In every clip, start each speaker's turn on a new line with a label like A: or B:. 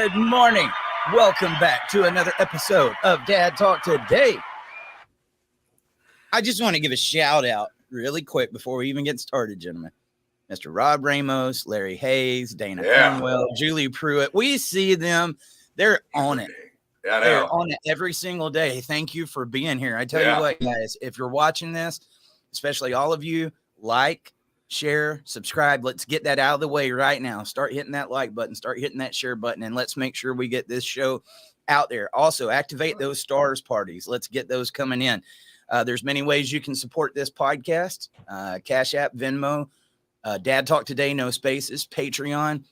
A: Good morning. Welcome back to another episode of Dad Talk Today. I just want to give a shout out really quick before we even get started, gentlemen. Mr. Rob Ramos, Larry Hayes, Dana Cornwell, Julie Pruitt. We see them. They're on it.
B: Yeah,
A: they're on it every single day. Thank you for being here. I tell you what, guys, if you're watching this, especially all of you, like, share, subscribe. Let's get that out of the way right now. Start hitting that like button, start hitting that share button, and let's make sure we get this show out there. Also, activate those stars parties. Let's get those coming in. There's many ways you can support this podcast. Cash App, Venmo, Dad Talk Today, no spaces, Patreon.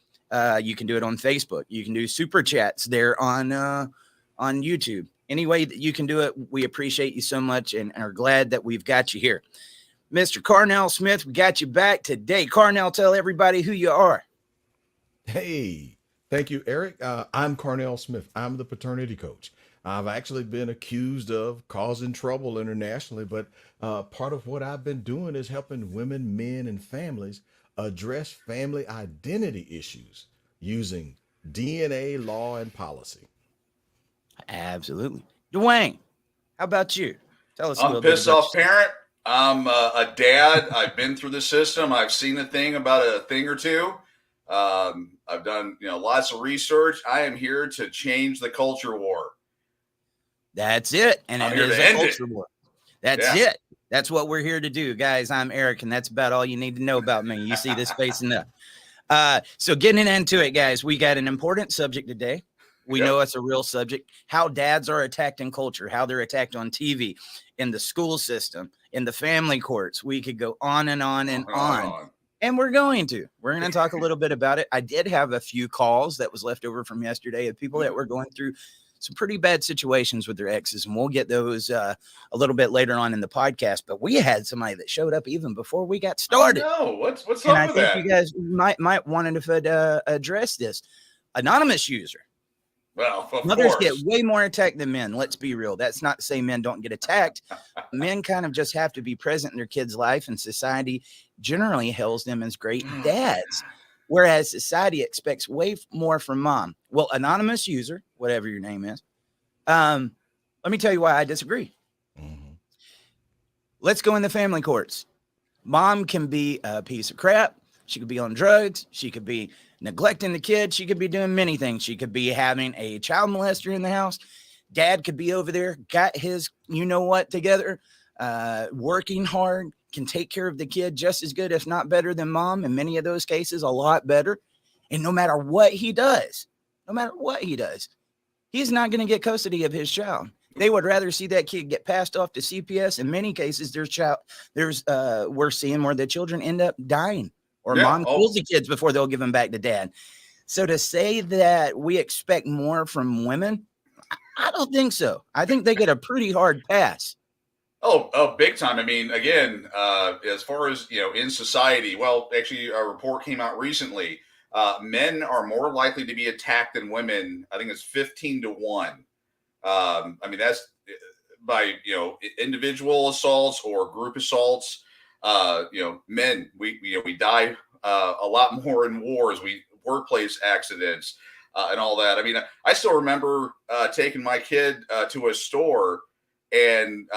A: You can do it on Facebook. You can do super chats there on YouTube. Any way that you can do it, we appreciate you so much and are glad that we've got you here. Mr. Carnell Smith, we got you back today. Carnell, tell everybody who you are.
C: Hey, thank you, Eric. I'm Carnell Smith. I'm the paternity coach. I've actually been accused of causing trouble internationally, but part of what I've been doing is helping women, men, and families address family identity issues using DNA, law, and policy.
A: Absolutely. Dwayne, how about you? Tell us a
B: I'm
A: little
B: a pissed
A: bit about
B: off parent. I'm a dad. I've been through the system. I've seen a thing about a thing or two. I've done, lots of research. I am here to change the culture war.
A: That's it. And
B: I'm
A: it
B: here
A: is
B: to
A: a
B: end
A: culture
B: it.
A: war. That's it. That's what we're here to do, guys. I'm Eric, and that's about all you need to know about me. You see this face enough. So getting into it, guys, we got an important subject today. We know it's a real subject. How dads are attacked in culture, how they're attacked on TV, in the school system, in the family courts. We could go on and on and on. And we're going to talk a little bit about it. I did have a few calls that was left over from yesterday of people that were going through some pretty bad situations with their exes. And we'll get those a little bit later on in the podcast. But we had somebody that showed up even before we got started.
B: Oh, no. What's up with that?
A: And I think you guys might want to address this. Anonymous user.
B: Well,
A: mothers get way more attacked than men. Let's be real. That's not to say men don't get attacked. Men kind of just have to be present in their kids' life, and society generally hails them as great dads, whereas society expects way more from mom. Well, anonymous user, whatever your name is, let me tell you why I disagree. Let's go in the family courts. Mom can be a piece of crap. She could be on drugs. She could be neglecting the kid. She could be doing many things. She could be having a child molester in the house. Dad could be over there, got his, together, working hard, can take care of the kid just as good, if not better than mom. In many of those cases, a lot better. And no matter what he does, he's not going to get custody of his child. They would rather see that kid get passed off to CPS. In many cases, we're seeing where the children end up dying. Or mom kills the kids before they'll give them back to dad. So to say that we expect more from women, I don't think so. I think they get a pretty hard pass.
B: Oh, big time. I mean, again, as far as, in society, well, actually, a report came out recently. Men are more likely to be attacked than women. I think it's 15-1. I mean, that's by, individual assaults or group assaults. Men, we die a lot more in wars, workplace accidents, and all that. I mean, I still remember taking my kid to a store and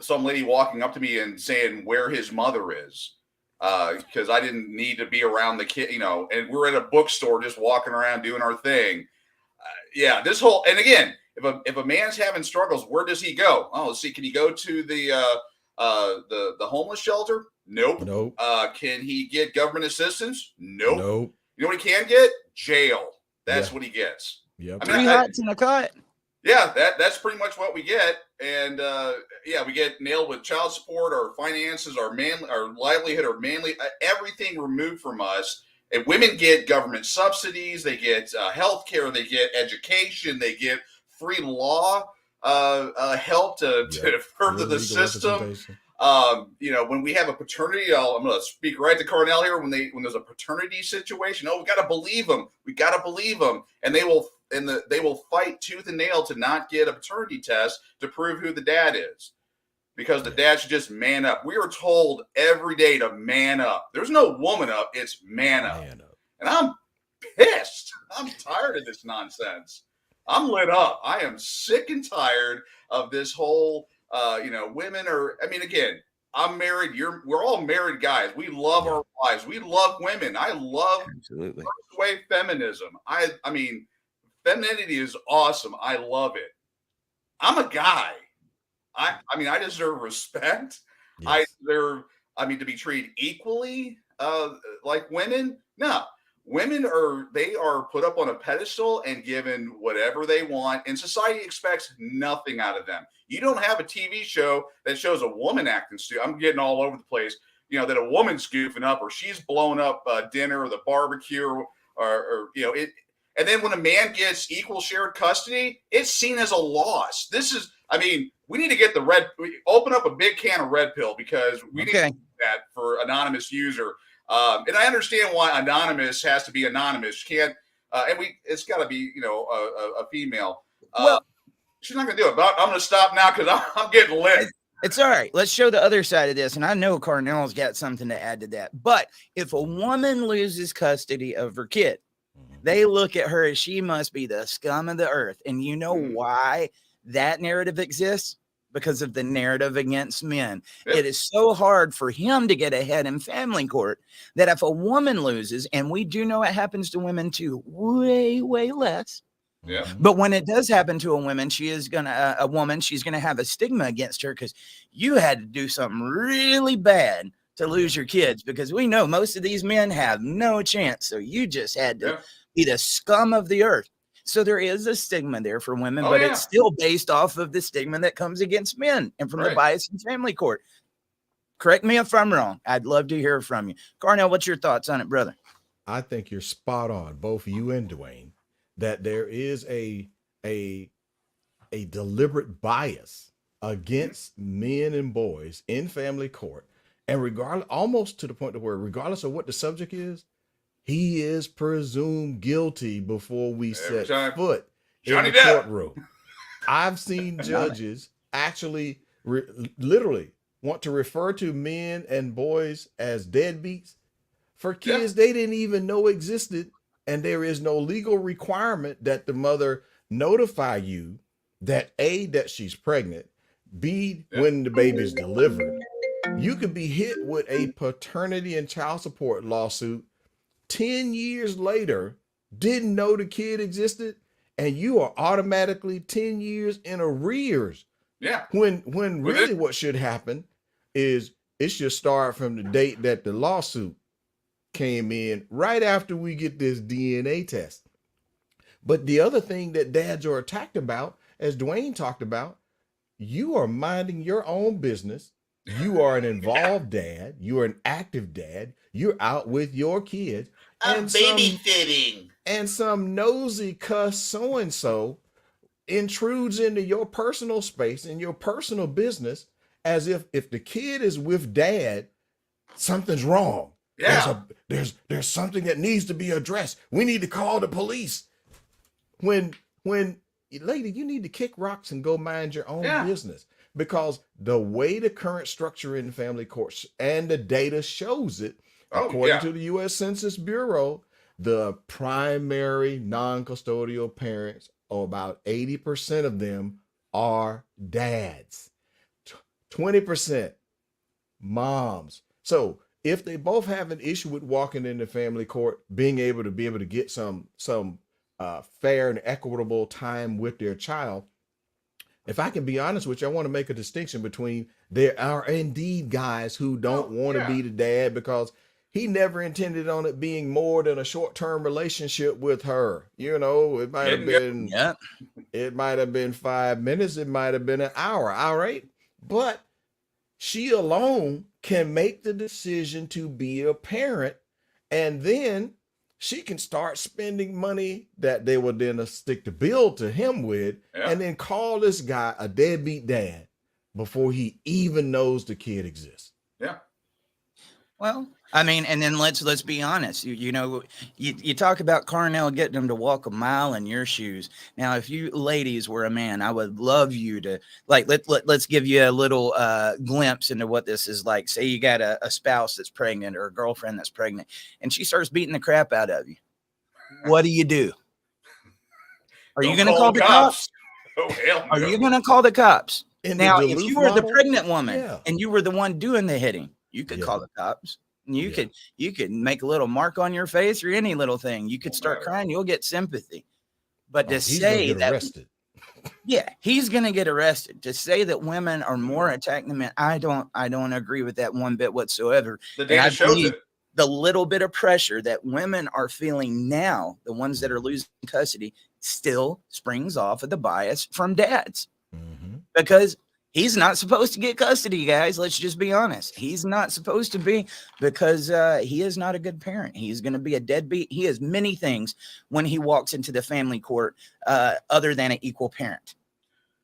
B: some lady walking up to me and saying where his mother is, because I didn't need to be around the kid, and we're at a bookstore just walking around doing our thing. Yeah, this whole, and again, if a man's having struggles, where does he go? Oh, let's see. Can he go to the homeless shelter? Nope.
C: Nope.
B: Can he get government assistance? Nope.
C: Nope.
B: You know what he can get? Jail. That's what he gets.
C: Yep.
B: I mean,
A: 3 hots and a cut.
B: yeah, that's pretty much what we get. And we get nailed with child support, our finances, our livelihood, our everything removed from us. And women get government subsidies, they get health care, they get education, they get free law help to further the system. When we have a paternity, I'm going to speak right to Cornell here. When there's a paternity situation, we got to believe them. We got to believe them, and they will fight tooth and nail to not get a paternity test to prove who the dad is, because the dad should just man up. We are told every day to man up. There's no woman up; it's man up. And I'm pissed. I'm tired of this nonsense. I'm lit up. I am sick and tired of this whole. Women are. I mean, again, I'm married. We're all married guys. We love our wives. We love women. I love
A: Absolutely
B: first wave feminism. I mean, femininity is awesome. I love it. I'm a guy. I deserve respect.
C: Yes.
B: I deserve. To be treated equally like women. No. Women are put up on a pedestal and given whatever they want, and society expects nothing out of them. You don't have a TV show that shows a woman acting stupid. I'm getting all over the place, that a woman's goofing up or she's blowing up dinner or the barbecue or it. And then when a man gets equal shared custody, it's seen as a loss. We need to get open up a big can of red pill, because we need to do that for anonymous user. And I understand why anonymous has to be anonymous. You can't, it's got to be, a female. She's not going to do it, but I'm going to stop now because I'm getting lit.
A: It's all right. Let's show the other side of this. And I know Cornell's got something to add to that. But if a woman loses custody of her kid, they look at her as she must be the scum of the earth. And you know why that narrative exists? Because of the narrative against men. Yeah. It is so hard for him to get ahead in family court that if a woman loses, and we do know it happens to women too, way, way less.
B: Yeah.
A: But when it does happen to a woman, she's going to have a stigma against her because you had to do something really bad to lose your kids, because we know most of these men have no chance. So you just had to be the scum of the earth. So there is a stigma there for women, but it's still based off of the stigma that comes against men and from the bias in family court. Correct me if I'm wrong. I'd love to hear from you. Cornell, what's your thoughts on it, brother?
C: I think you're spot on, both you and Dwayne, that there is a deliberate bias against men and boys in family court. And almost to the point where regardless of what the subject is, he is presumed guilty before we set foot in the courtroom. I've seen judges actually literally want to refer to men and boys as deadbeats for kids they didn't even know existed. And there is no legal requirement that the mother notify you that A, that she's pregnant, B, when the baby's delivered. You could be hit with a paternity and child support lawsuit 10 years later, didn't know the kid existed, and you are automatically 10 years in arrears.
B: Yeah.
C: When really what should happen is it should start from the date that the lawsuit came in, right after we get this DNA test. But the other thing that dads are attacked about, as Dwayne talked about, you are minding your own business. You are an involved dad. You are an active dad. You're out with your kids.
B: I'm babysitting.
C: And some nosy cuss so-and-so intrudes into your personal space and your personal business, as if the kid is with dad, something's wrong.
B: Yeah.
C: There's something that needs to be addressed. We need to call the police. When lady, you need to kick rocks and go mind your own business, because the way the current structure in family courts and the data shows it, according to the U.S. Census Bureau, the primary non-custodial parents, or about 80% of them, are dads. 20% moms. So if they both have an issue with walking into family court, being able to get some fair and equitable time with their child, if I can be honest with you, I want to make a distinction between there are indeed guys who don't want to
B: Yeah.
C: be the dad because he never intended on it being more than a short-term relationship with her. You know, it might have
B: Didn't go.
C: been
A: Yeah.
C: it might have been 5 minutes, it might have been an hour. All right. But she alone can make the decision to be a parent, and then she can start spending money that they will then stick the bill to him with,
B: Yeah.
C: and then call this guy a deadbeat dad before he even knows the kid exists.
B: Yeah.
A: Well, I mean, and then let's be honest. You talk about Carnell getting them to walk a mile in your shoes. Now, if you ladies were a man, I would love you to let's give you a little glimpse into what this is like. Say you got a spouse that's pregnant or a girlfriend that's pregnant, and she starts beating the crap out of you. What do? Are you
B: Don't
A: going to call the cops?
B: Oh, hell no.
A: Are you going to call the cops?
C: In the
A: Now, if
C: Duluth
A: you were the
C: model,
A: pregnant woman
C: yeah.
A: and you were the one doing the hitting, you could
C: Yeah.
A: call the cops. And you
C: Yeah.
A: could make a little mark on your face or any little thing. You could start crying. You'll get sympathy. But to
C: He's gonna
A: say
C: get
A: that,
C: arrested.
A: yeah, he's going to get arrested. To say that women are more attacked than men, I don't agree with that one bit whatsoever.
B: The
A: And I
B: data shows
A: believe
B: it.
A: the little bit of pressure that women are feeling now, the ones that are losing custody, still springs off of the bias from dads.
C: Mhm.
A: Because he's not supposed to get custody, guys. Let's just be honest. He's not supposed to be, because he is not a good parent. He's going to be a deadbeat. He is many things when he walks into the family court other than an equal parent.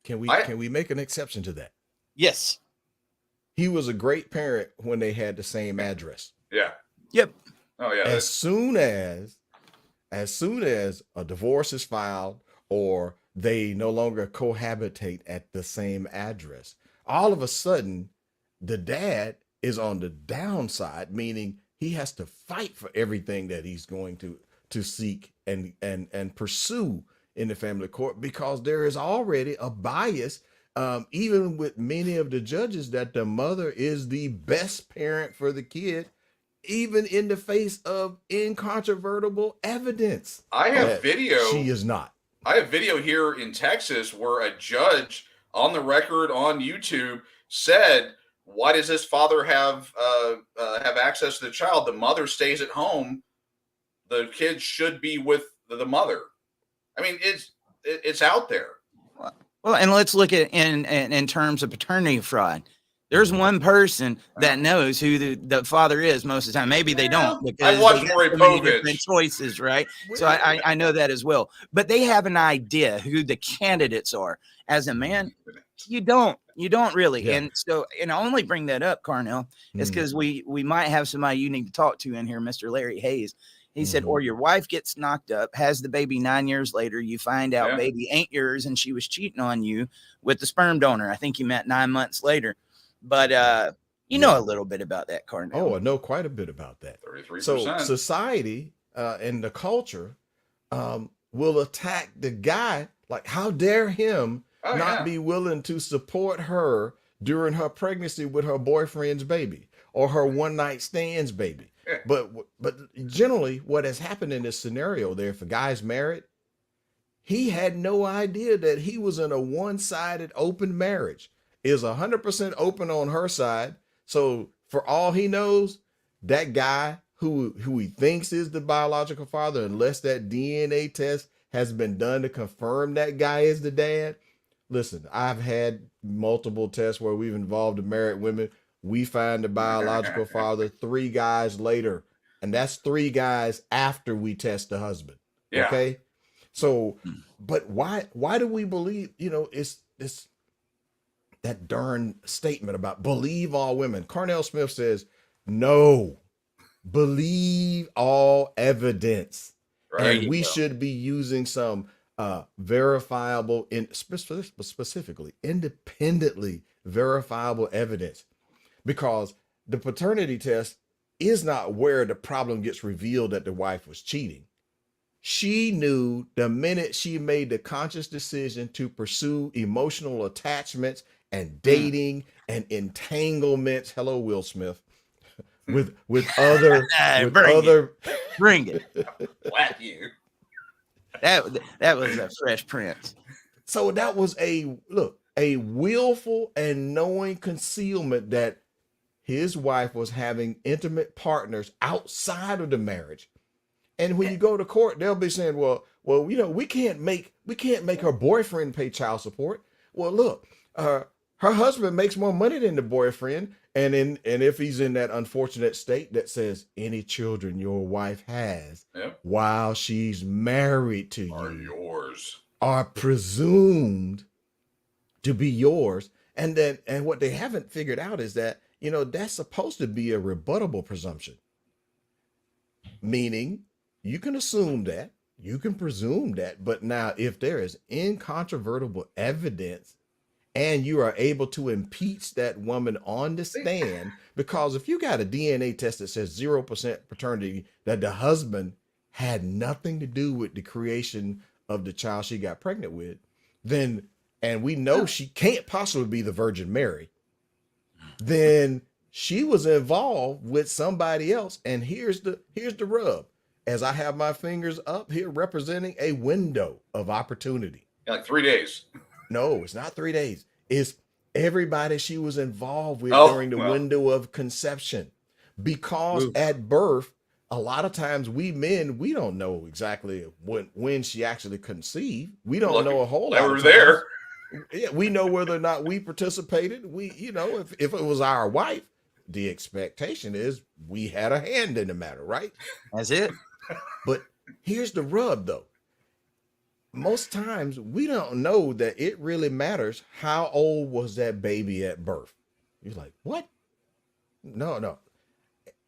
C: Can we make an exception to that?
A: Yes.
C: He was a great parent when they had the same address.
B: Yeah.
A: Yep.
B: Oh, yeah.
C: As soon as a divorce is filed or they no longer cohabitate at the same address, all of a sudden the dad is on the downside, meaning he has to fight for everything that he's going to seek and pursue in the family court, because there is already a bias, even with many of the judges, that the mother is the best parent for the kid, even in the face of incontrovertible evidence.
B: I have
C: that
B: video.
C: She is not.
B: I have video here in Texas where a judge on the record on YouTube said, "Why does this father have access to the child? The mother stays at home. The kid should be with the mother." I mean, it's out there.
A: Well, and let's look at in terms of paternity fraud. There's one person that knows who the father is most of the time. Maybe they don't, because
B: I watched
A: they got
B: Maury
A: so many
B: Povich.
A: different choices, right? So I know that as well. But they have an idea who the candidates are. As a man, you don't really.
C: Yeah.
A: And so, and I only bring that up, Carnell, is because we might have somebody you need to talk to in here, Mr. Larry Hayes. He said, or your wife gets knocked up, has the baby 9 years later, you find out baby ain't yours and she was cheating on you with the sperm donor. I think you met 9 months later. But you know a little bit about that, Carnell.
C: Oh, I know quite a bit about that.
B: 33%.
C: So society and the culture will attack the guy. Like, how dare him not be willing to support her during her pregnancy with her boyfriend's baby or her one night stands baby.
B: Yeah.
C: But generally what has happened in this scenario there, if a guy's married, he had no idea that he was in a one-sided open marriage. Is 100% open on her side. So for all he knows, that guy who he thinks is the biological father, unless that DNA test has been done to confirm that guy is the dad. Listen, I've had multiple tests where we've involved the married women. We find the biological father 3 guys later, and that's 3 guys after we test the husband.
B: Yeah.
C: Okay. So, but why do we believe, it's this, that darn statement about believe all women? Carnell Smith says, no, believe all evidence.
B: Right.
C: And we should be using some verifiable, specifically independently verifiable evidence, because the paternity test is not where the problem gets revealed that the wife was cheating. She knew the minute she made the conscious decision to pursue emotional attachments and dating and entanglements. Hello, Will Smith. With other
A: bring it.
B: Whack you.
A: That was a Fresh Prince.
C: So that was a willful and knowing concealment that his wife was having intimate partners outside of the marriage. And when you go to court, they'll be saying, well, we can't make her boyfriend pay child support. Well, look, her husband makes more money than the boyfriend. And if he's in that unfortunate state that says any children your wife has while she's married to you are presumed to be yours. And what they haven't figured out is that, that's supposed to be a rebuttable presumption. Meaning you can assume that, you can presume that, but now if there is incontrovertible evidence and you are able to impeach that woman on the stand, because if you got a DNA test that says 0% paternity, that the husband had nothing to do with the creation of the child she got pregnant with, then, and we know she can't possibly be the Virgin Mary, then she was involved with somebody else. And here's the rub. As I have my fingers up here representing a window of opportunity.
B: Like 3 days.
C: No, it's not 3 days. It's everybody she was involved with during the window of conception. Because at birth, a lot of times we men, we don't know exactly when she actually conceived. We don't know a whole lot.
B: Never there.
C: Yeah, we know whether or not we participated. We, if it was our wife, the expectation is we had a hand in the matter, right?
A: That's it.
C: But here's the rub, though. Most times we don't know that it really matters how old was that baby at birth. You're like, what? No.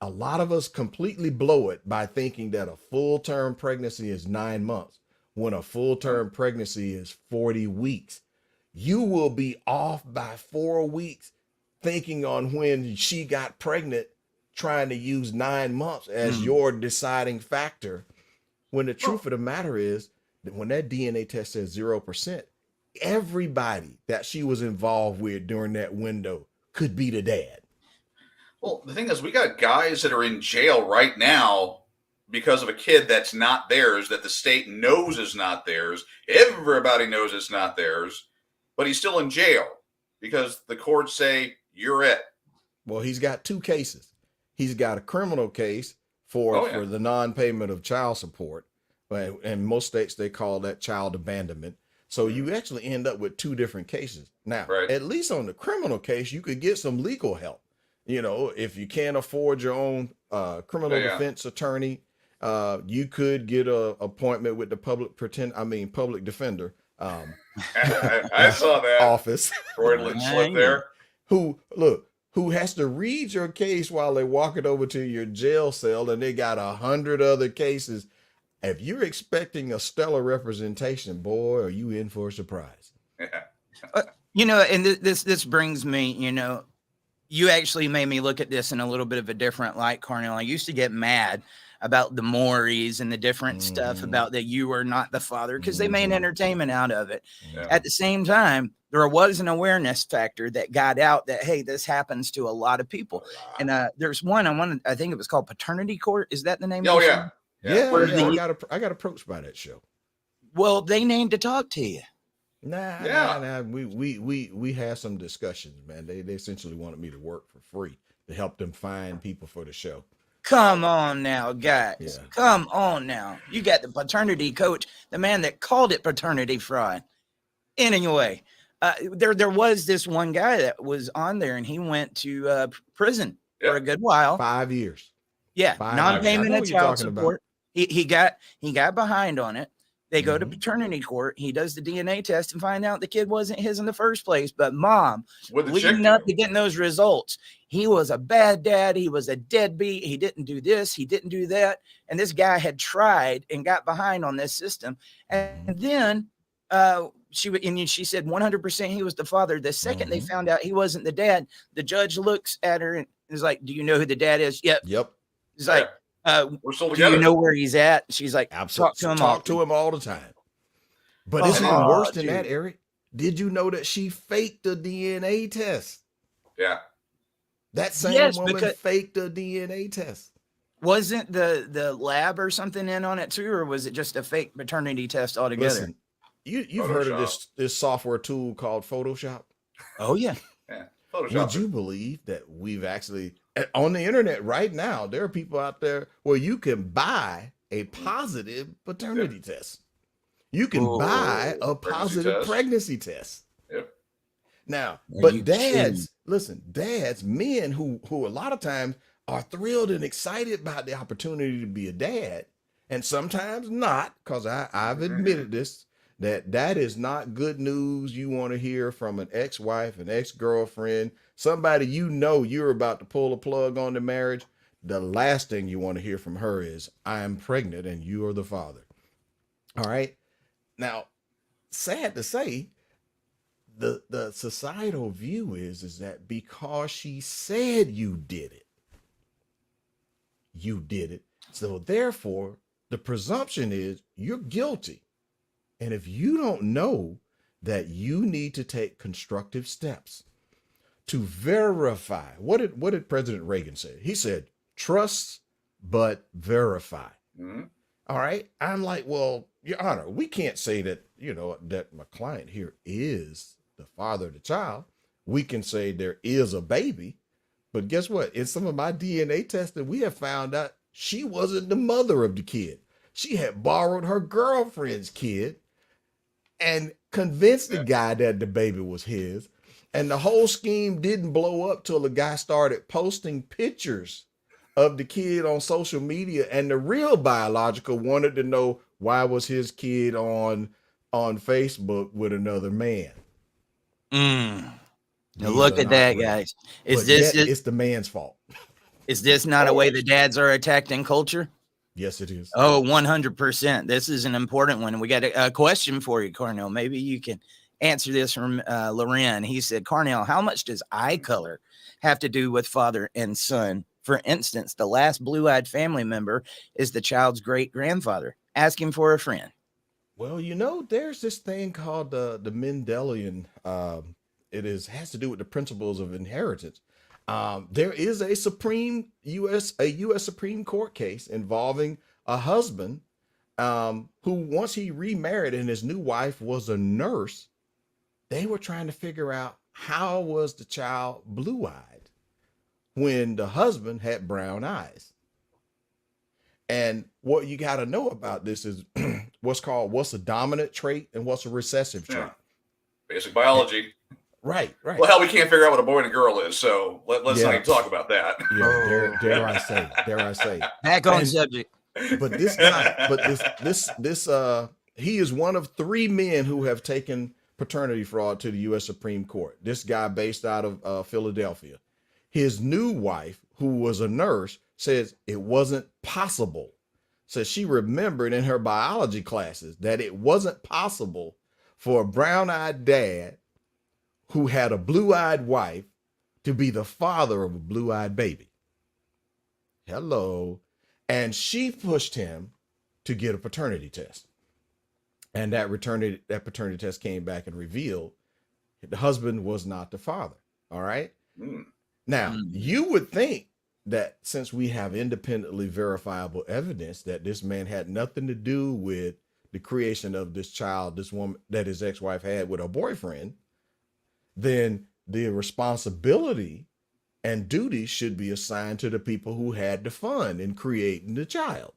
C: A lot of us completely blow it by thinking that a full-term pregnancy is 9 months when a full-term pregnancy is 40 weeks. You will be off by 4 weeks thinking on when she got pregnant, trying to use 9 months as your deciding factor, when the truth of the matter is that when that DNA test says 0%, everybody that she was involved with during that window could be the dad.
B: Well, the thing is, we got guys that are in jail right now because of a kid that's not theirs, that the state knows is not theirs. Everybody knows it's not theirs, but he's still in jail because the courts say you're it.
C: Well, he's got 2 cases. He's got a criminal case for the non-payment of child support. And most states, they call that child abandonment. So you actually end up with 2 different cases. Now, at least on the criminal case, you could get some legal help. If you can't afford your own criminal defense attorney, you could get an appointment with the public defender.
B: I saw that
C: office.
B: Freudian slip there.
C: Who has to read your case while they walk it over to your jail cell, and they got 100 other cases. If you're expecting a stellar representation, boy, are you in for a surprise.
A: And this brings me, you actually made me look at this in a little bit of a different light, Carnell. I used to get mad about the Mauries and the different stuff about that you were not the father because they made entertainment out of it. Yeah. At the same time, there was an awareness factor that got out that, hey, this happens to a lot of people. And there's one I think it was called Paternity Court. Is that the name?
C: Oh, yeah. Yeah. I got approached by that show.
A: Well, they named to talk to you.
C: Nah. We had some discussions, man. They essentially wanted me to work for free to help them find people for the show.
A: Come on now, guys. Yeah. Come on now. You got the paternity coach, the man that called it paternity fraud. Anyway, there was this one guy that was on there, and he went to prison for a good while.
C: 5 years.
A: Yeah, non-payment of child support. He got behind on it. They go to paternity court. He does the DNA test and find out the kid wasn't his in the first place. But mom, leading up to getting those results, he was a bad dad. He was a deadbeat. He didn't do this. He didn't do that. And this guy had tried and got behind on this system. And then she said 100% he was the father. The second they found out he wasn't the dad, the judge looks at her and is like, "Do you know who the dad is?" Yep. He's like,
B: we're still
A: do
B: together.
A: you know where he's at? She's like,
C: Absolutely.
A: talk to him.
C: Talk to him all the time. But
A: Oh,
C: it's even worse than
A: dude.
C: that, Eric. Did you know that she faked the DNA test?
B: Yeah.
C: That same
A: Yes,
C: woman
A: because-
C: faked the DNA test.
A: Wasn't the lab or something in on it too, or was it just a fake paternity test altogether?
C: Listen, you've heard of this software tool called Photoshop?
A: Oh yeah.
B: Yeah. Photoshop.
C: Would you believe that we've actually on the internet right now, there are people out there where you can buy a positive paternity test. You can buy a positive pregnancy test.
B: Yep.
C: Now,
A: Are
C: but
A: you
C: dads,
A: kidding?
C: listen, dads, men who a lot of times are thrilled and excited about the opportunity to be a dad, and sometimes not, because I've admitted this, that is not good news you want to hear from an ex-wife, an ex-girlfriend, somebody you know you're about to pull a plug on the marriage. The last thing you want to hear from her is, I am pregnant and you are the father. All right. Now, sad to say, the societal view is that because she said you did it. So therefore, the presumption is you're guilty. And if you don't know that you need to take constructive steps to verify, what did President Reagan say? He said, trust, but verify.
B: Mm-hmm.
C: All right. I'm like, well, Your Honor, we can't say that, that my client here is the father of the child. We can say there is a baby, but guess what? In some of my DNA testing, we have found out she wasn't the mother of the kid. She had borrowed her girlfriend's kid and convinced the guy that the baby was his. And the whole scheme didn't blow up till the guy started posting pictures of the kid on social media, and the real biological wanted to know why was his kid on Facebook with another man.
A: Now look at that, guys.
C: It's the man's fault.
A: Is this not a way the dads are attacked in culture?
C: Yes, it is.
A: Oh, 100%. This is an important one. We got a question for you, Cornell. Maybe you can answer this from Loren. He said, Cornell, how much does eye color have to do with father and son? For instance, the last blue-eyed family member is the child's great-grandfather. Asking for a friend.
C: Well, there's this thing called the Mendelian. It has to do with the principles of inheritance. There is a U.S. Supreme Court case involving a husband who, once he remarried and his new wife was a nurse, they were trying to figure out how was the child blue-eyed when the husband had brown eyes. And what you got to know about this is what's a dominant trait and what's a recessive trait.
B: Yeah. Basic biology.
C: Right.
B: Well, hell, we can't figure out what a boy and a girl is, so let's not even talk about that.
C: Yeah, dare I say.
A: Back on subject.
C: But this guy, he is one of 3 men who have taken paternity fraud to the U.S. Supreme Court. This guy based out of Philadelphia. His new wife, who was a nurse, says it wasn't possible. So she remembered in her biology classes that it wasn't possible for a brown-eyed dad who had a blue-eyed wife to be the father of a blue-eyed baby. Hello. And she pushed him to get a paternity test. And that paternity test came back and revealed the husband was not the father. All right. Now, you would think that since we have independently verifiable evidence that this man had nothing to do with the creation of this child, this woman that his ex-wife had with her boyfriend, then the responsibility and duty should be assigned to the people who had the fun in creating the child.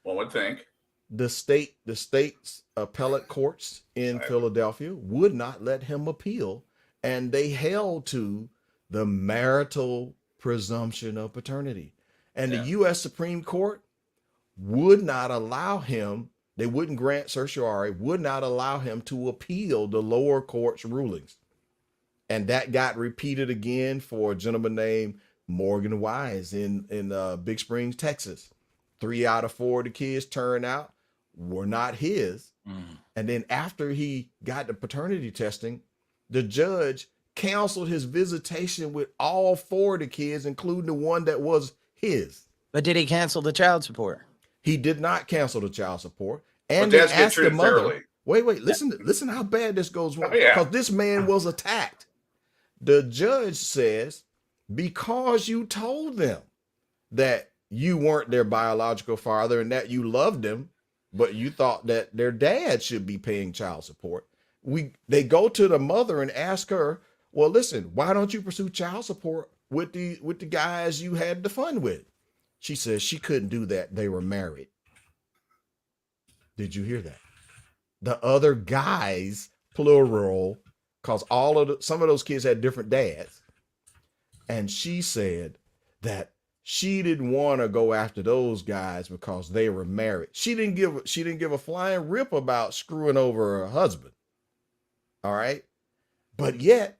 B: One would think.
C: The state's appellate courts in Philadelphia would not let him appeal, and they held to the marital presumption of paternity. And the U.S. Supreme Court would not allow him, they wouldn't grant certiorari, would not allow him to appeal the lower court's rulings. And that got repeated again for a gentleman named Morgan Wise in Big Springs, Texas. 3 out of 4 of the kids turned out were not his. And then after he got the paternity testing, the judge canceled his visitation with all 4 of the kids, including the one that was his.
A: But did he cancel the child support?
C: He did not cancel the child support,
B: But
C: and then
B: dads get
C: asked the
B: treated
C: mother.
B: fairly.
C: Wait, listen how bad this goes.
B: Oh, yeah.
C: Because this man was attacked. The judge says, because you told them that you weren't their biological father and that you loved them, but you thought that their dad should be paying child support. They go to the mother and ask her, well, listen, why don't you pursue child support with the guys you had the fun with? She says she couldn't do that. They were married. Did you hear that? The other guys, plural, because some of those kids had different dads. And she said that she didn't want to go after those guys because they were married. She didn't give a flying rip about screwing over her husband. All right. But yet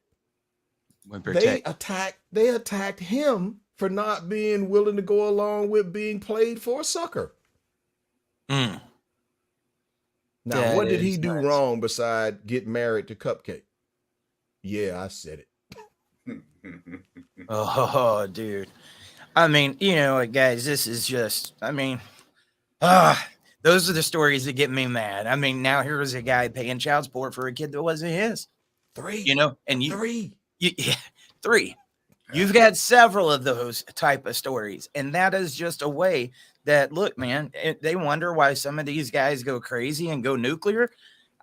C: they attacked him for not being willing to go along with being played for a sucker.
A: Mm.
C: Now,
A: That
C: what did he
A: is
C: do
A: nuts.
C: wrong beside get married to Cupcake? Yeah, I said it.
A: Oh, dude. I mean, guys, this is just, those are the stories that get me mad. I mean, now here's a guy paying child support for a kid that wasn't his.
C: Three.
A: Three. You've got several of those type of stories. And that is just a way that, look, man, they wonder why some of these guys go crazy and go nuclear.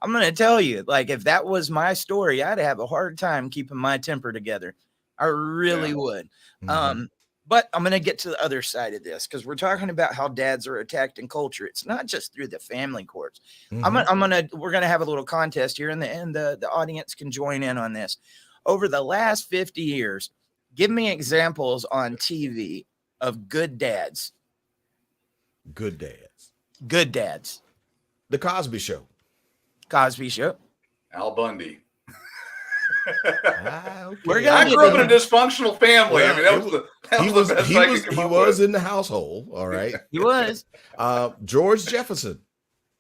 A: I'm going to tell you, like, if that was my story, I'd have a hard time keeping my temper together. I really would.
C: Mhm.
A: But I'm going to get to the other side of this because we're talking about how dads are attacked in culture. It's not just through the family courts.
C: Mhm.
A: We're going to have a little contest here, and the audience can join in on this. Over the last 50 years, give me examples on TV of good dads.
C: Good dads.
A: Good dads.
C: The Cosby Show.
A: Cosby Show.
B: Al Bundy.
C: Okay.
A: We're gonna
B: I
A: get
B: grew up in a
A: into-
B: distfunctional family.
C: Well,
B: I mean, that was the best I could come
C: he
B: up
C: was
B: with.
C: in the household. All right.
A: He was.
C: George Jefferson.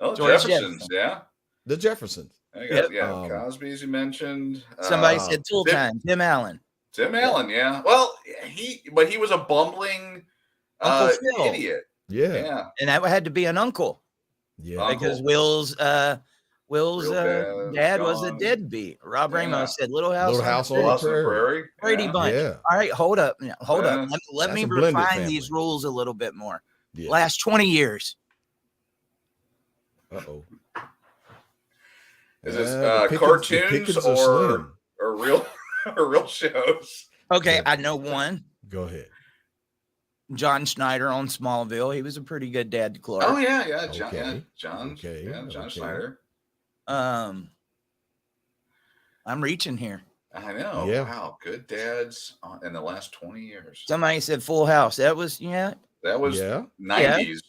B: Oh,
A: George
B: Jeffersons,
A: Jefferson.
B: yeah.
C: The Jeffersons.
B: There you go.
A: Yep.
B: Yeah, Cosby's you mentioned.
A: Somebody
C: Uh,
A: said Tool Time. Tim Allen.
B: Tim Allen, yeah. Well, he was a bumbling
A: Uncle Phil.
B: idiot.
C: Yeah.
B: Yeah.
A: And that had to be an uncle
C: Yeah.
B: Uncle.
A: because Will's
B: Real
A: dad was a
B: gone.
A: deadbeat. Rob
B: Yeah.
A: Ramos said Little House
C: Little
A: on
C: House
A: the
C: on the
A: Prairie.
B: Lost in the
C: Prairie.
B: Prairie.
A: Brady
B: Yeah.
A: Bunch.
C: Yeah.
A: All right, hold up. Hold
B: Yeah.
A: up. Let
C: That's
A: me
C: a blended
A: refine
C: family.
A: these rules a little bit more.
C: Yeah.
A: Last 20 years.
C: Uh-oh.
B: Is this
C: The Pickens- the
B: cartoons
C: Pickens are
B: or
C: slim.
B: real or real shows?
A: Okay,
C: Yeah.
A: I know one.
C: Go ahead.
A: John Schneider on Smallville. He was a pretty good dad to Clark.
B: Oh yeah, John,
C: Okay.
B: John,
C: Okay.
B: John
C: Okay.
B: Schneider.
A: I'm reaching here.
B: I know.
C: Yeah.
B: Wow, good dads in the last 20 years.
A: Somebody said Full House. That was
B: That was
C: Yeah.
B: 90s.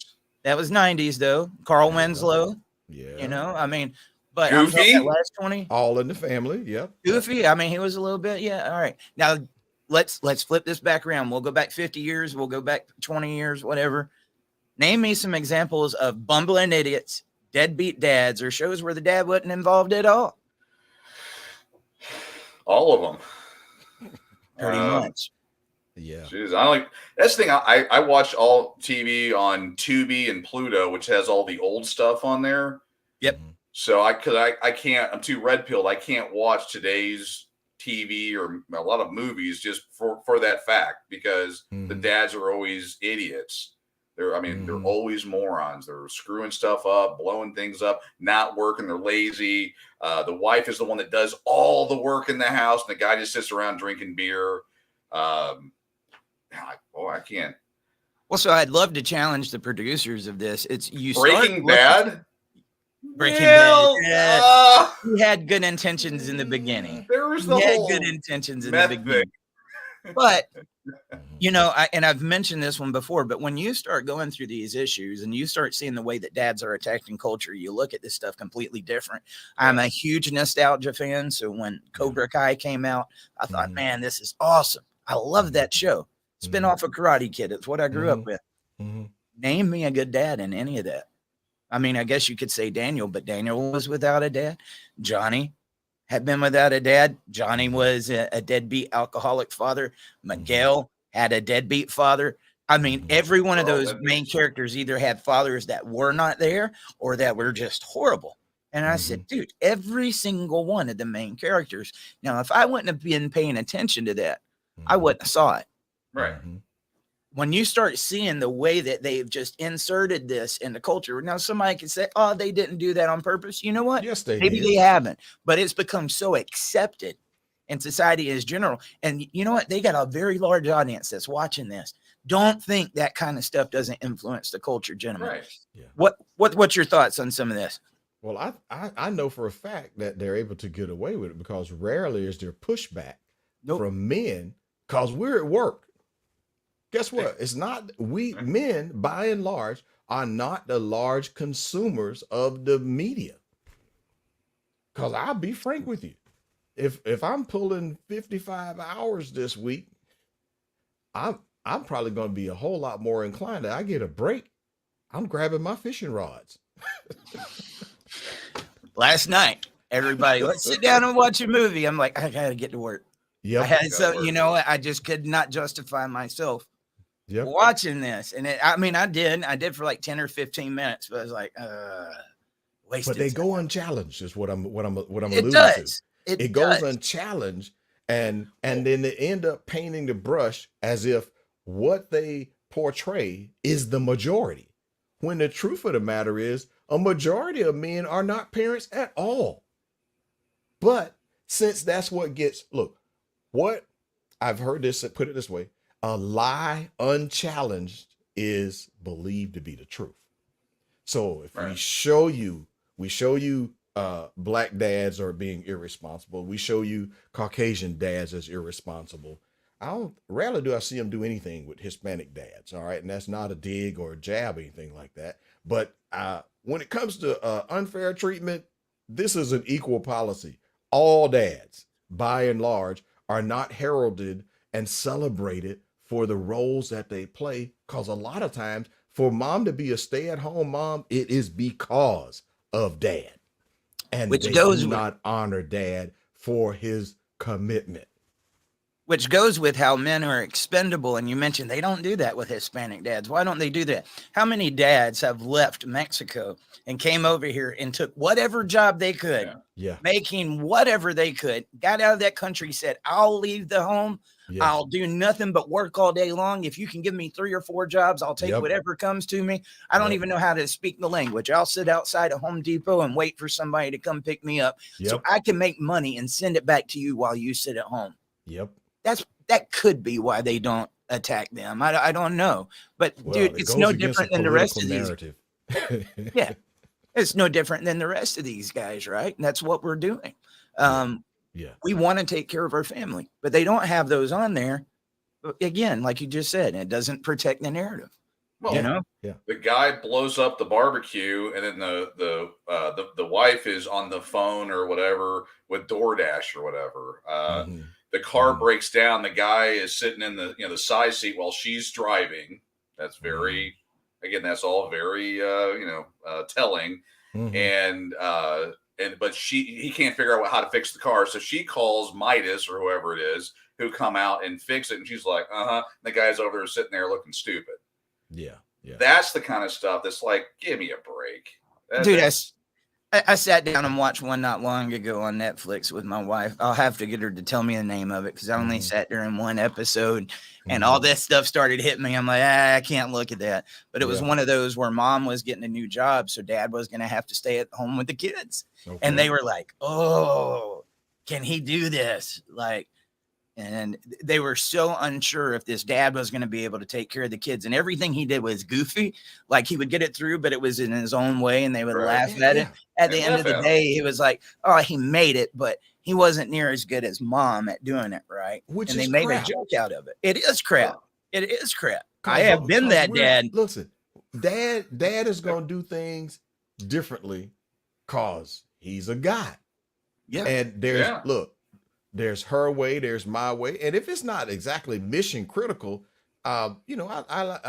A: that was 90s though. Carl
C: Yeah.
A: Winslow,
C: Yeah.
A: but I'm talking
B: Goofy?
A: about last 20.
C: All in the family. Yep.
A: Goofy. I mean, he was a little bit. Yeah. All right. Now let's flip this back around. We'll go back 50 years. We'll go back 20 years, whatever. Name me some examples of bumbling idiots, deadbeat dads, or shows where the dad wasn't involved at all.
B: All of them.
A: Pretty much.
C: Yeah.
B: Jeez, that's the thing. I watch all TV on Tubi and Pluto, which has all the old stuff on there.
A: Yep.
C: Mhm.
B: So I can't. I'm too red pilled. I can't watch today's TV or a lot of movies just for that fact because the
C: Mhm.
B: dads are always idiots. They're
C: Mhm.
B: always morons. They're screwing stuff up, blowing things up, not working. They're lazy. The wife is the one that does all the work in the house, and the guy just sits around drinking beer. I can't.
A: Well, so I'd love to challenge the producers of this. It's you
B: Breaking
A: start
B: Bad.
A: Breaking
B: Well,
A: Bad. Yeah.
B: uh,
A: He had good intentions in the beginning.
B: There was
A: He
B: the
A: had
B: whole
A: good intentions in the
B: meth
A: beginning.
B: thing.
A: But
C: Mhm.
A: and I've mentioned this one before, but when you start going through these issues and you start seeing the way that dads are attacked in culture, you look at this stuff completely different. I'm a huge nostalgia fan. So when Cobra Kai came out, I thought,
C: Mhm.
A: man, this is awesome. I love that show. Spin off of Karate Kid. It's what I grew up
C: Mhm.
A: with.
C: Mhm.
A: Name me a good dad in any of that. I mean, I guess you could say Daniel, but Daniel was without a dad. Johnny had been without a dad. Johnny was a deadbeat alcoholic father. Miguel had a deadbeat father. I mean, every one of
B: Well,
A: those
B: that
A: main
B: makes
A: characters either had fathers that were not there or that were just horrible. And I said, dude, every single one of the main characters. Now, if I wouldn't have been paying attention to that, I wouldn't have saw it.
B: right.
A: When you start seeing the way that they've just inserted this in the culture, now somebody can say, oh, they didn't do that on purpose. You know what?
C: Yes, they
A: Maybe
C: did.
A: they haven't, but it's become so accepted in society as general. And you know what? They got a very large audience that's watching this. Don't think that kind of stuff doesn't influence the culture, gentlemen.
B: Right.
C: Yeah.
A: What's your thoughts on some of this?
C: Well, I know for a fact that they're able to get away with it because rarely is there pushback from men because we're at work. Guess what? It's not we men by and large are not the large consumers of the media. Because I'll be frank with you. If I'm pulling 55 hours this week, I'm probably going to be a whole lot more inclined to I get a break. I'm grabbing my fishing rods.
A: Last night, everybody, let's sit down and watch a movie. I'm like, I gotta get to work.
C: Yep.
A: I had so you know, I just could not justify myself watching this. And I did for like 10 or 15 minutes, but I was like, wasted.
C: But they go unchallenged is what I'm alluding
A: it does.
C: to. It goes unchallenged, and then they end up painting the brush as if what they portray is the majority. When the truth of the matter is, a majority of men are not parents at all. But since that's what gets, look, what I've heard this, put it this way, a lie unchallenged is believed to be the truth. So if we show you black dads are being irresponsible, we show you Caucasian dads as irresponsible, rarely do I see them do anything with Hispanic dads. All right. And that's not a dig or a jab or anything like that. But when it comes to unfair treatment, this is an equal policy. All dads, by and large, are not heralded and celebrated for the roles that they play. Because a lot of times for mom to be a stay-at-home mom, it is because of dad. And
A: which
C: they
A: goes
C: do not honor dad for his commitment.
A: Which goes with how men are expendable. And you mentioned they don't do that with Hispanic dads. Why don't they do that? How many dads have left Mexico and came over here and took whatever job they could, making whatever they could, got out of that country, said, I'll leave the home. I'll do nothing but work all day long. If you can give me 3 or 4 jobs, I'll take whatever comes to me. I don't even know how to speak the language. I'll sit outside of Home Depot and wait for somebody to come pick me up so I can make money and send it back to you while you sit at home. That could be why they don't attack them. I don't know. But dude, it's no different than the rest of these. It's no different than the rest of these guys, right? And that's what we're doing. We want to take care of our family, but they don't have those on there. Again, like you just said, it doesn't protect the narrative.
B: Well,
A: you know,
B: the guy blows up the barbecue, and then the wife is on the phone or whatever with DoorDash or whatever. The car breaks down. The guy is sitting in the side seat while she's driving. That's very, again, that's all very telling. But he can't figure out how to fix the car, so she calls Midas or whoever it is who come out and fix it, and she's like, The guy's over there sitting there looking stupid. Yeah. That's the kind of stuff that's like, give me a break.
A: Dude, I sat down and watched one not long ago on Netflix with my wife. I'll have to get her to tell me the name of it because I only sat there in one episode and all this stuff started hitting me. I'm like, I can't look at that. But it was one of those where mom was getting a new job, so dad was going to have to stay at home with the kids. And they were like, oh, can he do this? And they were so unsure if this dad was going to be able to take care of the kids, and everything he did was goofy. Like he would get it through, but it was in his own way, and they would laugh at it. At the end of the day, he was like, "Oh, he made it, but he wasn't near as good as mom at doing it right." And they made a joke out of it. It is crap. It is crap. I have been that dad.
C: Listen, dad is going to do things differently because he's a guy. Yeah, and there's her way, there's my way. And if it's not exactly mission critical, I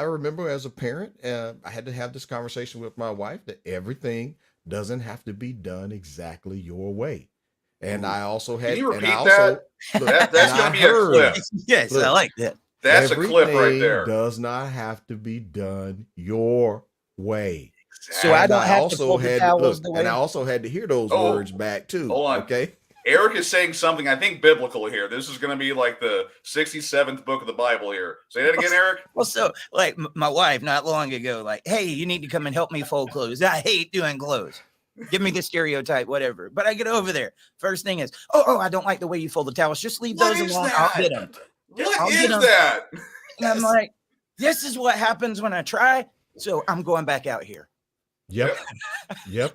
C: remember as a parent, I had to have this conversation with my wife that everything doesn't have to be done exactly your way. And I also had,
B: can you repeat that? That's going to be a clip.
A: Yes, I like that.
B: That's a clip right
C: Everything
B: there.
C: does not have to be done your way.
A: So I
C: And
A: don't
C: I
A: have to
C: also
A: pull the
C: had
A: towels
C: look,
A: the
C: and I
A: way.
C: also had to hear those
B: Oh,
C: words back too.
B: hold on.
C: Okay.
B: Eric is saying something, I think, biblical here. This is going to be like the 67th book of the Bible here. Say that again, Eric.
A: Well, so like my wife not long ago, like, hey, you need to come and help me fold clothes. I hate doing clothes. Give me the stereotype, whatever. But I get over there. First thing is, oh, I don't like the way you fold the towels. Just leave
B: What
A: those
B: is
A: alone. I'll get
B: that?
A: them.
B: What is that?
A: And I'm like, this is what happens when I try. So I'm going back out here.
C: Yep. Yep.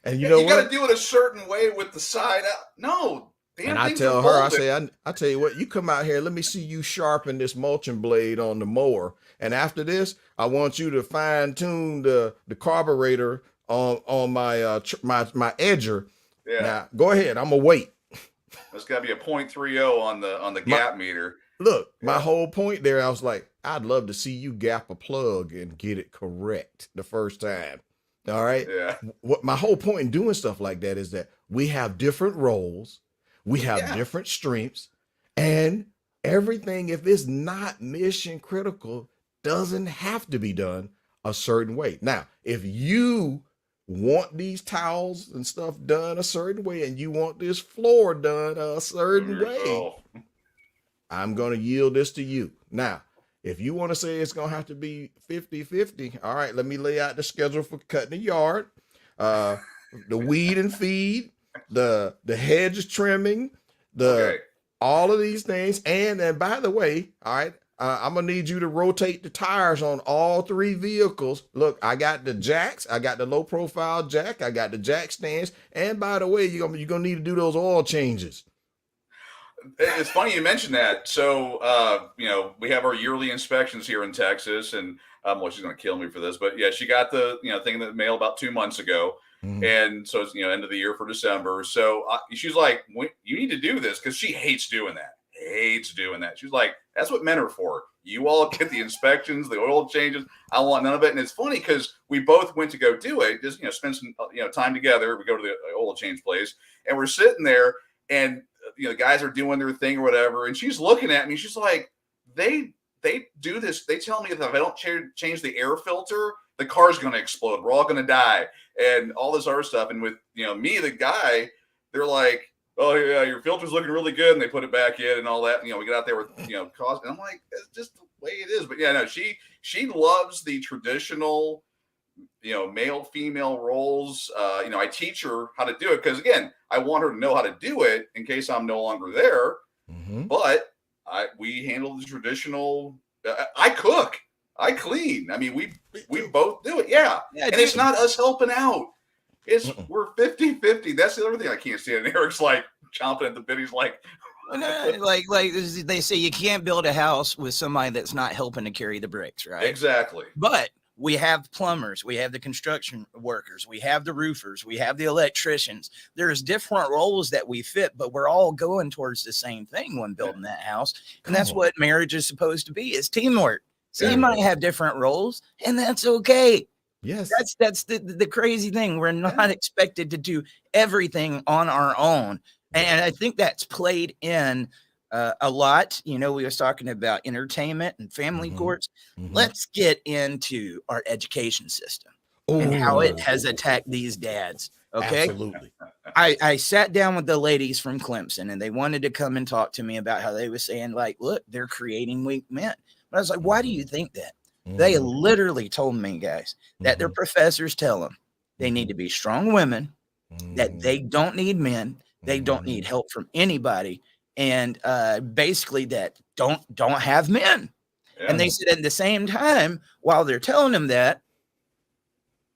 C: And you
B: Yeah,
C: know
B: you got
C: what?
B: to do it a certain way with the side out. No, damn
C: And I
B: things
C: tell
B: are
C: her, I
B: folded.
C: say, I tell you what, you come out here, let me see you sharpen this mulching blade on the mower. And after this, I want you to fine tune the carburetor on my my edger.
B: Yeah,
C: Now go ahead, I'm gonna wait.
B: there's got to be a 0.30 on the gap meter.
C: Look, my
B: Yeah.
C: whole point there, I was like, I'd love to see you gap a plug and get it correct the first time. All right.
B: Yeah,
C: What my whole point in doing stuff like that is that we have different roles, we have
B: Yeah.
C: different strengths, and everything, if it's not mission critical, doesn't have to be done a certain way. Now, if you want these towels and stuff done a certain way and you want this floor done a certain
B: Move
C: way,
B: yourself.
C: I'm going to yield this to you. Now, if you want to say it's going to have to be 50-50, all right, let me lay out the schedule for cutting the yard, the weed and feed, the hedge trimming,
B: Okay.
C: all of these things. And by the way, all right, I'm going to need you to rotate the tires on all three vehicles. Look, I got the jacks, I got the low profile jack, I got the jack stands. And by the way, you're going to need to do those oil changes.
B: It's funny you mentioned that. So, we have our yearly inspections here in Texas, and well, she's going to kill me for this, but yeah, she got the thing in the mail about 2 months ago, and so it's end of the year for December. So she's like, "You need to do this," because she hates doing that. She's like, "That's what men are for. You all get the inspections, the oil changes. I want none of it." And it's funny because we both went to go do it, just spend some time together. We go to the oil change place, and we're sitting there, and the guys are doing their thing or whatever, and she's looking at me. She's like, they do this. They tell me that if I don't change the air filter, the car's going to explode. We're all going to die, and all this other stuff. And with me, the guy, they're like, "Oh yeah, your filter's looking really good," and they put it back in and all that. We get out there with cost, and I'm like, "It's just the way it is." But yeah, no, she loves the traditional male female roles. I teach her how to do it because again, I want her to know how to do it in case I'm no longer there. But we handle the traditional. I cook, I clean. I mean, we both do it. Yeah, and it's not us helping out. It's we're 50-50. That's the other thing I can't stand. And Eric's like chomping at the bit. He's like,
A: like they say, you can't build a house with somebody that's not helping to carry the bricks, right?
B: Exactly.
A: But we have plumbers, we have the construction workers, we have the roofers, we have the electricians. There's different roles that we fit, but we're all going towards the same thing when building that house. And that's what marriage is supposed to be, is teamwork. So you might have different roles, and that's okay.
C: Yes.
A: That's the crazy thing. We're not expected to do everything on our own. And I think that's played in a lot. We was talking about entertainment and family courts. Let's get into our education system and how it has attacked these dads. Okay.
C: Absolutely.
A: I sat down with the ladies from Clemson, and they wanted to come and talk to me about how they were saying, like, look, they're creating weak men. But I was like, why do you think that? They literally told me, guys, that their professors tell them they need to be strong women, that they don't need men, they don't need help from anybody, and basically that don't have men. And they said at the same time, while they're telling them that,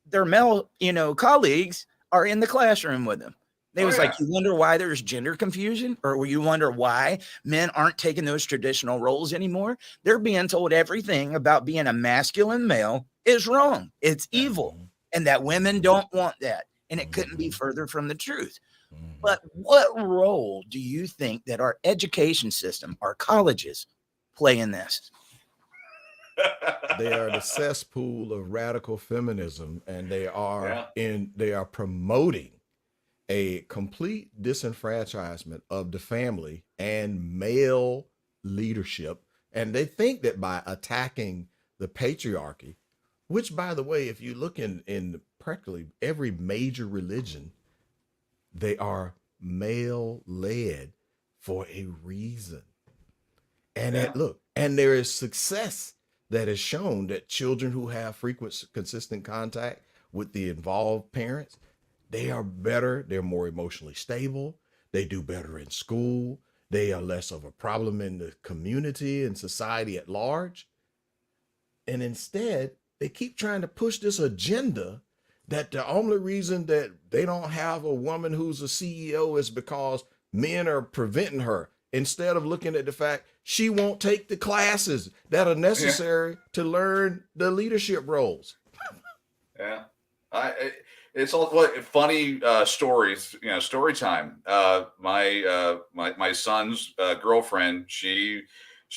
A: their male colleagues are in the classroom with them. They was like, you wonder why there's gender confusion, or you wonder why men aren't taking those traditional roles anymore? They're being told everything about being a masculine male is wrong. It's evil, and that women don't want that. And it couldn't be further from the truth. But what role do you think that our education system, our colleges, play in this?
C: They are the cesspool of radical feminism, and they are promoting a complete disenfranchisement of the family and male leadership And they think that by attacking the patriarchy, which, by the way, if you look in practically every major religion, they are male led for a reason. And and there is success that is shown that children who have frequent, consistent contact with the involved parents, they are better, they're more emotionally stable, they do better in school, they are less of a problem in the community and society at large. And instead, they keep trying to push this agenda that the only reason that they don't have a woman who's a CEO is because men are preventing her, instead of looking at the fact she won't take the classes that are necessary to learn the leadership roles.
B: Yeah. It's all funny stories, story time. My son's girlfriend, she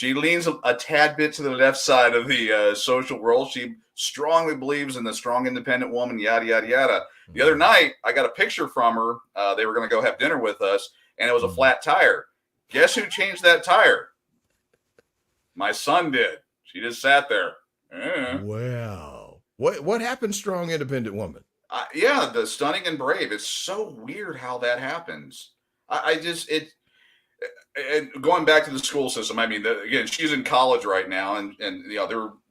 B: leans a tad bit to the left side of the social world. She strongly believes in the strong, independent woman, yada, yada, yada. The other night, I got a picture from her. They were going to go have dinner with us, and it was a flat tire. Guess who changed that tire? My son did. She just sat there.
C: Well, what happened, strong, independent woman?
B: Yeah, the stunning and brave. It's so weird how that happens. And going back to the school system. I mean, again, she's in college right now, and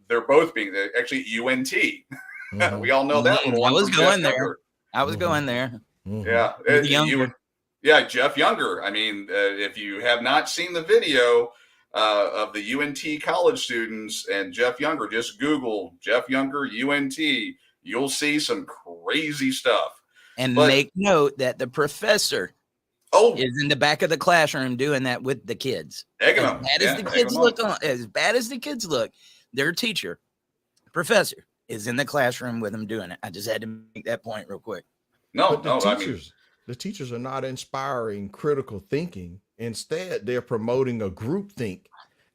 B: they're both being actually at UNT. Mm-hmm. We all know that.
A: I was going there. I was going there.
B: Mm-hmm. Yeah, Jeff Younger. I mean, if you have not seen the video of the UNT college students and Jeff Younger, just Google Jeff Younger UNT. You'll see some crazy stuff.
A: And make note that the professor is in the back of the classroom doing that with the kids. As bad as the kids look, their teacher, professor, is in the classroom with them doing it. I just had to make that point real quick.
C: The teachers are not inspiring critical thinking. Instead, they're promoting a group think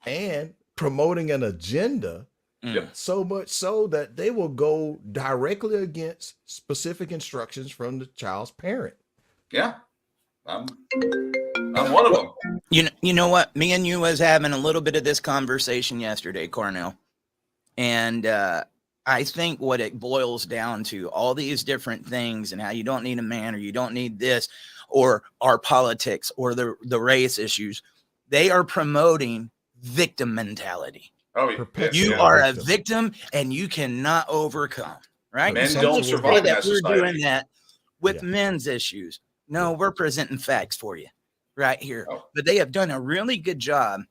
C: and promoting an agenda.
B: Yep.
C: So much so that they will go directly against specific instructions from the child's parent.
B: Yeah. I'm one of them.
A: You know what? Me and you was having a little bit of this conversation yesterday, Cornell. And I think what it boils down to, all these different things and how you don't need a man or you don't need this or our politics or the race issues, they are promoting victim mentality.
B: Oh, yeah.
A: You are a victim and you cannot overcome, right?
B: Men don't survive that
A: we're
B: society.
A: doing that with men's issues. No, we're presenting facts for you right here.
B: Oh.
A: But they have done a really good job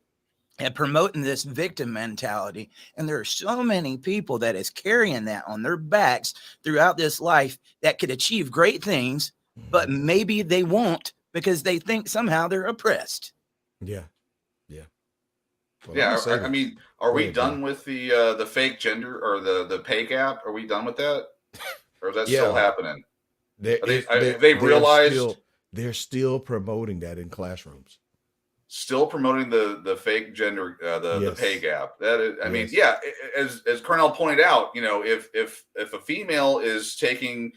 A: at promoting this victim mentality. And there are so many people that is carrying that on their backs throughout this life that could achieve great things, but maybe they won't because they think somehow they're oppressed.
C: Yeah.
B: Well, I mean, are we done with the fake gender or the pay gap? Are we done with that, or is that still happening? They realized
C: they're still promoting that in classrooms.
B: Still promoting the fake gender, the pay gap. That is, I mean, as Cornell pointed out, if a female is taking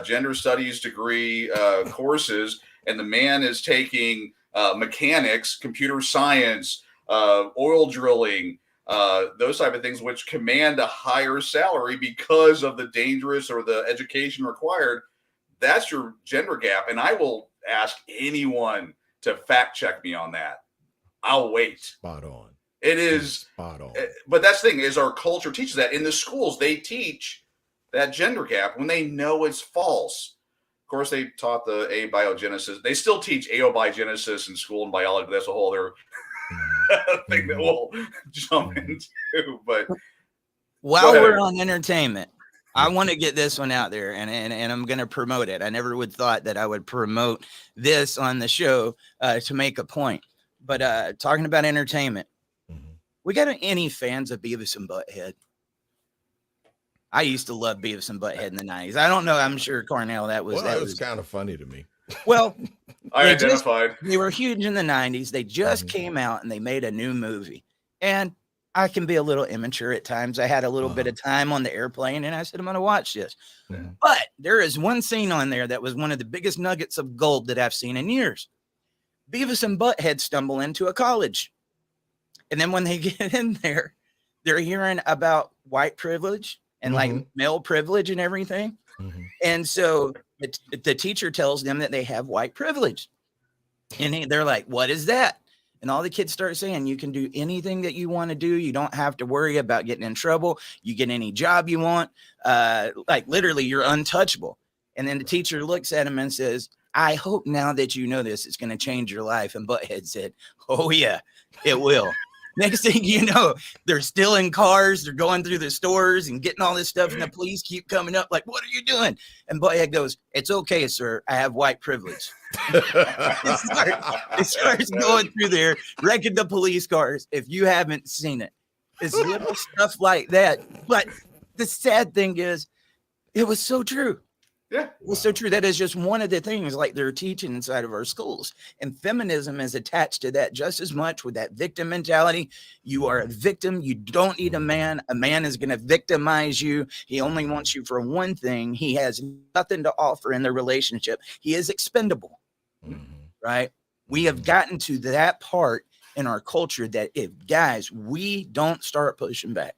B: gender studies degree courses and the man is taking mechanics, computer science, oil drilling, those type of things, which command a higher salary because of the dangerous or the education required, that's your gender gap. And I will ask anyone to fact check me on that. I'll wait.
C: Spot on.
B: It is
C: spot on.
B: But that's the thing, is our culture teaches that. In the schools, they teach that gender gap when they know it's false. Of course, they taught the abiogenesis. They still teach abiogenesis in school and biology, but that's a whole other thing that we'll jump into. But
A: while we're on entertainment, I want to get this one out there, and I'm going to promote it. I never would thought that I would promote this on the show to make a point. But talking about entertainment, we got any fans of Beavis and Butthead? I used to love Beavis and Butthead in the 90s. I don't know. I'm sure, Cornell, that was
C: kind of funny to me.
A: Well,
B: they
A: were huge in the 90s. They just came out and they made a new movie. And I can be a little immature at times. I had a little bit of time on the airplane and I said, I'm going to watch this. But there is one scene on there that was one of the biggest nuggets of gold that I've seen in years. Beavis and Butthead stumble into a college And then when they get in there, they're hearing about white privilege and like male privilege and everything. And so the teacher tells them that they have white privilege. And they're like, what is that? And all the kids start saying, you can do anything that you want to do. You don't have to worry about getting in trouble. You get any job you want. Like literally, you're untouchable. And then the teacher looks at him and says, I hope now that you know this, it's going to change your life. And Butthead said, oh, yeah, it will. Next thing you know, they're still in cars. They're going through the stores and getting all this stuff. And the police keep coming up like, what are you doing? And Butthead goes, it's okay, sir. I have white privilege. It starts going through there, wrecking the police cars. If you haven't seen it, it's little stuff like that. But the sad thing is, it was so true.
B: Yeah,
A: it was so true. That is just one of the things like they're teaching inside of our schools. And feminism is attached to that just as much with that victim mentality. You are a victim. You don't need a man. A man is going to victimize you. He only wants you for one thing. He has nothing to offer in the relationship. He is expendable, right? We have gotten to that part in our culture that if guys, we don't start pushing back.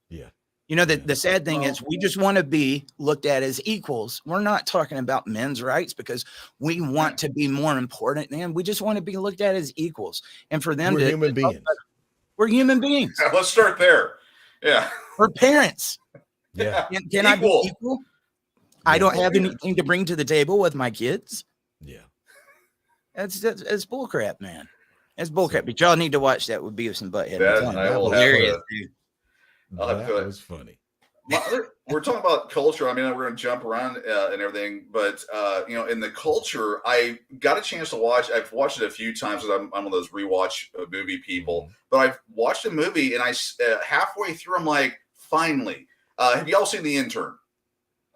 C: Yeah.
A: You know, the sad thing is we just want to be looked at as equals. We're not talking about men's rights because we want to be more important than we just want to be looked at as equals. And for them
C: we're human beings.
A: We're human beings.
B: Yeah, let's start there. Yeah.
A: We're parents.
C: Yeah.
A: Can I be equal? I don't have anything to bring to the table with my kids.
C: Yeah.
A: That's bullcrap, man. That's bullcrap. But y'all need to watch that with Beavis and Butthead.
B: That
A: hilarious, dude.
C: That was funny.
B: We're talking about culture. I mean, we're going to jump around and everything, but you know, in the culture, I got a chance to watch. I've watched it a few times because I'm one of those rewatch movie people. But I've watched a movie, and I halfway through, I'm like, finally. Have y'all seen The Intern?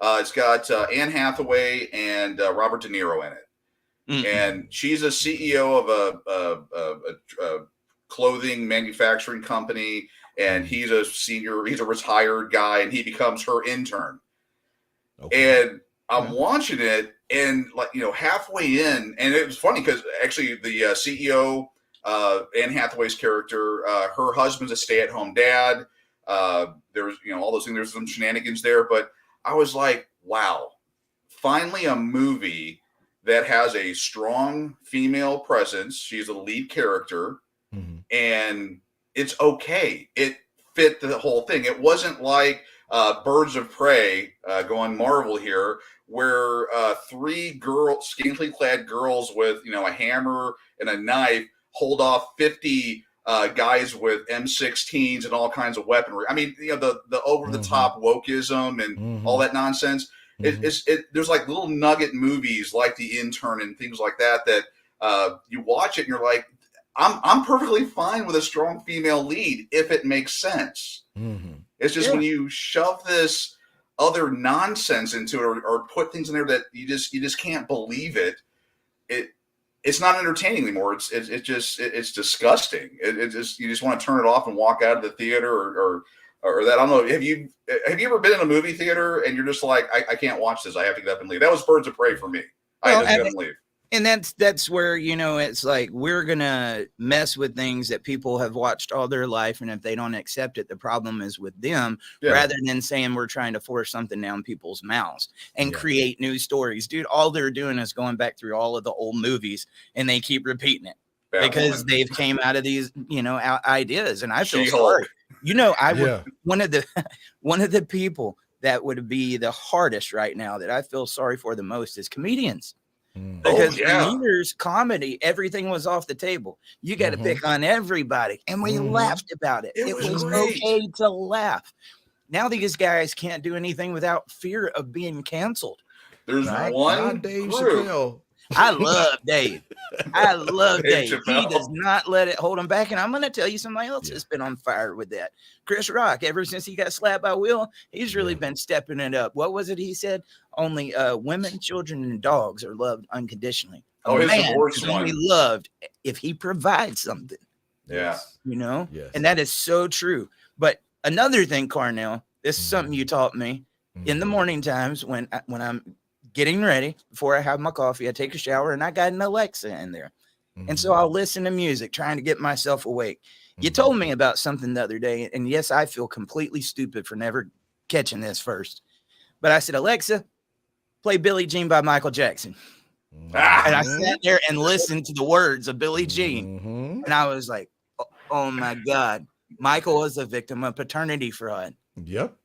B: It's got Anne Hathaway and Robert De Niro in it, and she's a CEO of a clothing manufacturing company. And he's a retired guy, and he becomes her intern. Okay. And I'm watching it, and like, you know, halfway in, and it was funny because actually the CEO, Anne Hathaway's character, her husband's a stay-at-home dad. There's, you know, all those things. There's some shenanigans there, but I was like, wow, finally a movie that has a strong female presence. She's the lead character, and it's okay. It fit the whole thing. It wasn't like Birds of Prey, going Marvel here, where three scantily clad girls with, you know, a hammer and a knife hold off 50 guys with M16s and all kinds of weaponry. I mean, you know, the over the top wokeism and all that nonsense. There's like little nugget movies like The Intern and things like that you watch it and you're like, I'm perfectly fine with a strong female lead if it makes sense. It's just when you shove this other nonsense into it or put things in there that you just can't believe it. It's not entertaining anymore. It's disgusting. You just want to turn it off and walk out of the theater or that. I don't know. Have you ever been in a movie theater and you're just like, I can't watch this. I have to get up and leave. That was Birds of Prey for me. I had to get up and leave.
A: And that's where, you know, it's like we're going to mess with things that people have watched all their life. And if they don't accept it, the problem is with them rather than saying we're trying to force something down people's mouths and create new stories. Dude, all they're doing is going back through all of the old movies and they keep repeating it because they've came out of these, you know, ideas. And I feel sorry. You know, I would one of the people that would be the hardest right now that I feel sorry for the most is comedians. Because in years, comedy, everything was off the table. You got to pick on everybody. And we laughed about it. It was okay to laugh. Now these guys can't do anything without fear of being canceled.
B: There's one Dave Chappelle.
A: I love Dave. I love Dave. He does not let it hold him back. And I'm going to tell you somebody else that's been on fire with that. Chris Rock, ever since he got slapped by Will, he's really been stepping it up. What was it he said? Only women, children, and dogs are loved unconditionally.
B: His divorce one.
A: Only loved if he provides something.
B: Yeah.
A: You know? Yes. And that is so true. But another thing, Carnell, this is something you taught me in the morning times when I'm getting ready before I have my coffee. I take a shower and I got an Alexa in there. And so I'll listen to music, trying to get myself awake. You
C: Mhm.
A: told me about something the other day, and yes, I feel completely stupid for never catching this first. But I said, Alexa, play Billie Jean by Michael Jackson. And I sat there and listened to the words of Billie Jean.
C: Mhm.
A: And I was like, oh my God, Michael was a victim of paternity fraud.
C: Yep.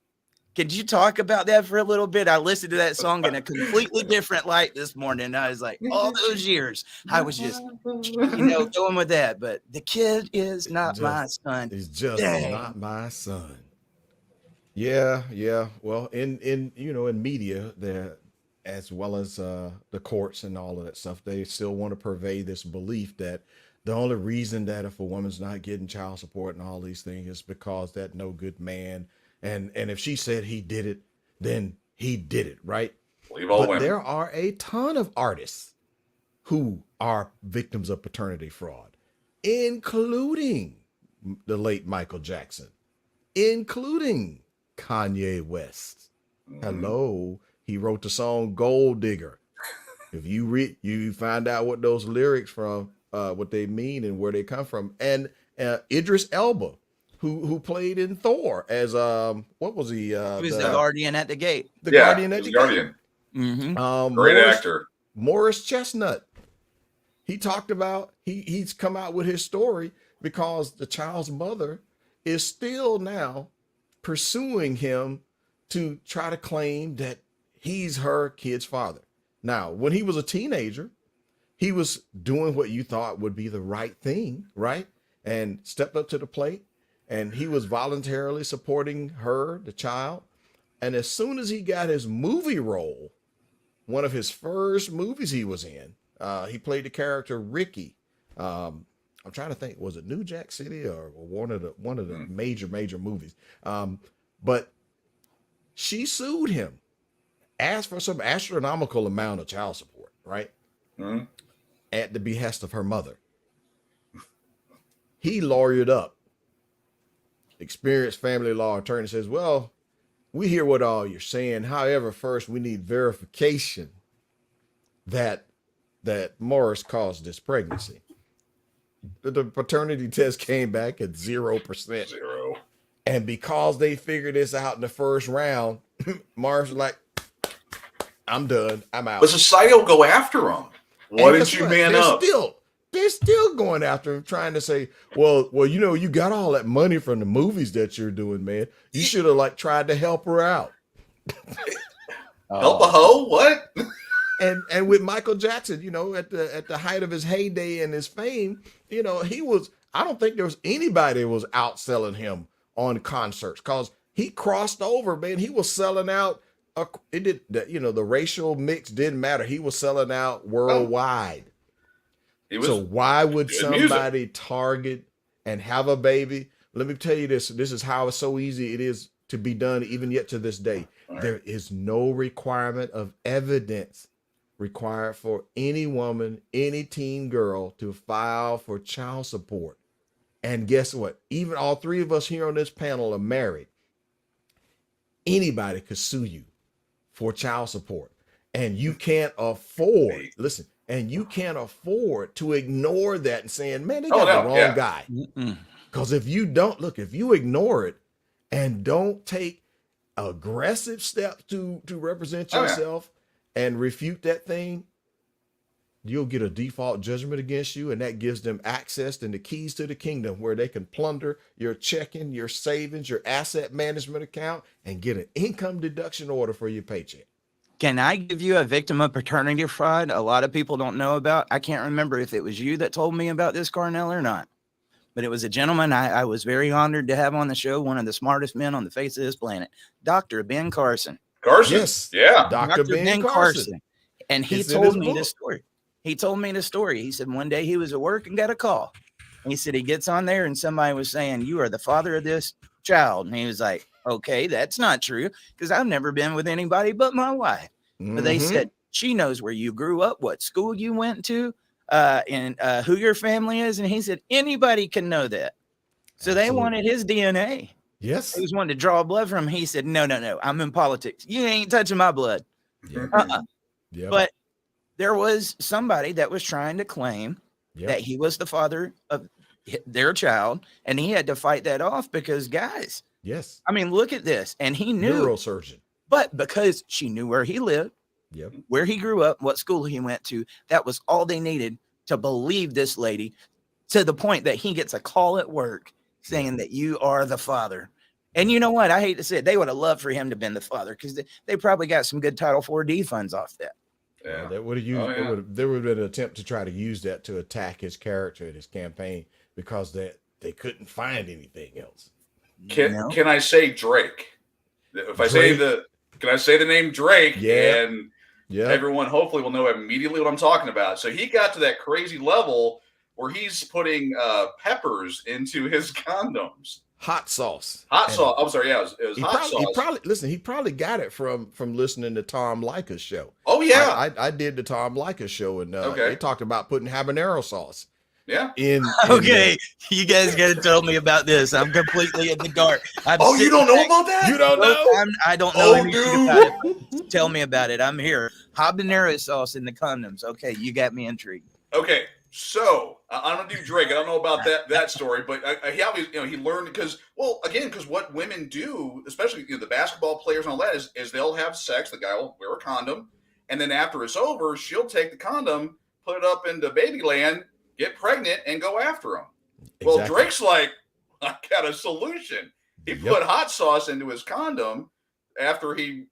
A: Could you talk about that for a little bit? I listened to that song in a completely different light this morning. I was like, all those years, I was just, going with that. But the kid is not my son.
C: He's just
A: Dang.
C: not my son. Yeah. Well, in media, there, as well as the courts and all of that stuff, they still want to purvey this belief that the only reason that if a woman's not getting child support and all these things is because that no good man, and if she said he did it, then he did it, right?
B: Believe all
C: But
B: women.
C: there are a ton of artists who are victims of paternity fraud, including the late Michael Jackson, including Kanye West. Hello, he wrote the song Gold Digger. If you read, you find out what those lyrics from, what they mean and where they come from. And Idris Elba, who played in Thor as what was he?
A: He was the guardian at the gate.
C: The guardian at the
B: Guardian.
C: gate.
A: Mm-hmm.
B: Great actor.
C: Morris Chestnut. He talked about he's come out with his story because the child's mother is still now pursuing him to try to claim that he's her kid's father. Now, when he was a teenager, he was doing what you thought would be the right thing, right? And stepped up to the plate, and he was voluntarily supporting her, the child. And as soon as he got his movie role, one of his first movies he was in, he played the character Ricky. I'm trying to think, was it New Jack City or one of the major movies? But she sued him, asked for some astronomical amount of child support, right?
B: Mhm.
C: At the behest of her mother. He lawyered up. Experienced family law attorney says, well, we hear what all you're saying. However, first we need verification that Morris caused this pregnancy. The paternity test came back at 0%.
B: Zero.
C: And because they figured this out in the first round, Morris was like, I'm done. I'm out.
B: But society will go after him. Why
C: And
B: didn't
C: guess
B: you
C: what?
B: man
C: They're
B: up?
C: They're still going after him, trying to say, well, you got all that money from the movies that you're doing, man. You should have tried to help her out.
B: Help a hoe? What?
C: And with Michael Jackson, at the height of his heyday and his fame, I don't think there was anybody that was outselling him on concerts, because he crossed over, man. He was selling out. The racial mix didn't matter. He was selling out worldwide. So why would somebody target and have a baby? Let me tell you this. This is how it's so easy it is to be done, even yet to this day.
B: Right.
C: There is no requirement of evidence required for any woman, any teen girl to file for child support. And guess what? Even all three of us here on this panel are married. Anybody could sue you for child support. And you can't afford, listen, and you can't afford to ignore that and saying, man, they got the wrong guy. Because if you ignore it and don't take aggressive steps to represent yourself and refute that thing, you'll get a default judgment against you, and that gives them access and the keys to the kingdom where they can plunder your checking, your savings, your asset management account, and get an income deduction order for your paycheck.
A: Can I give you a victim of paternity fraud a lot of people don't know about? I can't remember if it was you that told me about this, Carnell, or not. But it was a gentleman I was very honored to have on the show, one of the smartest men on the face of this planet, Dr. Ben Carson.
C: Yes.
B: Yeah.
C: Dr. Ben Carson.
A: And he told me this story. He told me the story. He said one day he was at work and got a call. And he said he gets on there and somebody was saying, you are the father of this child. And he was like, okay, that's not true, because I've never been with anybody but my wife. But they said, she knows where you grew up, what school you went to, and who your family is. And he said, anybody can know that. So they wanted his DNA.
C: Yes.
A: They just wanted to draw blood from him. He said, no, I'm in politics. You ain't touching my blood.
C: Yeah.
A: But there was somebody that was trying to claim that he was the father of their child, and he had to fight that off because, guys,
C: Yes.
A: I mean, look at this. And he knew,
C: Neurosurgeon.
A: but because she knew where he lived,
C: Yep.
A: where he grew up, what school he went to, that was all they needed to believe this lady, to the point that he gets a call at work saying that you are the father. And you know what? I hate to say it. They would have loved for him to have been the father because they probably got some good Title IV funds off that.
B: Yeah.
C: That would have used. There would have been an attempt to try to use that to attack his character and his campaign because they couldn't find anything else.
B: Can I say Drake? If I say can I say the name Drake?
C: Yeah.
B: And everyone hopefully will know immediately what I'm talking about. So he got to that crazy level where he's putting peppers into his condoms.
C: Hot sauce.
B: Hot sauce. I'm sorry. Yeah, it was hot sauce.
C: He probably got it from listening to Tom Likas show.
B: Oh yeah,
C: I did the Tom Likas show, and they talked about putting habanero sauce.
B: Yeah.
A: Okay, you guys got to tell me about this. I'm completely in the dark.
B: You don't know about that?
C: You don't know?
A: I don't know anything about it. Tell me about it. I'm here. Habanero sauce in the condoms. Okay, you got me intrigued.
B: Okay, so I'm gonna do Drake. I don't know about that story, but he obviously, he learned because what women do, especially the basketball players and all that, is they'll have sex. The guy will wear a condom, and then after it's over, she'll take the condom, put it up into Babyland, get pregnant, and go after him. Exactly. Well, Drake's like, I got a solution. He put hot sauce into his condom after he,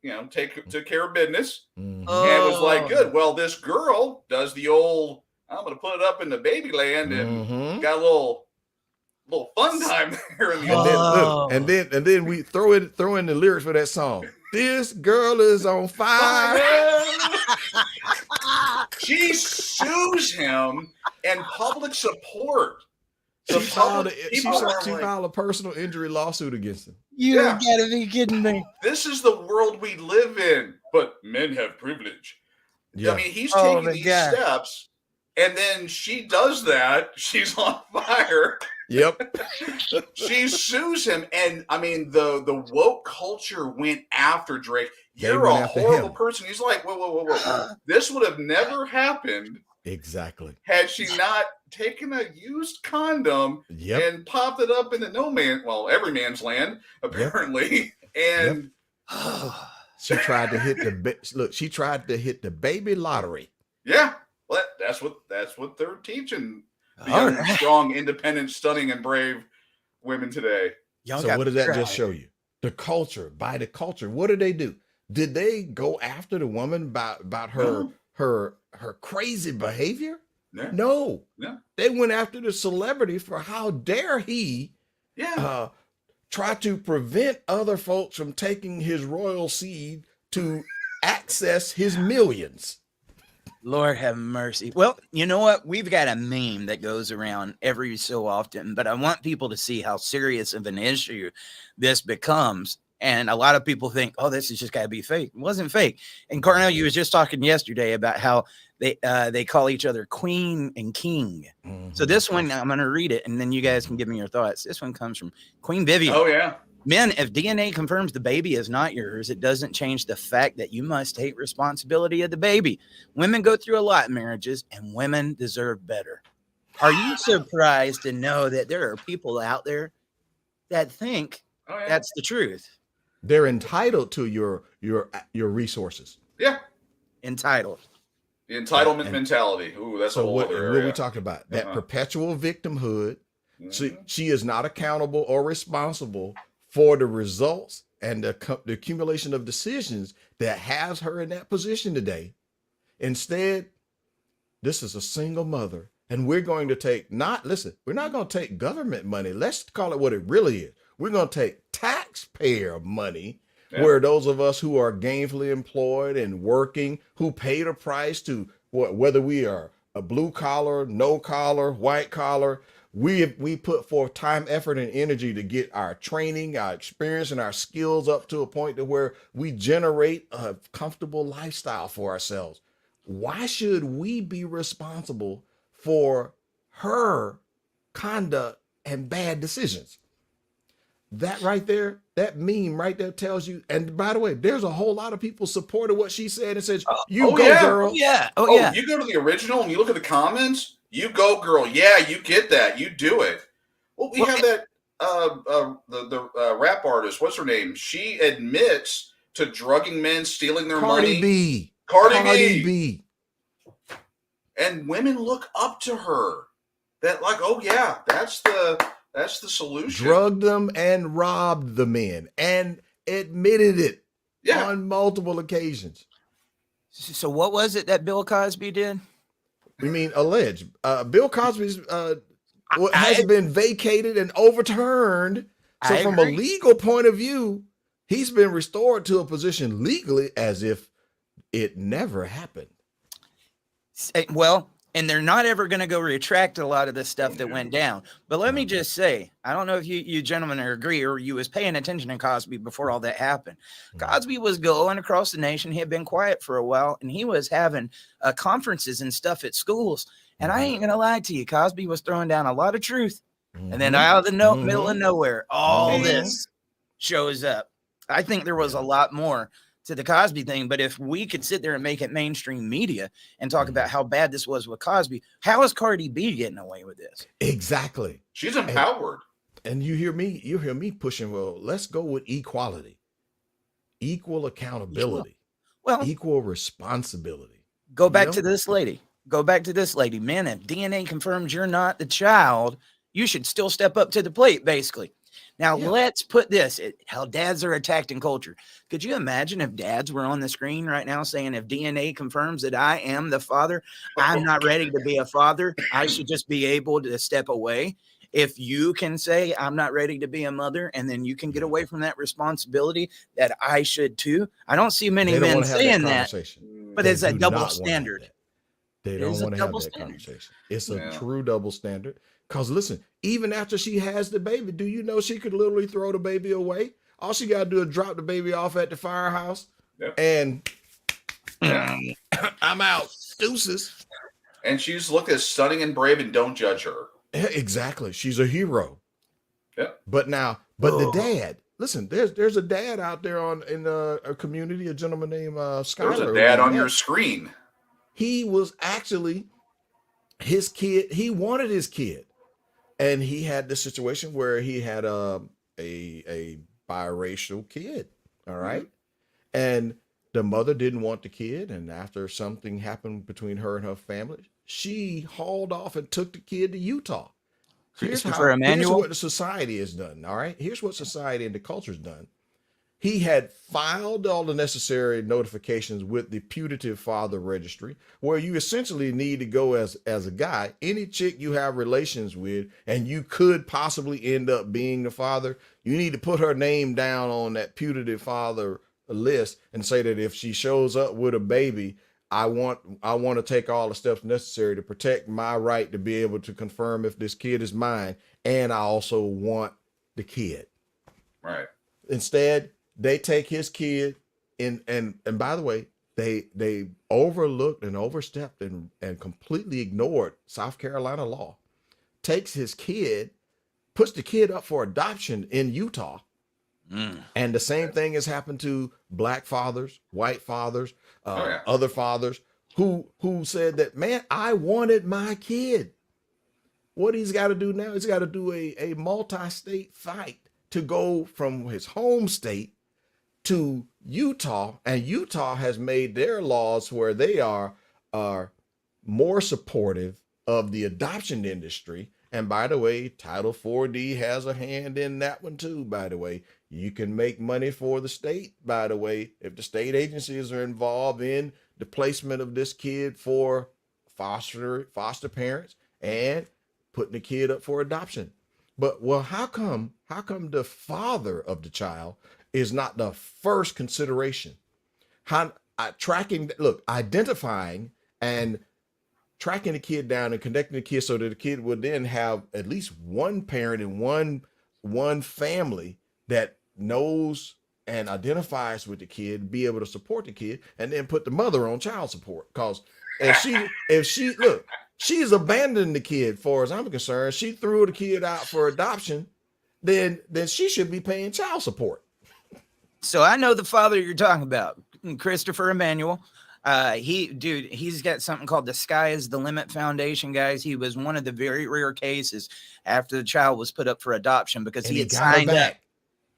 B: took care of business, and was like, good. Well, this girl does the old, I'm going to put it up in the Babyland, and got a little fun time there in the
C: and then we throw in the lyrics for that song. This girl is on fire.
B: She sues him and public support.
C: She filed a personal injury lawsuit against him.
A: You gotta be kidding me.
B: This is the world we live in, but men have privilege. Yeah. I mean, he's taking these steps, and then she does that. She's on fire.
C: Yep.
B: She sues him, and I mean, the woke culture went after Drake. You're a horrible person. He's like, whoa. This would have never happened.
C: Exactly.
B: Had she not taken a used condom and popped it up into every man's land, apparently. And
C: she tried to hit she tried to hit the baby lottery.
B: Yeah. Well, that's what they're teaching young, strong, independent, stunning, and brave women today.
C: So what does that just show you? The culture, by the culture. What did they do? Did they go after the woman about her crazy behavior? No. They went after the celebrity for how dare he try to prevent other folks from taking his royal seed to access his millions.
A: Lord have mercy. Well, you know what? We've got a meme that goes around every so often, but I want people to see how serious of an issue this becomes. And a lot of people think, oh, this has just got to be fake. It wasn't fake. And Carnell, you was just talking yesterday about how they call each other queen and king. So this one, I'm going to read it, and then you guys can give me your thoughts. This one comes from Queen Vivian.
B: Oh, yeah.
A: Men, if DNA confirms the baby is not yours, it doesn't change the fact that you must take responsibility of the baby. Women go through a lot in marriages, and women deserve better. Are you surprised to know that there are people out there that think that's the truth?
C: They're entitled to your resources.
B: Yeah.
A: Entitled.
B: The entitlement mentality. Ooh, that's a whole other area.
C: What we talked about, that perpetual victimhood. She is not accountable or responsible for the results and the accumulation of decisions that has her in that position today. Instead, this is a single mother, and we're going to take we're not going to take government money. Let's call it what it really is. We're going to take taxpayer money, where those of us who are gainfully employed and working, who paid a price to whether we are a blue collar, no collar, white collar, we put forth time, effort, and energy to get our training, our experience, and our skills up to a point to where we generate a comfortable lifestyle for ourselves. Why should we be responsible for her conduct and bad decisions? That right there, that meme right there tells you. And by the way, there's a whole lot of people supported what she said and said, "You go, girl."
B: You go to the original and you look at the comments. You go, girl. Yeah, you get that. You do it. Well, we have that the rap artist. What's her name? She admits to drugging men, stealing their
C: Cardi
B: money.
C: B.
B: Cardi B. And women look up to her. That like, oh yeah, that's the solution.
C: Drugged them and robbed the men and admitted it on multiple occasions.
A: So what was it that Bill Cosby did?
C: You mean alleged? Bill Cosby's has been vacated and overturned. So from a legal point of view, he's been restored to a position legally as if it never happened.
A: Well, and they're not ever going to go retract a lot of the stuff that went down. But let me just say, I don't know if you gentlemen agree or you was paying attention to Cosby before all that happened. Cosby was going across the nation. He had been quiet for a while, and he was having conferences and stuff at schools. And I ain't going to lie to you, Cosby was throwing down a lot of truth. And then out of the middle of nowhere, all this shows up. I think there was a lot more to the Cosby thing, but if we could sit there and make it mainstream media and talk about how bad this was with Cosby, how is Cardi B getting away with this?
C: Exactly.
B: She's empowered.
C: And you hear me pushing, well, let's go with equality, equal accountability, equal responsibility.
A: Go back to this lady. Man, if DNA confirms you're not the child, you should still step up to the plate, basically. Now, let's put this, how dads are attacked in culture. Could you imagine if dads were on the screen right now saying, if DNA confirms that I am the father, I'm not ready to be a father. I should just be able to step away. If you can say, I'm not ready to be a mother, and then you can get away from that responsibility that I should too. I don't see many men saying that, but it's a double standard.
C: They don't want to have that conversation. It's a true double standard. Because listen, even after she has the baby, do you know she could literally throw the baby away? All she got to do is drop the baby off at the firehouse and I'm out. Deuces.
B: And she's looked as stunning and brave, and don't judge her.
C: Exactly. She's a hero.
B: Yeah.
C: But the dad, listen, there's a dad out there in a community, a gentleman named Skyler.
B: There's a dad on your screen.
C: He was actually his kid. He wanted his kid. And he had this situation where he had a biracial kid. All right. And the mother didn't want the kid. And after something happened between her and her family, she hauled off and took the kid to Utah. Here's what the society has done. All right. Here's what society and the culture's done. He had filed all the necessary notifications with the putative father registry, where you essentially need to go as a guy, any chick you have relations with, and you could possibly end up being the father. You need to put her name down on that putative father list and say that if she shows up with a baby, I want to take all the steps necessary to protect my right to be able to confirm if this kid is mine. And I also want the kid.
B: Right.
C: Instead, they take his kid and by the way, they overlooked and overstepped and completely ignored South Carolina law. Takes his kid, puts the kid up for adoption in Utah. And the same thing has happened to black fathers, white fathers, other fathers who said that, man, I wanted my kid. What he's got to do now, he's got to do a multi-state fight to go from his home state to Utah, and Utah has made their laws where they are more supportive of the adoption industry. And by the way, Title 4D has a hand in that one too, by the way. You can make money for the state, by the way, if the state agencies are involved in the placement of this kid for foster parents and putting the kid up for adoption. But well, how come the father of the child is not the first consideration? Identifying and tracking the kid down and connecting the kid so that the kid would then have at least one parent and one family that knows and identifies with the kid, be able to support the kid, and then put the mother on child support. Because she's abandoned the kid, far as I'm concerned. She threw the kid out for adoption, then she should be paying child support.
A: So I know the father you're talking about, Christopher Emmanuel. He's got something called the Sky is the Limit Foundation, guys. He was one of the very rare cases after the child was put up for adoption because
C: And
A: he
C: he
A: had
C: got her
A: signed up.
C: back.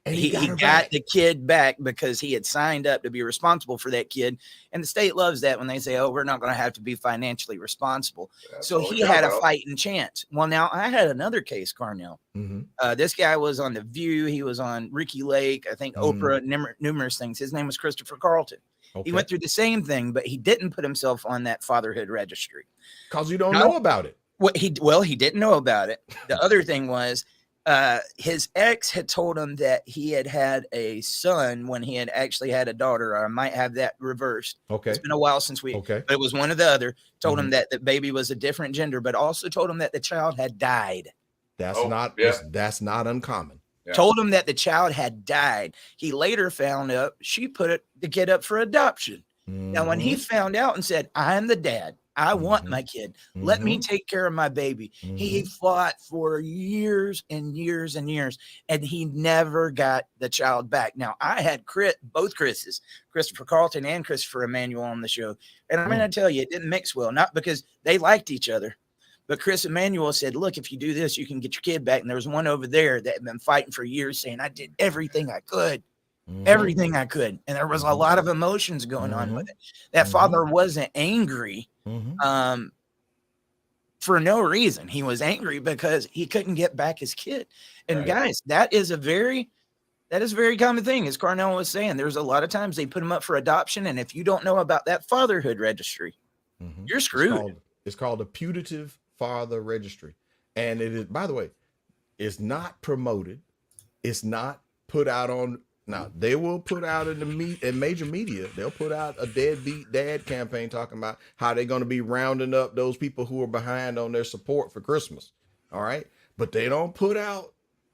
C: And
A: He
C: got her
A: got
C: back.
A: the kid back because he had signed up to be responsible for that kid. And the state loves that when they say, oh, we're not going to have to be financially responsible.
B: That's
A: So
B: all we
A: he
B: care
A: had a
B: about.
A: fighting chance. Well, now I had another case, Carnell. This guy was on The View. He was on Ricky Lake, I think Oprah, numerous things. His name was Christopher Carlton.
C: Okay.
A: He went through the same thing, but he didn't put himself on that fatherhood registry.
C: Because you don't
A: No.
C: know about it.
A: He didn't know about it. The other thing was his ex had told him that he had a son when he had actually had a daughter. Or I might have that reversed.
C: Okay.
A: It's been a while since but it was one or the other. Told him that the baby was a different gender, but also told him that the child had died.
C: That's that's not uncommon.
B: Yeah.
A: Told him that the child had died. He later found out she put the kid up for adoption. Now, when he found out and said, I'm the dad, I want my kid, let me take care of my baby. He fought for years and years and years, and he never got the child back. Now, I had both Chris's, Christopher Carlton and Christopher Emmanuel, on the show. And I'm going to tell you, it didn't mix well, not because they liked each other. But Chris Emmanuel said, look, if you do this, you can get your kid back. And there was one over there that had been fighting for years saying, I did everything I could. Everything I could. And there was a lot of emotions going on with it. That father wasn't angry for no reason. He was angry because he couldn't get back his kid. And guys, that is a very common thing. As Carnell was saying, there's a lot of times they put them up for adoption. And if you don't know about that fatherhood registry, you're screwed.
C: It's called a putative father registry. And it is, by the way, it's not promoted. It's not put out on. Now, they will put out in major media, they'll put out a deadbeat dad campaign talking about how they're going to be rounding up those people who are behind on their support for Christmas. All right. But they don't put out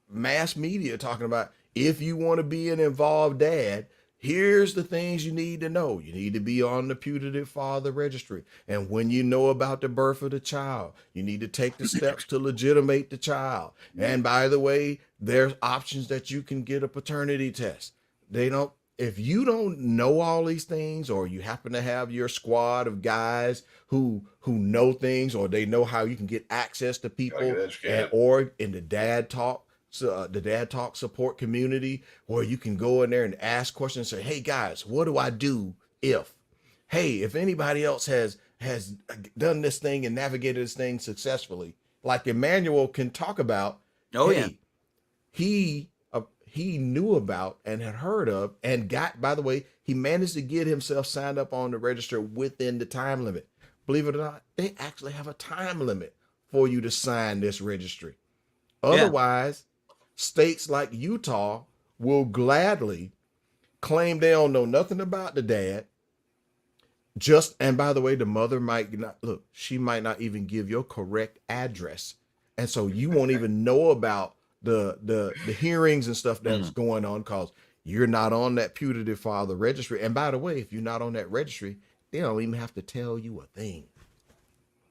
C: mass media talking about, if you want to be an involved dad, here's the things you need to know. You need to be on the putative father registry. And when you know about the birth of the child, you need to take the steps to legitimate the child. And by the way, there's options that you can get a paternity test. If you don't know all these things, or you happen to have your squad of guys who know things, or they know how you can get access to people, or in the Dad Talk, the Dad Talk support community, where you can go in there and ask questions and say, hey guys, what do I do if anybody else has done this thing and navigated this thing successfully, like Emmanuel can talk about. He knew about and had heard of and got, by the way, he managed to get himself signed up on the register within the time limit. Believe it or not, they actually have a time limit for you to sign this registry. Otherwise, states like Utah will gladly claim they don't know nothing about the dad. And by the way, the mother she might not even give your correct address. And so you won't even know about the hearings and stuff that's going on, because you're not on that putative father registry. And by the way, if you're not on that registry, they don't even have to tell you a thing.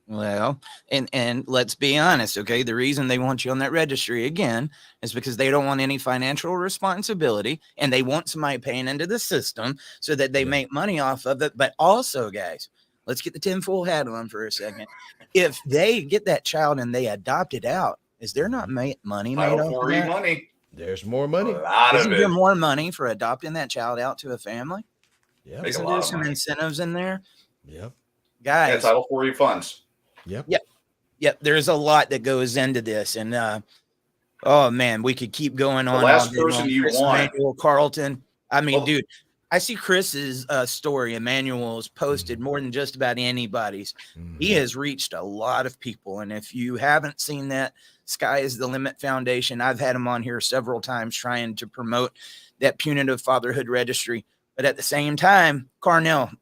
A: Well, and let's be honest, okay? The reason they want you on that registry again is because they don't want any financial responsibility, and they want somebody paying into the system so that they make money off of it. But also, guys, let's get the tinfoil hat on for a second. If they get that child and they adopt it out, is there not money made off of that?
B: Money.
C: There's more money.
B: A lot
A: Isn't
B: of
A: there
B: it.
A: more money for adopting that child out to a family?
C: Yeah.
B: Make a
A: Isn't
B: lot
A: there
B: of
A: some
B: money.
A: incentives in there?
C: Yep.
A: Guys.
B: Title 40 funds.
C: Yep.
A: There's a lot that goes into this. And oh man, we could keep going on.
B: The last person you want.
A: Emmanuel Carlton. I mean, dude, I see Chris's story. Emmanuel's posted more than just about anybody's. He has reached a lot of people. And if you haven't seen that, Sky is the Limit Foundation. I've had him on here several times trying to promote that punitive fatherhood registry. But at the same time, Carnell,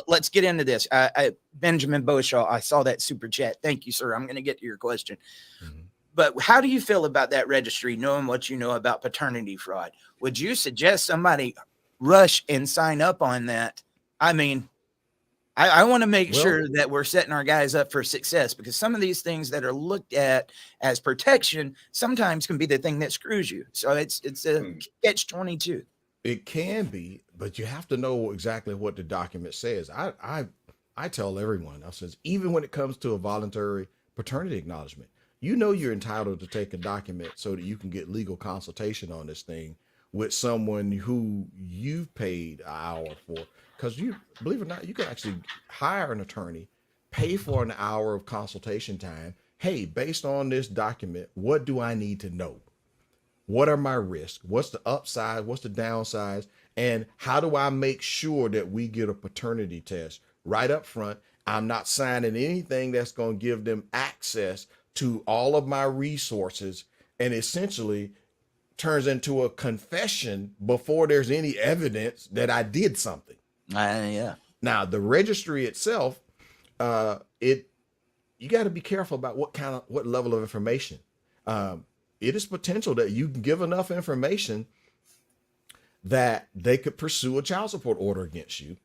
A: let's get into this. Benjamin Beauchamp, I saw that super chat. Thank you, sir. I'm going to get to your question. But how do you feel about that registry, knowing what you know about paternity fraud? Would you suggest somebody rush and sign up on that? I mean, I want to make sure that we're setting our guys up for success, because some of these things that are looked at as protection sometimes can be the thing that screws you. So it's a catch-22.
C: It can be, but you have to know exactly what the document says. I tell everyone, I says, even when it comes to a voluntary paternity acknowledgement, you know you're entitled to take a document so that you can get legal consultation on this thing with someone who you've paid an hour for. Because you believe it or not, you can actually hire an attorney, pay for an hour of consultation time. Hey, based on this document, what do I need to know? What are my risks? What's the upside? What's the downside? And how do I make sure that we get a paternity test right up front? I'm not signing anything that's going to give them access to all of my resources and essentially turns into a confession before there's any evidence that I did something.
A: Yeah.
C: Now, the registry itself, you got to be careful about what level of information. It is potential that you can give enough information that they could pursue a child support order against you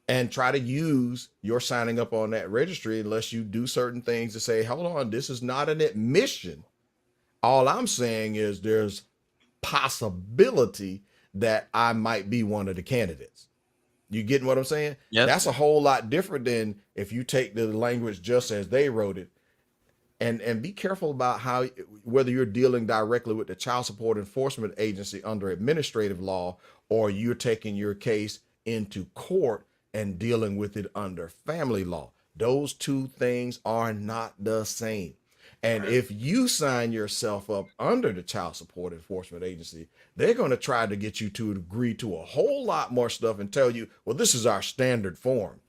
C: and try to use your signing up on that registry unless you do certain things to say, hold on, this is not an admission. All I'm saying is there's possibility that I might be one of the candidates. You getting what I'm saying?
A: Yep.
C: That's a whole lot different than if you take the language just as they wrote it. And be careful about whether you're dealing directly with the Child Support Enforcement Agency under administrative law, or you're taking your case into court and dealing with it under family law. Those two things are not the same. And if you sign yourself up under the Child Support Enforcement Agency, they're going to try to get you to agree to a whole lot more stuff and tell you, well, this is our standard form.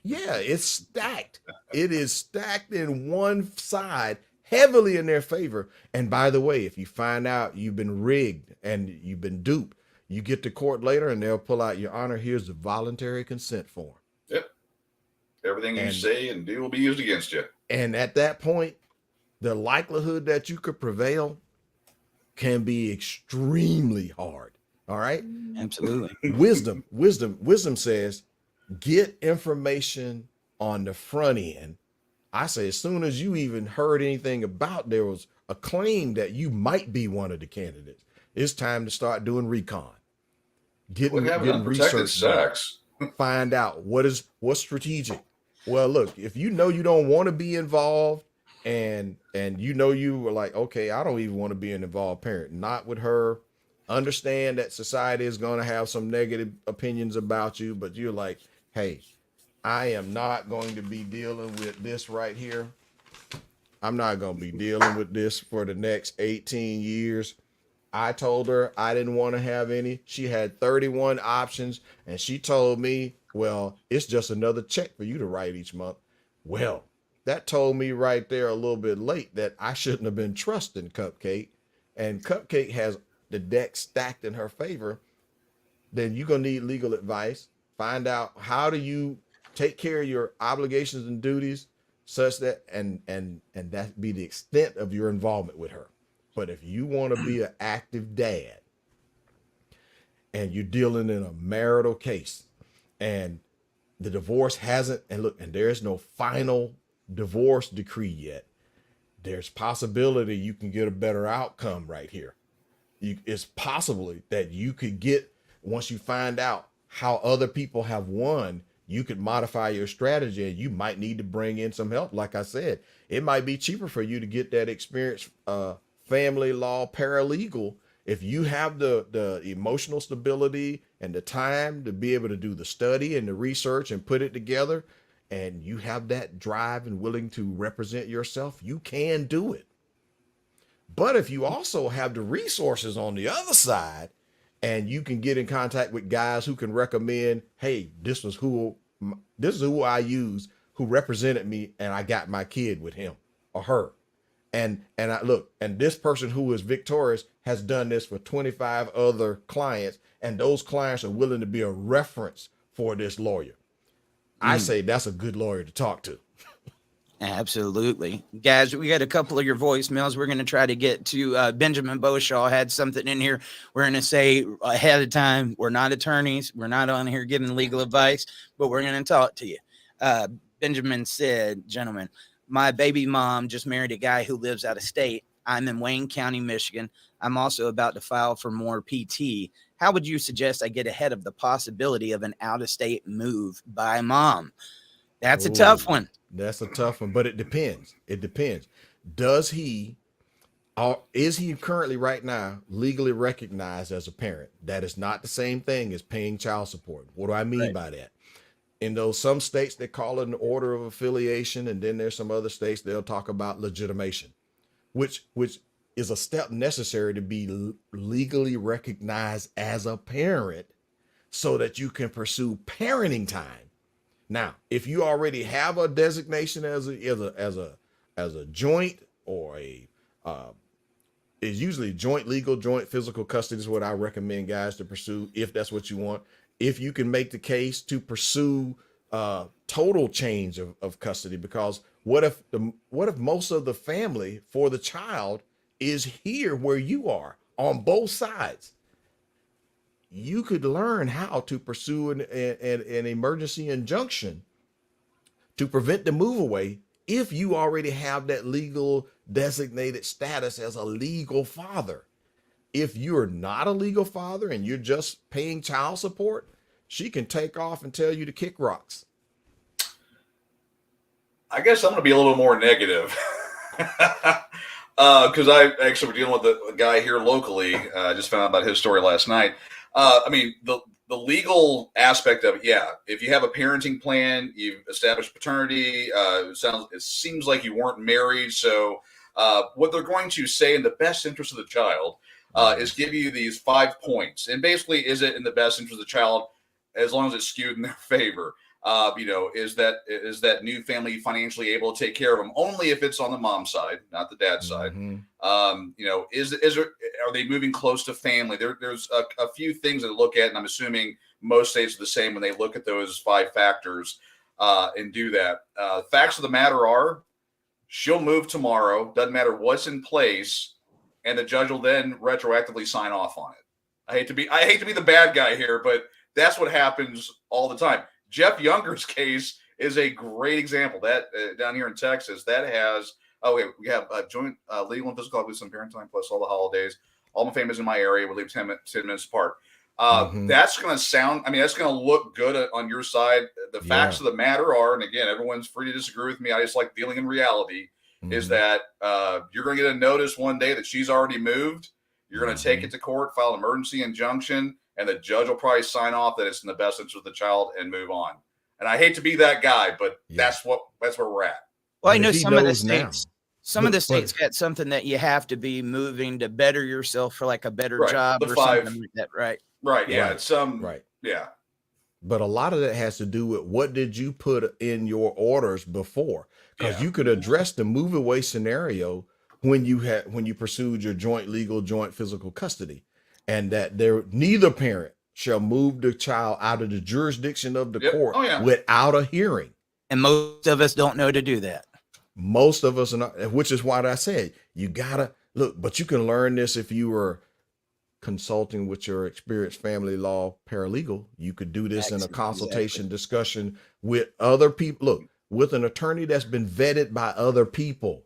C: Yeah, it's stacked. It is stacked in one side, heavily in their favor. And by the way, if you find out you've been rigged and you've been duped, you get to court later and they'll pull out, Your Honor, here's the voluntary consent form.
B: Yep. Everything you say and do will be used against you.
C: And at that point, the likelihood that you could prevail can be extremely hard. All right.
A: Absolutely.
C: Wisdom says, get information on the front end. I say, as soon as you even heard anything about there was a claim that you might be one of the candidates, it's time to start doing recon. Getting research
B: sex.
C: Find out what's strategic. Well, look, if you know you don't want to be involved and you know you were like, okay, I don't even want to be an involved parent, not with her. Understand that society is going to have some negative opinions about you, but you're like, hey, I am not going to be dealing with this right here. I'm not going to be dealing with this for the next 18 years. I told her I didn't want to have any. She had 31 options, and she told me, well, it's just another check for you to write each month. Well, that told me right there a little bit late that I shouldn't have been trusting Cupcake, and Cupcake has the deck stacked in her favor. Then you're going to need legal advice. Find out how do you take care of your obligations and duties such that, and that be the extent of your involvement with her. But if you want to be an active dad and you're dealing in a marital case and the divorce hasn't, and there's no final divorce decree yet, there's possibility you can get a better outcome right here. It's possible that you could get, once you find out how other people have won, you could modify your strategy and you might need to bring in some help. Like I said, it might be cheaper for you to get that experienced family law paralegal if you have the emotional stability and the time to be able to do the study and the research and put it together, and you have that drive and willing to represent yourself, you can do it. But if you also have the resources on the other side and you can get in contact with guys who can recommend, hey, this is who I use, who represented me, and I got my kid with him or her. And this person who is victorious has done this for 25 other clients, and those clients are willing to be a reference for this lawyer. I say that's a good lawyer to talk to.
A: Absolutely. Guys, we got a couple of your voicemails. We're going to try to get to Benjamin Boshaw had something in here. We're going to say ahead of time, we're not attorneys. We're not on here giving legal advice, but we're going to talk to you. Benjamin said, gentlemen, my baby mom just married a guy who lives out of state. I'm in Wayne County, Michigan. I'm also about to file for more PT. How would you suggest I get ahead of the possibility of an out-of-state move by mom? That's a tough
C: Oh,
A: one.
C: that's a tough one, but it depends. It depends. Does he or is he currently right now legally recognized as a parent? That is not the same thing as paying child support. What do I mean
A: Right.
C: by that? In those some states they call it an order of affiliation, and then there's some other states they'll talk about legitimation, which is a step necessary to be legally recognized as a parent so that you can pursue parenting time. Now, if you already have a designation as a joint or a is usually joint legal, joint physical custody is what I recommend guys to pursue if that's what you want. If you can make the case to pursue total change of custody, because what if most of the family for the child is here where you are on both sides? You could learn how to pursue an emergency injunction to prevent the move away if you already have that legal designated status as a legal father. If you're not a legal father and you're just paying child support, she can take off and tell you to kick rocks.
B: I guess I'm going to be a little more negative because I actually were dealing with a guy here locally. I just found out about his story last night. I mean, the legal aspect of it, yeah. If you have a parenting plan, you've established paternity. It seems like you weren't married. So what they're going to say in the best interest of the child is give you these 5 points. And basically, is it in the best interest of the child as long as it's skewed in their favor? Is that new family financially able to take care of them? Only if it's on the mom's side, not the dad's side. Are they moving close to family? There's a few things that look at, and I'm assuming most states are the same when they look at those 5 factors and do that. Facts of the matter are, she'll move tomorrow. Doesn't matter what's in place, and the judge will then retroactively sign off on it. I hate to be the bad guy here, but that's what happens all the time. Jeff Younger's case is a great example. That down here in Texas, that has we have joint legal and physical with some parent time plus all the holidays. All my family's in my area. We live 10 minutes apart. That's going to sound. I mean, that's going to look good on your side. The facts of the matter are, and again, everyone's free to disagree with me. I just like dealing in reality. Is that you're going to get a notice one day that she's already moved. You're going to take it to court, file an emergency injunction, and the judge will probably sign off that it's in the best interest of the child and move on. And I hate to be that guy, but that's where we're at.
A: Well, I know some of the states got something that you have to be moving to better yourself for like a better job or something like that, right?
B: Right. Yeah. It's Yeah.
C: But a lot of that has to do with what did you put in your orders before? Because you could address the move away scenario when you pursued your joint legal, joint physical custody, and that neither parent shall move the child out of the jurisdiction of the court without a hearing.
A: And most of us don't know to do that.
C: Most of us are not, which is why I said you gotta look, but you can learn this if you were consulting with your experienced family law paralegal. You could do this in a consultation discussion with other people. Look, with an attorney that's been vetted by other people.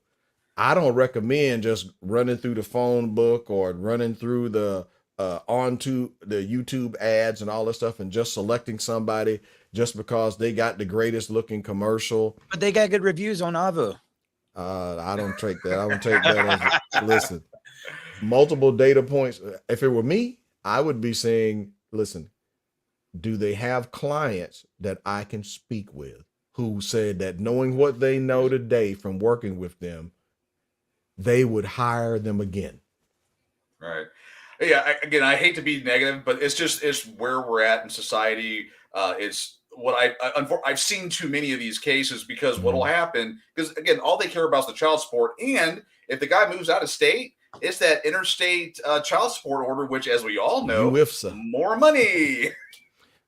C: I don't recommend just running through the phone book or running through the onto the YouTube ads and all this stuff and just selecting somebody just because they got the greatest looking commercial.
A: But they got good reviews on Avvo.
C: I don't take that. I don't take that as, listen, multiple data points. If it were me, I would be saying, listen, do they have clients that I can speak with who said that knowing what they know today from working with them, they would hire them again?
B: Right. Yeah. Again, I hate to be negative, but it's where we're at in society. It's what I've seen too many of these cases because what'll happen, because again, all they care about is the child support. And if the guy moves out of state, it's that interstate child support order, which, as we all know, more money.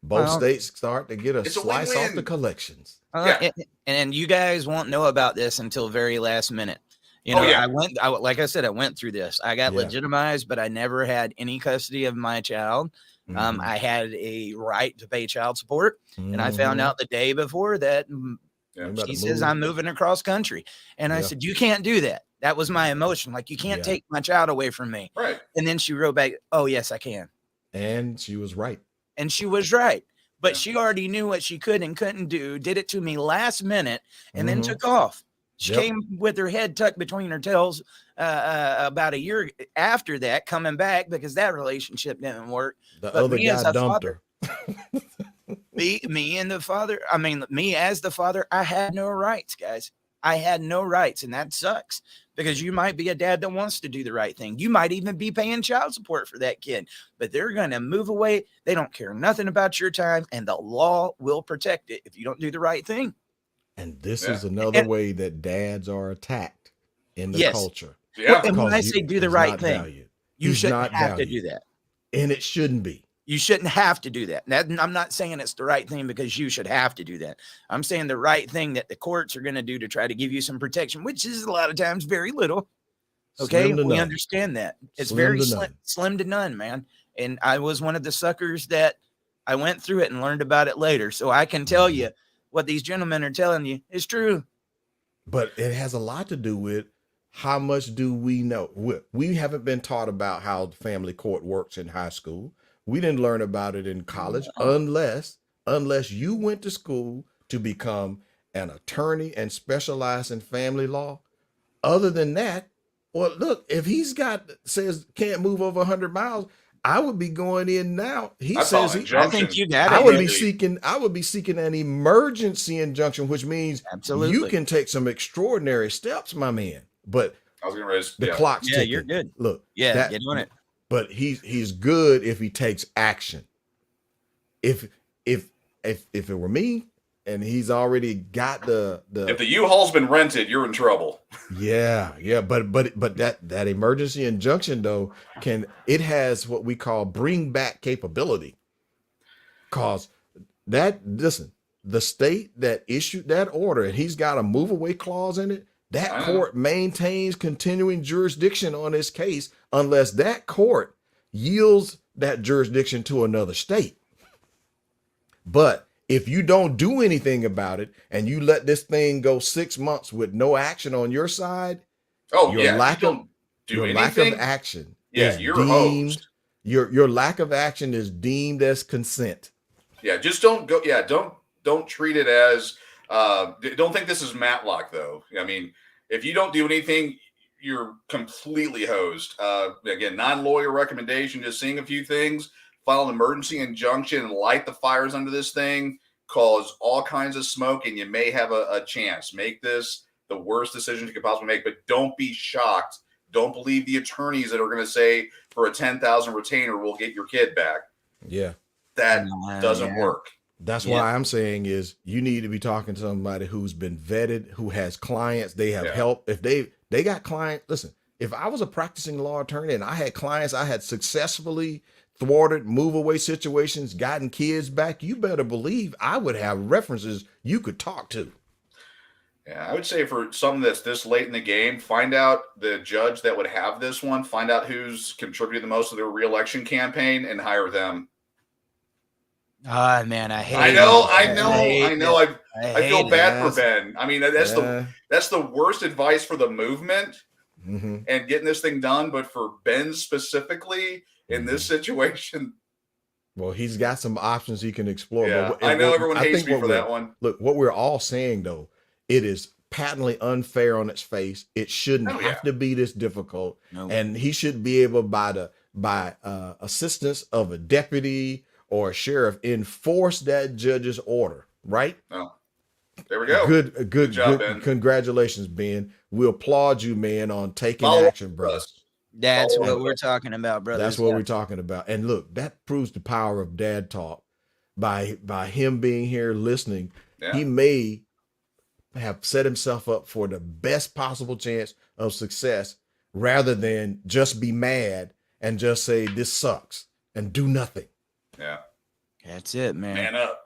C: Both states start to get a slice off the collections.
A: And you guys won't know about this until very last minute. You know, like I said, I went through this. I got legitimized, but I never had any custody of my child. I had a right to pay child support, and I found out the day before that
B: Yeah.
C: about
A: She
C: to
A: says,
C: move.
A: I'm moving across country. And I
C: Yeah.
A: said, you can't do that. That was my emotion. Like, you can't
C: Yeah.
A: take my child away from me.
B: Right.
A: And then she wrote back, oh, yes, I can.
C: And she was right.
A: And she was right. But
B: Yeah.
A: she already knew what she could and couldn't do, did it to me last minute, and then
C: Mhm.
A: took off. She
C: Yep.
A: came with her head tucked between her tails about a year after that, coming back because that relationship didn't work.
C: The
A: But
C: other
A: me as
C: guy
A: a
C: dumped
A: father,
C: her.
A: me and the father, I mean, me as the father, I had no rights, guys. I had no rights, and that sucks because you might be a dad that wants to do the right thing. You might even be paying child support for that kid, but they're going to move away. They don't care nothing about your time, and the law will protect it if you don't do the right thing.
C: And this
B: Yeah.
C: is another
A: And-
C: way that dads are attacked in the
A: Yes.
C: culture.
B: Yeah.
A: And when I
C: Because
A: say do the
C: he's
A: right
C: not
A: thing,
C: valued.
A: you
C: He's
A: shouldn't
C: not
A: have to
C: valued.
A: do that.
C: And it shouldn't be.
A: You shouldn't have to do that. I'm not saying it's the right thing because you should have to do that. I'm saying the right thing that the courts are going to do to try to give you some protection, which is a lot of times very little. Okay,
C: Slim to
A: we
C: none.
A: understand that. It's
C: Slim
A: very
C: to
A: slim,
C: none.
A: slim to none, man. And I was one of the suckers that I went through it and learned about it later. So I can tell
C: Mhm.
A: you what these gentlemen are telling you is true.
C: But it has a lot to do with how much do we know? We haven't been taught about how the family court works in high school. We didn't learn about it in college unless you went to school to become an attorney and specialize in family law. Other than that, well, look, if says can't move over 100 miles, I would be going in now. He
B: I
C: says
B: thought
C: he,
A: I think you got
C: I
A: it.
C: would be
A: man.
C: seeking an emergency injunction, which means you
A: Absolutely.
C: can take some extraordinary steps, my man. But
B: I was going to raise.
C: the
B: Yeah.
C: clock's
A: Yeah,
C: ticking.
A: you're good.
C: Look,
A: Yeah, get on it.
C: but he's good if he takes action. If it were me and he's already got
B: If the U-Haul's been rented, you're in trouble.
C: yeah, but that emergency injunction though has what we call bring back capability. Cause the state that issued that order and he's got a move away clause in it, that court maintains continuing jurisdiction on this case unless that court yields that jurisdiction to another state. But if you don't do anything about it and you let this thing go 6 months with no action on your side,
B: Your
C: lack
B: you
C: of
B: don't do
C: your
B: anything.
C: lack of action
B: Yeah,
C: is
B: you're
C: deemed
B: hosed.
C: your lack of action is deemed as consent.
B: Yeah, just don't go. Yeah, don't treat it as. Don't think this is Matlock though. I mean, if you don't do anything, you're completely hosed. Again, non-lawyer recommendation. Just seeing a few things. File an emergency injunction and light the fires under this thing. Cause all kinds of smoke, and you may have a chance. Make this the worst decision you could possibly make, but don't be shocked. Don't believe the attorneys that are going to say for a 10,000 retainer, we'll get your kid back.
C: Yeah.
B: That doesn't work.
C: That's why I'm saying is you need to be talking to somebody who's been vetted, who has clients, they have help. If they got clients, listen, if I was a practicing law attorney and I had clients, I had successfully thwarted move away situations, gotten kids back, you better believe I would have references you could talk to.
B: Yeah, I would say for something that's this late in the game, find out the judge that would have this one, find out who's contributed the most to their reelection campaign and hire them.
A: Ah, man, I hate
B: I know.
A: it.
B: I feel bad for Ben. I mean, that's the worst advice for the movement and getting this thing done. But for Ben specifically in this situation,
C: well, he's got some options he can explore.
B: Yeah,
C: but
B: I know everyone hates me for that one.
C: Look, what we're all saying though, it is patently unfair on its face. It shouldn't have to be this difficult, and he should be able by assistance of a deputy or a sheriff enforce that judge's order. Right?
B: Oh, there we go.
C: Good
B: job, Ben.
C: Congratulations, Ben. We applaud you, man, on taking action, brother.
A: That's what we're talking about, brother.
C: That's what we're talking about. And look, that proves the power of Dad Talk. By him being here listening, he may have set himself up for the best possible chance of success rather than just be mad and just say this sucks and do nothing.
B: Yeah.
A: That's it, man.
B: Man up.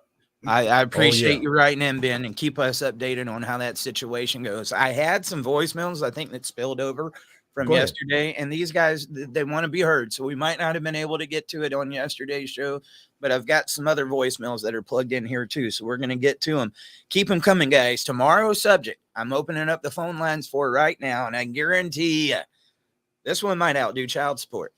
A: I appreciate you writing in, Ben, and keep us updated on how that situation goes. I had some voicemails, I think, that spilled over from
C: Go ahead.
A: yesterday, and these guys, they want to be heard. So we might not have been able to get to it on yesterday's show, but I've got some other voicemails that are plugged in here too. So we're going to get to them. Keep them coming, guys. Tomorrow's subject, I'm opening up the phone lines for right now, and I guarantee you, this one might outdo child support.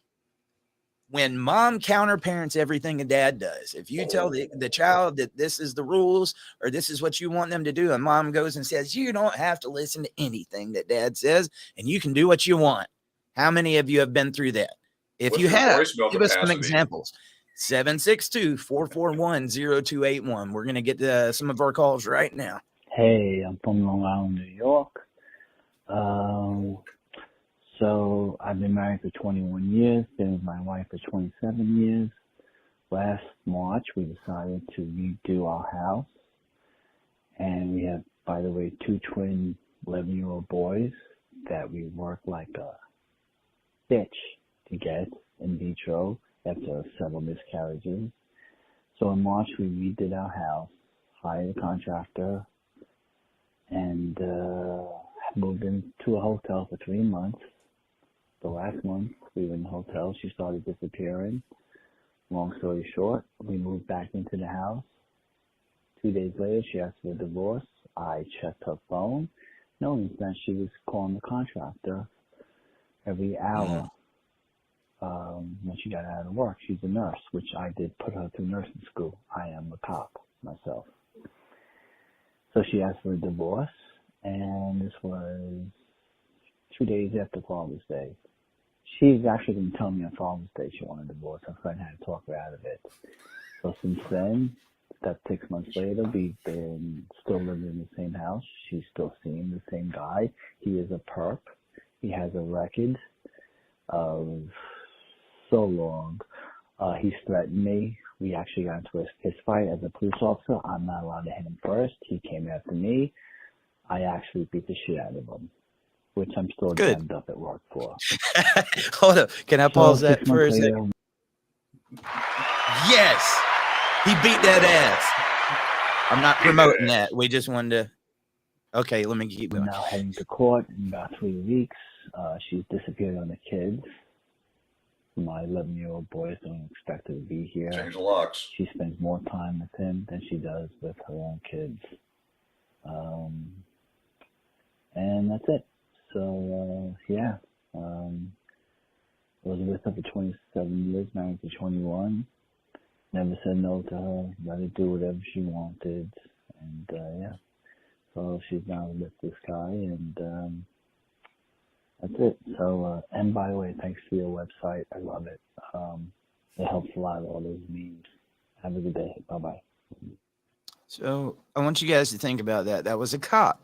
A: When mom counterparents everything a dad does, if you tell the child that this is the rules or this is what you want them to do, and mom goes and says, you don't have to listen to anything that dad says, and you can do what you want. How many of you have been through that? If
B: What's
A: you
B: your
A: have,
B: voicemail
A: give us some
B: capacity?
A: examples. 762-441-0281. We're going to get to some of our calls right now.
D: Hey, I'm from Long Island, New York. So I've been married for 21 years, been with my wife for 27 years. Last March, we decided to redo our house. And we have, by the way, 2 twin 11-year-old boys that we work like a bitch to get in vitro after several miscarriages. So in March, we redid our house, hired a contractor, and moved into a hotel for 3 months. The last month, we were in the hotel. She started disappearing. Long story short, we moved back into the house. 2 days later, she asked for a divorce. I checked her phone, knowing that she was calling the contractor every hour when she got out of work. She's a nurse, which I did put her through nursing school. I am a cop myself. So she asked for a divorce, and this was 2 days after Father's Day. She's actually going to tell me on Father's Day she wanted a divorce. Her friend had to talk her out of it. So since then, that's 6 months later, we've been still living in the same house. She's still seeing the same guy. He is a perp. He has a record of so long. He's threatened me. We actually got into a fist fight as a police officer. I'm not allowed to hit him first. He came after me. I actually beat the shit out of him, which I'm still jammed up at work for.
A: Hold up. Can I pause that
D: 6
A: for a
D: months later,
A: second? Yes. He beat that ass. I'm not promoting that. We just wanted to. Okay, let me keep
D: we're
A: going.
D: now heading to court in about 3 weeks. She's disappeared on the kids. My 11-year-old boys don't expect her to be here.
B: Change the locks.
D: She spends more time with him than she does with her own kids. And that's it. So, yeah. I was with her for 27 years, married for 21. Never said no to her. Let her do whatever she wanted. And, yeah. So she's now with this guy, and that's it. So, and by the way, thanks for your website. I love it. It helps a lot, all those memes. Have a good day. Bye-bye.
A: So I want you guys to think about that. That was a cop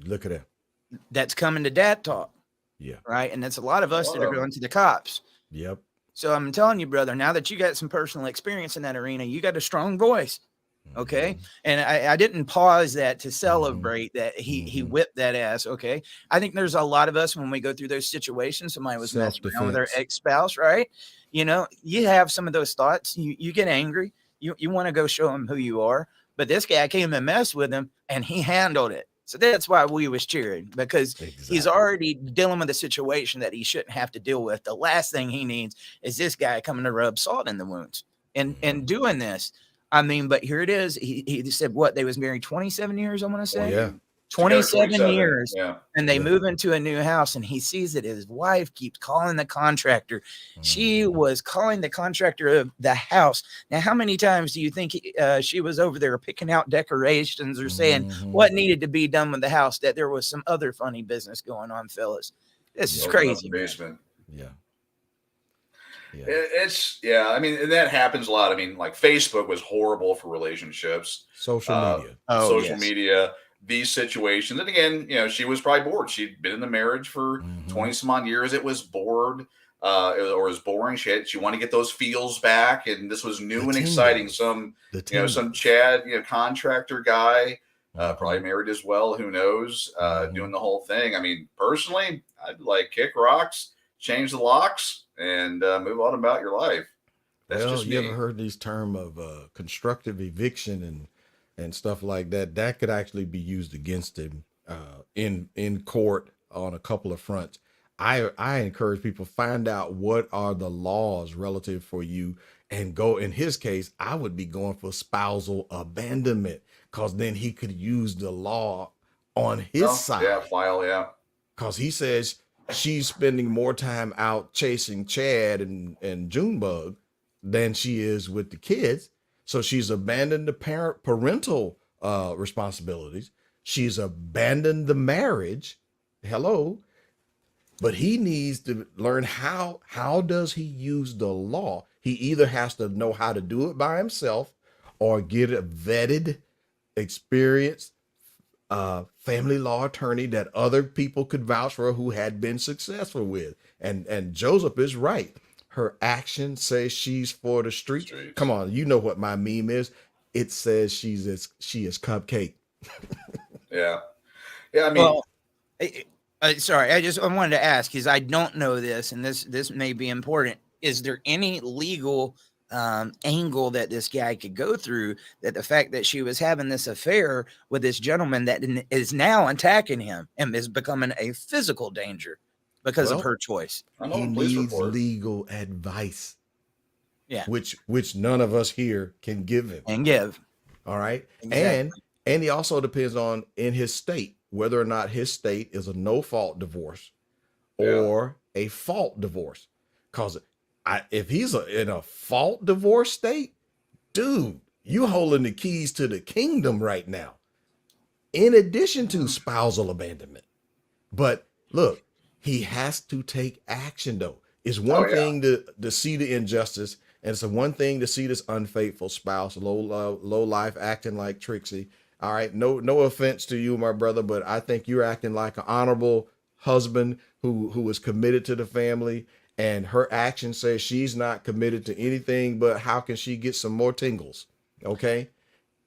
C: Look at that.
A: that's coming to dad talk,
C: Yeah.
A: right? And that's a lot of us that are
B: Wow.
A: going to the cops.
C: Yep.
A: So I'm telling you, brother, now that you got some personal experience in that arena, you got a strong voice. Okay.
C: Mhm.
A: And I didn't pause that to celebrate that he whipped that ass. Okay. I think there's a lot of us when we go through those situations, somebody was messing around with their
C: Self-defense.
A: ex-spouse, right? You know, you have some of those thoughts. You get angry. You want to go show him who you are. But this guy came and messed with him and he handled it. So that's why we was cheering, because he's
C: Exactly.
A: already dealing with a situation that he shouldn't have to deal with. The last thing he needs is this guy coming to rub salt in the wounds and doing this. I mean, but here it is. He said what? They was married 27 years, I want to say.
C: Yeah.
A: 27 years.
B: Yeah.
A: And they
C: Yeah.
A: move into a new house and he sees that his wife keeps calling the contractor. She
C: Mhm.
A: was calling the contractor of the house. Now, how many times do you think she was over there picking out decorations or saying
C: Mhm.
A: what needed to be done with the house, that there was some other funny business going on, fellas? This is
C: Yeah.
B: Open up
A: crazy.
B: the
A: man.
B: basement.
C: Yeah. Yeah.
B: It's yeah. I mean, and that happens a lot. I mean, like Facebook was horrible for relationships.
C: Social
B: Uh,
C: media.
A: Oh,
B: social
A: yes.
B: media, these situations. And again, you know, she was probably bored. She'd been in the marriage for
C: Mhm.
B: 20 some odd years. It was bored, or it was boring. She wanted to get those feels back, and this was new
C: The
B: and exciting.
C: tingles.
B: Some
C: The
B: some
C: tingles.
B: Chad, contractor guy,
C: Mhm.
B: probably married as well. Who knows?
C: Mhm.
B: Doing the whole thing. I mean, personally, I'd like kick rocks, change the locks, and move on about your life. That's
C: Well,
B: just
C: you
B: me.
C: ever heard these term of constructive eviction and stuff like that? That could actually be used against him in court on a couple of fronts. I encourage people find out what are the laws relative for you and go. In his case, I would be going for spousal abandonment because then he could use the law on his side.
B: Yeah, file, yeah.
C: Because he says she's spending more time out chasing Chad and Junebug than she is with the kids. So she's abandoned the parental responsibilities. She's abandoned the marriage. Hello. But he needs to learn how does he use the law. He either has to know how to do it by himself or get a vetted, experienced family law attorney that other people could vouch for who had been successful with. And Joseph is right. Her action says she's for the streets. Come on, you know what my meme is. It says she is Cupcake.
B: Yeah. I mean,
A: well, sorry, I wanted to ask because I don't know this, and this may be important. Is there any legal angle that this guy could go through, that the fact that she was having this affair with this gentleman that is now attacking him and is becoming a physical danger because of her choice?
C: He needs legal advice.
A: Yeah.
C: Which none of us here can give him.
A: And give.
C: All right.
A: Exactly.
C: And he also depends on in his state, whether or not his state is a no-fault divorce or a fault divorce. Because if he's in a fault divorce state, dude, you holding the keys to the kingdom right now, in addition to spousal abandonment. But look, he has to take action, though. It's one thing to see the injustice, and it's one thing to see this unfaithful spouse, low life, acting like Trixie. All right, no offense to you, my brother, but I think you're acting like an honorable husband who is committed to the family, and her action says she's not committed to anything but how can she get some more tingles, okay?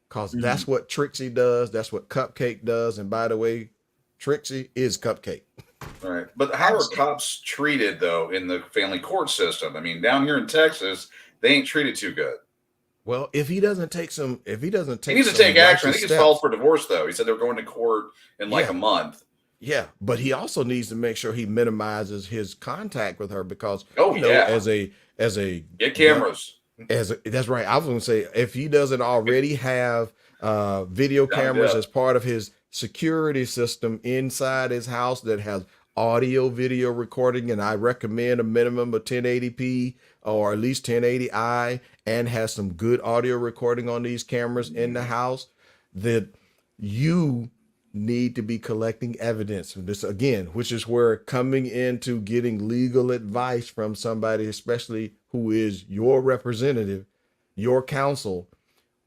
C: Because that's what Trixie does. That's what Cupcake does. And by the way, Trixie is Cupcake.
B: All right. But how are cops treated, though, in the family court system? I mean, down here in Texas, they ain't treated too good.
C: Well, if he doesn't take he needs
B: to take action. I think it's filed for divorce, though. He said they're going to court in like a month.
C: Yeah, but he also needs to make sure he minimizes his contact with her because as a
B: get cameras.
C: That's right. I was going to say, if he doesn't already have video cameras as part of his security system inside his house that has audio video recording, and I recommend a minimum of 1080p or at least 1080i, and has some good audio recording on these cameras in the house, that you need to be collecting evidence. This again, which is where coming into getting legal advice from somebody, especially who is your representative, your counsel.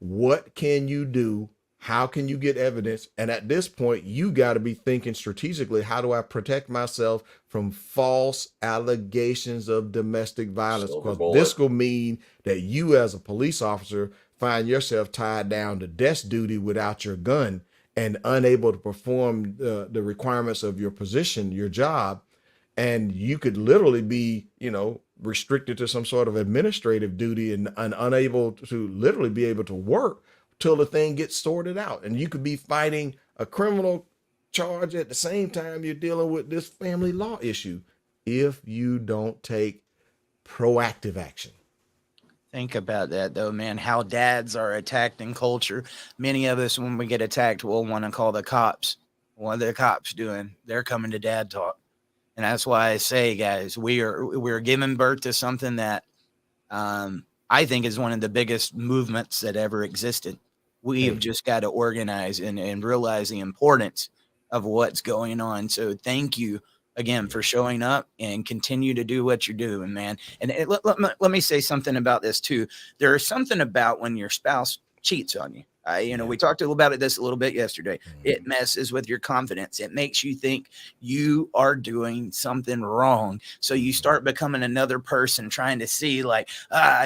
C: What can you do? How can you get evidence? And at this point, you got to be thinking strategically, how do I protect myself from false allegations of domestic violence? Because this will mean that you as a police officer find yourself tied down to desk duty without your gun and unable to perform the requirements of your position, your job. And you could literally be, restricted to some sort of administrative duty and unable to literally be able to work till the thing gets sorted out. And you could be fighting a criminal charge at the same time you're dealing with this family law issue if you don't take proactive action.
A: Think about that, though, man, how dads are attacked in culture. Many of us, when we get attacked, will want to call the cops. What are the cops doing? They're coming to dad talk. And that's why I say, guys, we're giving birth to something that I think is one of the biggest movements that ever existed. We have just got to organize and realize the importance of what's going on. So thank you again for showing up and continue to do what you're doing, man. And let me say something about this too. There is something about when your spouse cheats on you. We talked about this a little bit yesterday. It messes with your confidence. It makes you think you are doing something wrong. So you start becoming another person, trying to see like,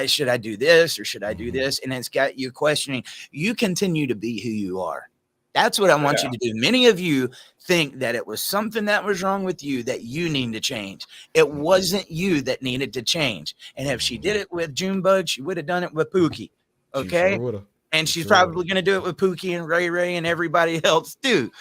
A: should I do this or should I do this? And it's got you questioning. You continue to be who you are. That's what I want you to do. Many of you think that it was something that was wrong with you that you need to change. It wasn't you that needed to change. And if she did it with Junebug, she would have done it with Pookie. Okay. And she's probably going to do it with Pookie and Ray and everybody else too,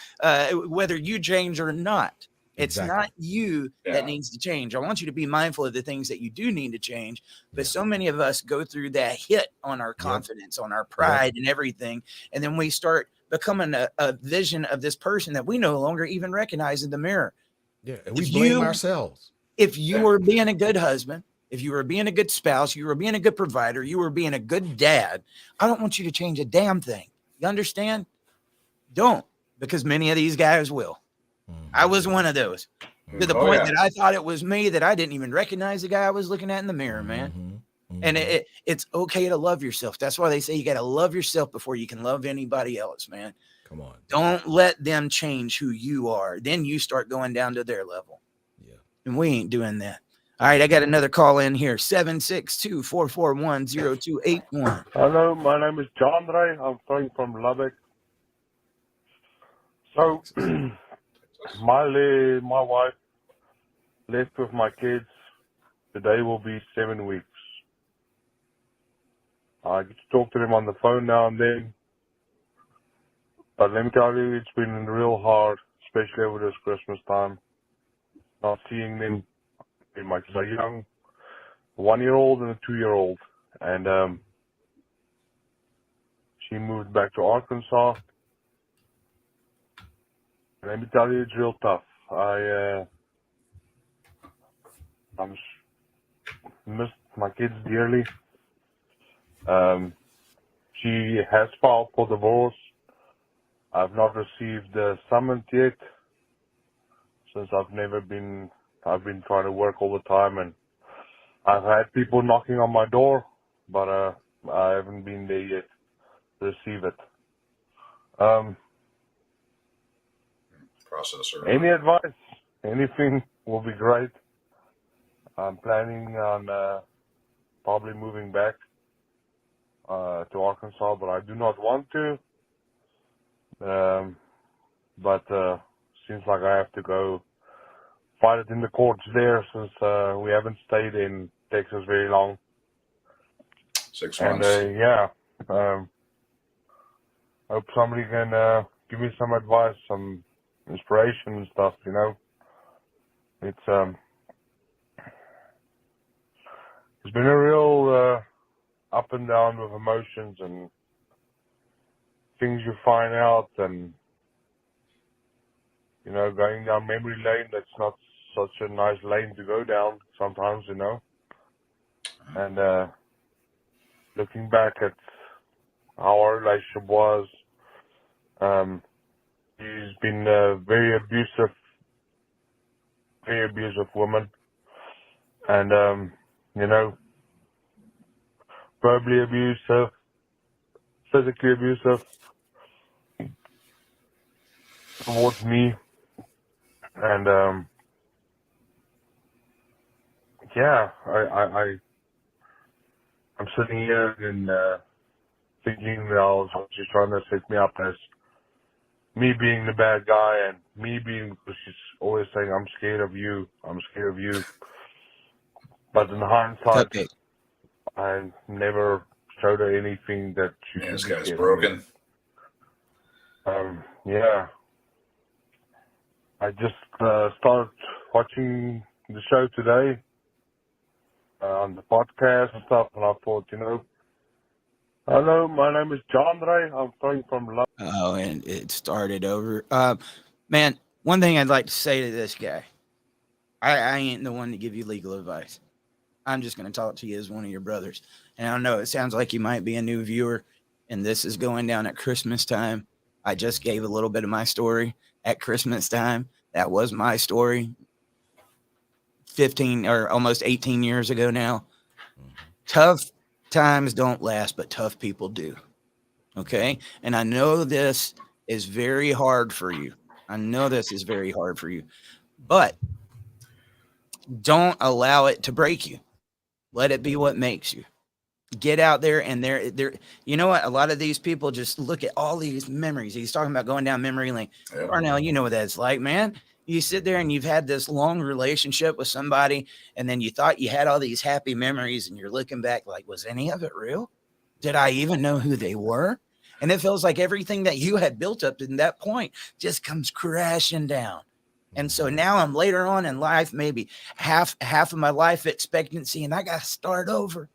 A: whether you change or not. It's
C: Exactly.
A: not you
B: Yeah.
A: that needs to change. I want you to be mindful of the things that you do need to change. But
C: Yeah.
A: so many of us go through that hit on our confidence, on our pride and everything. And then we start becoming a vision of this person that we no longer even recognize in the mirror.
C: Yeah. And we
A: If
C: blame
A: you
C: ourselves.
A: if you were being a good husband, if you were being a good spouse, you were being a good provider, you were being a good dad, I don't want you to change a damn thing. You understand? Don't, because many of these guys will. I was one of those, to the
B: Oh,
A: point
B: yeah.
A: that I thought it was me, that I didn't even recognize the guy I was looking at in the mirror, man. And it's okay to love yourself. That's why they say you got to love yourself before you can love anybody else, man.
C: Come on.
A: Don't let them change who you are. Then you start going down to their level.
C: Yeah.
A: And we ain't doing that. All right, I got another call in here, 762-441-0281.
E: Hello, my name is John Ray. I'm calling from Lubbock. So, my wife left with my kids. Today will be 7 weeks. I get to talk to them on the phone now and then. But let me tell you, it's been real hard, especially over this Christmas time. Not seeing them. My kids are young, a 1-year-old and a 2-year-old. And she moved back to Arkansas. Let me tell you, it's real tough. I'm missed my kids dearly. She has filed for divorce. I've not received the summons yet, since I've been trying to work all the time, and I've had people knocking on my door, but I haven't been there yet to receive it.
B: Processor.
E: Any advice? Anything will be great. I'm planning on probably moving back to Arkansas, but I do not want to. But seems like I have to go fight it in the courts there, since we haven't stayed in Texas very long.
B: 6
E: And
B: months.
E: hope somebody can give me some advice, some inspiration and stuff. It's been a real up and down with emotions and things you find out, and going down memory lane. That's not such a nice lane to go down sometimes, and looking back at how our relationship was, she's been a very abusive woman, and verbally abusive, physically abusive towards me, and I'm sitting here and thinking that she's trying to set me up as me being the bad guy, and me being, because she's always saying, I'm scared of you. But in hindsight,
A: Okay.
E: I never showed her anything that she
B: Yeah, this
E: should be
B: guy's
E: scared
B: broken.
E: of me. I just started watching the show today on the podcast and stuff, and I thought, hello, my name is John Ray. I'm calling from London.
A: Oh, and it started over. Man, one thing I'd like to say to this guy, I ain't the one to give you legal advice. I'm just going to talk to you as one of your brothers. And I don't know, it sounds like you might be a new viewer, and this is going down at Christmas time. I just gave a little bit of my story at Christmas time. That was my story 15 or almost 18 years ago now. Tough times don't last, but tough people do. Okay. And I know this is very hard for you. But don't allow it to break you. Let it be what makes you. Get out there, and there. You know what? A lot of these people just look at all these memories. He's talking about going down memory lane.
B: Yep.
A: Arnell, you know what that's like, man. You sit there and you've had this long relationship with somebody, and then you thought you had all these happy memories, and you're looking back like, was any of it real? Did I even know who they were? And it feels like everything that you had built up in that point just comes crashing down. And so now I'm later on in life, maybe half of my life expectancy, and I got to start over.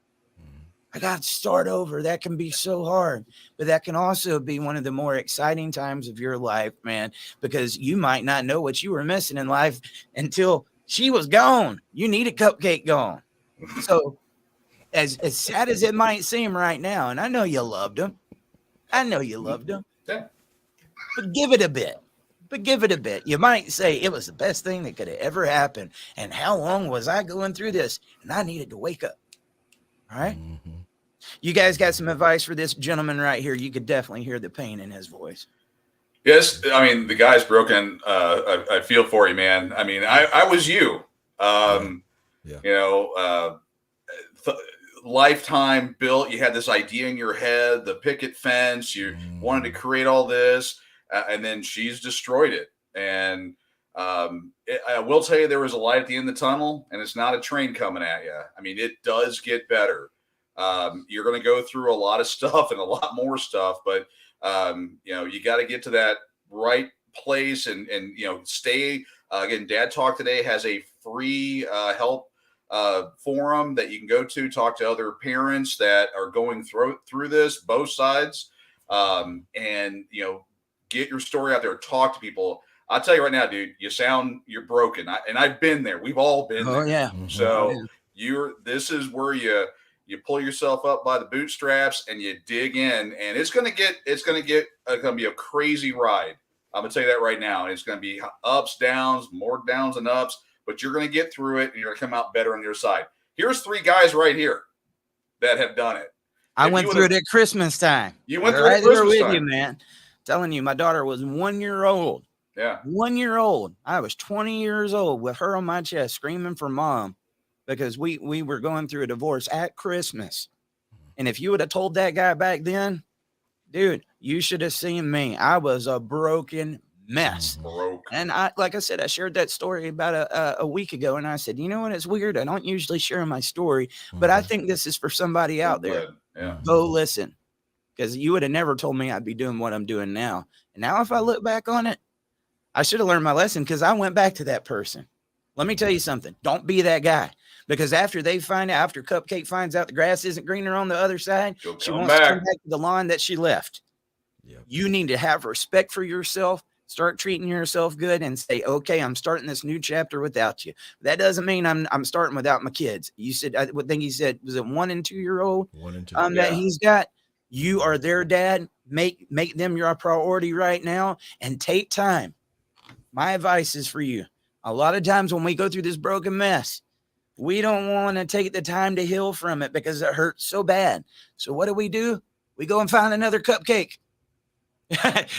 A: I got to start over. That can be so hard, but that can also be one of the more exciting times of your life, man, because you might not know what you were missing in life until she was gone. You need a cupcake gone. So as sad as it might seem right now, and I know you loved him.
B: Yeah.
A: But give it a bit. You might say it was the best thing that could have ever happened. And how long was I going through this? And I needed to wake up. All right.
C: Mm-hmm.
A: You guys got some advice for this gentleman right here? You could definitely hear the pain in his voice.
B: Yes, I mean the guy's broken. I feel for you, man. I mean, I was you.
C: Yeah.
B: You know, lifetime built. You had this idea in your head, the picket fence. You wanted to create all this, and then she's destroyed it. And I will tell you, there was a light at the end of the tunnel, and it's not a train coming at you. I mean, it does get better. You're going to go through a lot of stuff and a lot more stuff, but you know, you got to get to that right place and you know, stay. Again, Dad Talk Today has a free help forum that you can go to, talk to other parents that are going through this, both sides, and you know, get your story out there, talk to people. I'll tell you right now, dude, you're broken. And I've been there. We've all been there.
A: Yeah.
B: So this is where you pull yourself up by the bootstraps and you dig in, and it's going to be a crazy ride. I'm going to tell you that right now. It's going to be ups, downs, more downs and ups, but you're going to get through it and you're going to come out better on your side. Here's 3 guys right here that have done it.
A: I went through it at Christmas time.
B: You went through it at Christmas time.
A: You, man. Telling you, my daughter was 1 year old.
B: Yeah.
A: 1 year old. I was 20 years old with her on my chest screaming for mom because we were going through a divorce at Christmas. And if you would have told that guy back then, dude, you should have seen me. I was a broken mess. And like I said, I shared that story about a week ago. And I said, you know what? It's weird. I don't usually share my story, but I think this is for somebody out there.
B: Yeah.
A: Go listen. Because you would have never told me I'd be doing what I'm doing now. And now if I look back on it, I should have learned my lesson because I went back to that person. Let me tell you something. Don't be that guy. Because after Cupcake finds out the grass isn't greener on the other side, she wants to come back to the lawn that she left. Yep. You need to have respect for yourself, start treating yourself good, and say, okay, I'm starting this new chapter without you. That doesn't mean I'm starting without my kids. You said, I would think he said, was it 1 and 2 year old?
C: 1 and 2.
A: That he's got. You are their dad. Make them your priority right now and take time. My advice is for you. A lot of times when we go through this broken mess, we don't want to take the time to heal from it because it hurts so bad. So what do? We go and find another cupcake.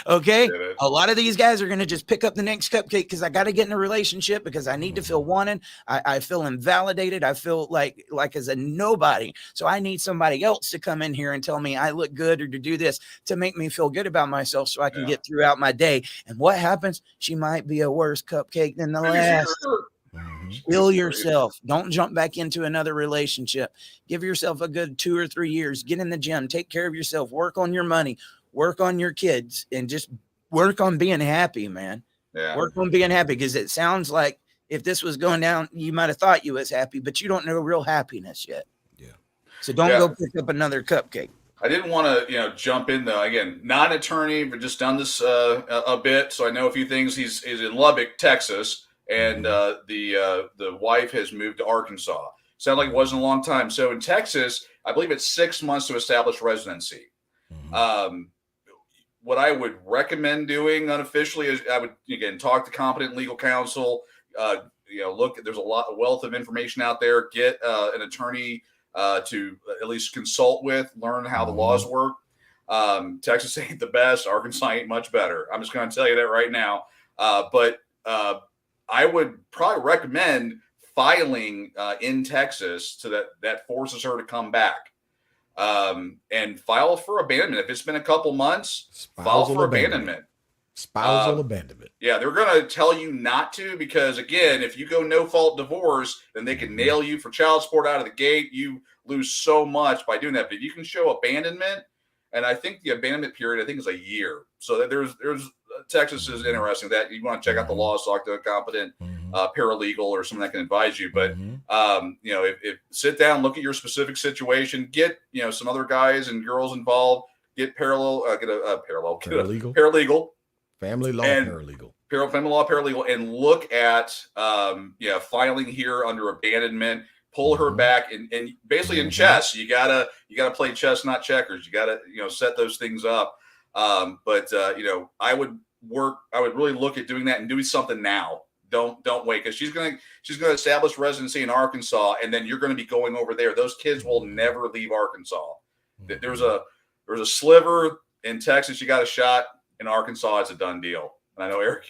A: Okay. A lot of these guys are going to just pick up the next cupcake because I got to get in a relationship because I need to feel wanted. I feel invalidated. I feel like as a nobody. So I need somebody else to come in here and tell me I look good or to do this to make me feel good about myself so I can get throughout my day. And what happens? She might be a worse cupcake than the last. Heal yourself. Don't jump back into another relationship. Give yourself a good 2 or 3 years. Get in the gym. Take care of yourself. Work on your money. Work on your kids and just work on being happy, man.
B: Yeah.
A: Work on being happy because it sounds like if this was going down, you might have thought you was happy, but you don't know real happiness yet. Yeah. So don't go pick up another cupcake.
B: I didn't want to, jump in though. Again, not an attorney, but just done this a bit, so I know a few things. He's in Lubbock, Texas, and the wife has moved to Arkansas. Sounded like it wasn't a long time. So in Texas, I believe it's 6 months to establish residency. What I would recommend doing unofficially is I would, again, talk to competent legal counsel. Look, there's a wealth of information out there. Get an attorney to at least consult with, learn how the laws work. Texas ain't the best. Arkansas ain't much better. I'm just going to tell you that right now. But I would probably recommend filing in Texas so that forces her to come back. And file for abandonment. If it's been a couple months, file for abandonment.
C: Spousal abandonment.
B: Yeah, they're going to tell you not to because, again, if you go no-fault divorce, then they can nail you for child support out of the gate. You lose so much by doing that. But you can show abandonment, and I think the abandonment period, is a year. So that there's Texas is interesting. That you want to check out the laws, talk to a competent paralegal or someone that can advise you. But if sit down, look at your specific situation, get some other guys and girls involved, get paralegal,
C: family law
B: and
C: paralegal.
B: Family law paralegal, and look at filing here under abandonment. Pull her back, and basically in chess, you gotta play chess, not checkers. You gotta set those things up. But I would really look at doing that and doing something now. Don't wait, because she's gonna establish residency in Arkansas, and then you're gonna be going over there. Those kids will never leave Arkansas. There's a sliver in Texas. You got a shot. In Arkansas, it's a done deal. And I know, Eric,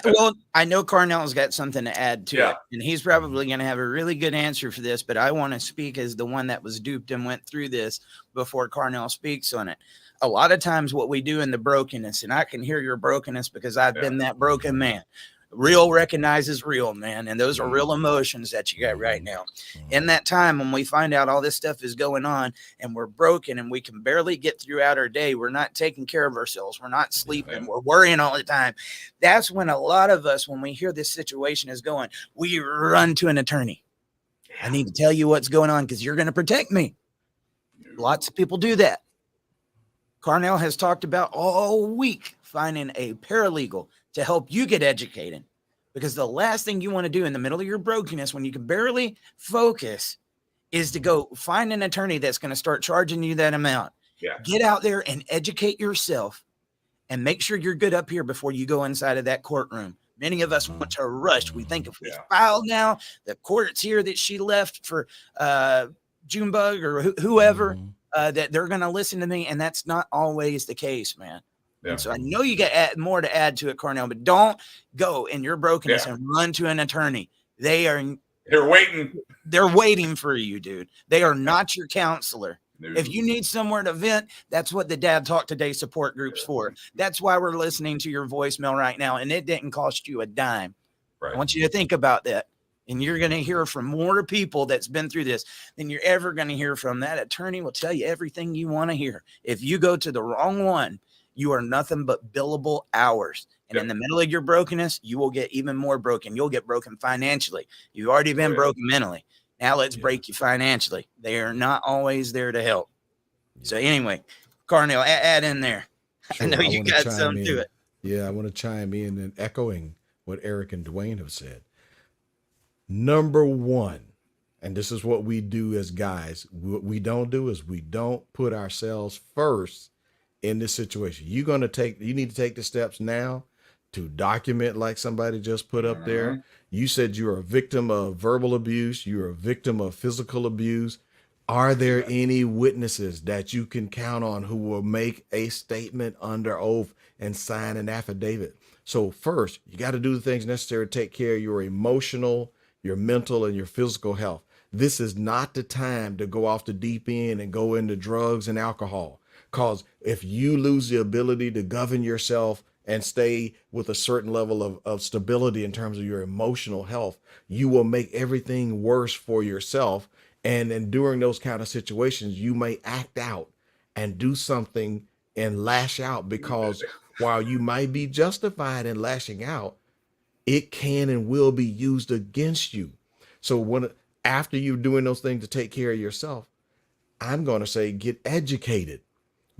A: well, I know Carnell's got something to add to it, and he's probably going to have a really good answer for this, but I want to speak as the one that was duped and went through this before Carnell speaks on it. A lot of times what we do in the brokenness, and I can hear your brokenness because I've been that broken man. Real recognizes real, man. And those are real emotions that you got right now. In that time when we find out all this stuff is going on and we're broken and we can barely get throughout our day, we're not taking care of ourselves, we're not sleeping, we're worrying all the time. That's when a lot of us, when we hear this situation is going, we run to an attorney. I need to tell you what's going on because you're going to protect me. Lots of people do that. Carnell has talked about all week finding a paralegal to help you get educated, because the last thing you want to do in the middle of your brokenness, when you can barely focus, is to go find an attorney that's going to start charging you that amount. Get out there and educate yourself and make sure you're good up here before you go inside of that courtroom. Many of us want to rush. We think if we filed now, the court's here that she left for Junebug or whoever, that they're going to listen to me. And that's not always the case, man. And so I know you got more to add to it, Carnell, but don't go in your brokenness and run to an attorney. They're
B: waiting.
A: They're waiting for you, dude. They are not your counselor. If you need somewhere to vent, that's what the Dad Talk Today support group's for. That's why we're listening to your voicemail right now, and it didn't cost you a dime. I want you to think about that. And you're going to hear from more people that's been through this than you're ever going to hear from. That attorney will tell you everything you want to hear. If you go to the wrong one, you are nothing but billable hours. And in the middle of your brokenness, you will get even more broken. You'll get broken financially. You've already been broken mentally. Now let's break you financially. They are not always there to help. So anyway, Carnell, add in there. Sure, I know you got something to it.
C: Yeah, I want to chime in and echoing what Eric and Dwayne have said. Number one, and this is what we do as guys, what we don't do is we don't put ourselves first in this situation. You need to take the steps now to document, like somebody just put up there. You said you're a victim of verbal abuse. You're a victim of physical abuse. Are there any witnesses that you can count on who will make a statement under oath and sign an affidavit? So first, you got to do the things necessary to take care of your emotional, your mental, and your physical health. This is not the time to go off the deep end and go into drugs and alcohol. Because if you lose the ability to govern yourself and stay with a certain level of stability in terms of your emotional health, you will make everything worse for yourself. And then during those kind of situations, you may act out and do something and lash out, because while you might be justified in lashing out, it can and will be used against you. So after you're doing those things to take care of yourself, I'm going to say get educated.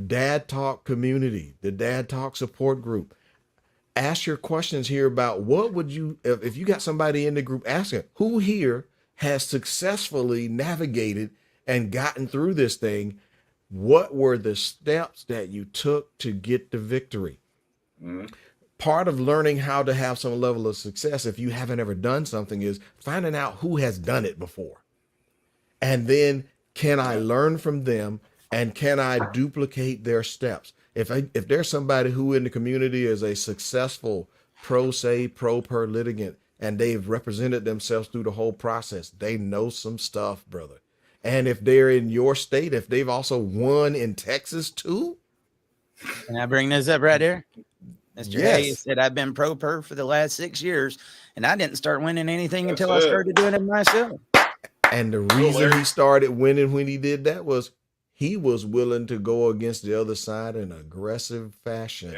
C: Dad Talk community, the Dad Talk support group. Ask your questions here about what would you, if you got somebody in the group, ask them, who here has successfully navigated and gotten through this thing? What were the steps that you took to get the victory? Part of learning how to have some level of success, if you haven't ever done something, is finding out who has done it before. And then, can I learn from them? And can I duplicate their steps? If there's somebody who in the community is a successful pro per litigant, and they've represented themselves through the whole process, they know some stuff, brother. And if they're in your state, if they've also won in Texas too.
A: Can I bring this up right here? Mr. Hayes said, I've been pro per for the last 6 years, and I didn't start winning anything until I started doing it myself.
C: And the reason he started winning when he did that was he was willing to go against the other side in aggressive fashion.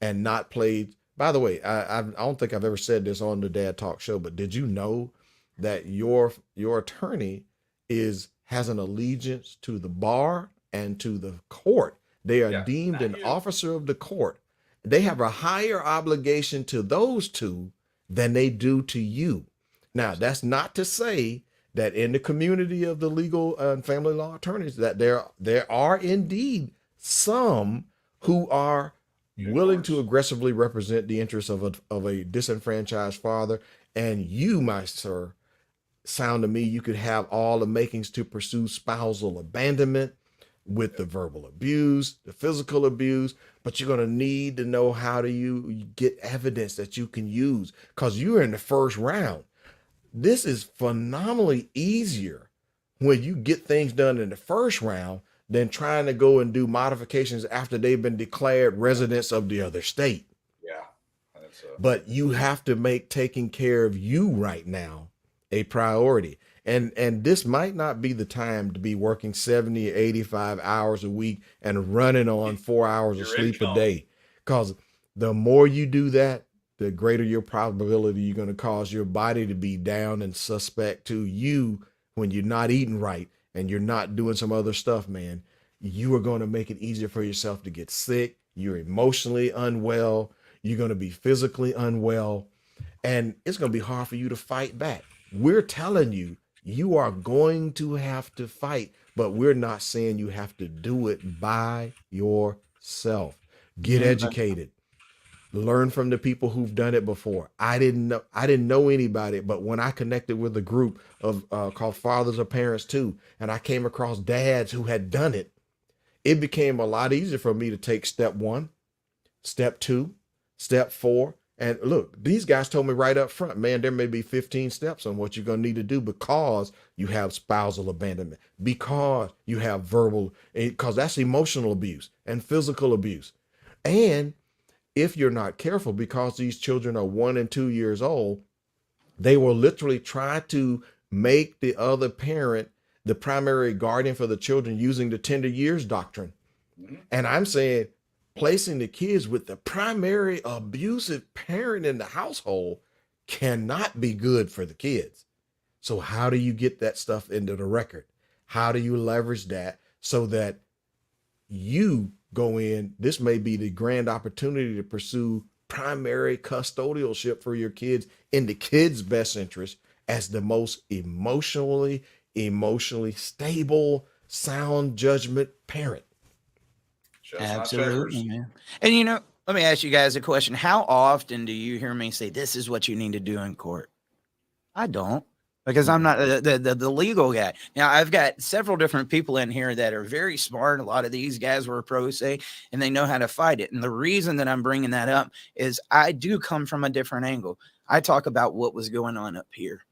C: and not played. By the way, I don't think I've ever said this on the Dad Talk Show, but did you know that your attorney has an allegiance to the bar and to the court? They are
B: Yeah.
C: deemed
B: Not
C: an
B: you.
C: officer of the court. They have a higher obligation to those two than they do to you. Now, that's not to say that in the community of the legal and family law attorneys that there are indeed some who are willing to aggressively represent the interests of a disenfranchised father. And you, my sir, sound to me you could have all the makings to pursue spousal abandonment with the verbal abuse, the physical abuse, but you're going to need to know how do you get evidence that you can use, because you're in the first round. This is phenomenally easier when you get things done in the first round than trying to go and do modifications after they've been declared residents of the other state.
B: Yeah. That's
C: But you have to make taking care of you right now a priority. And this might not be the time to be working 70 or 85 hours a week and running on 4 hours of
B: Your
C: sleep
B: income.
C: a day. Because the more you do that, the greater your probability you're going to cause your body to be down and suspect to you when you're not eating right and you're not doing some other stuff, man. You are going to make it easier for yourself to get sick. You're emotionally unwell. You're going to be physically unwell. And it's going to be hard for you to fight back. We're telling you, you are going to have to fight, but we're not saying you have to do it by yourself. Get educated. Learn from the people who've done it before. I didn't know anybody, but when I connected with a group of called Fathers or Parents Too, and I came across dads who had done it, it became a lot easier for me to take step 1, step 2, step 4. And look, these guys told me right up front, man, there may be 15 steps on what you're going to need to do because you have spousal abandonment, because you have verbal, because that's emotional abuse and physical abuse. And if you're not careful, because these children are 1 and 2 years old, they will literally try to make the other parent the primary guardian for the children using the tender years doctrine. And I'm saying, placing the kids with the primary abusive parent in the household cannot be good for the kids. So how do you get that stuff into the record? How do you leverage that so that you go in? This may be the grand opportunity to pursue primary custodialship for your kids in the kids' best interest as the most emotionally stable, sound judgment parent.
A: Absolutely, man. And let me ask you guys a question. How often do you hear me say, this is what you need to do in court? I don't, because I'm not the legal guy. Now, I've got several different people in here that are very smart. A lot of these guys were pro se, and they know how to fight it. And the reason that I'm bringing that up is I do come from a different angle. I talk about what was going on up here.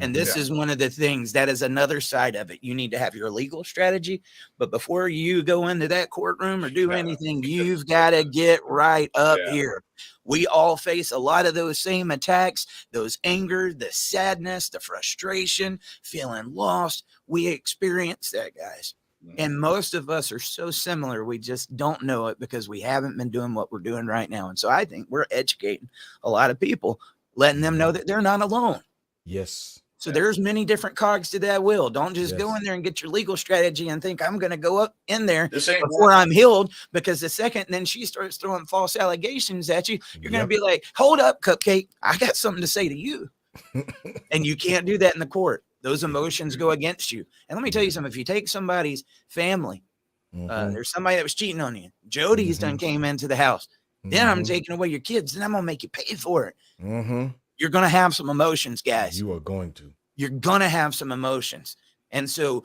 A: And this is one of the things that is another side of it. You need to have your legal strategy, but before you go into that courtroom or do anything, you've got to get right up here. We all face a lot of those same attacks, those anger, the sadness, the frustration, feeling lost. We experience that, guys. And most of us are so similar. We just don't know it because we haven't been doing what we're doing right now. And so I think we're educating a lot of people, letting them know that they're not alone.
C: Yes.
A: So there's many different cogs to that wheel. Don't just go in there and get your legal strategy and think I'm going to go up in there before I'm healed, because the second then she starts throwing false allegations at you, you're going to be like, hold up, Cupcake. I got something to say to you. And you can't do that in the court. Those emotions go against you. And let me tell you something. If you take somebody's family, there's somebody that was cheating on you. Jody's done came into the house. Then I'm taking away your kids. Then I'm going to make you pay for it. You're going to have some emotions, guys.
C: You are going to.
A: You're going to have some emotions. And so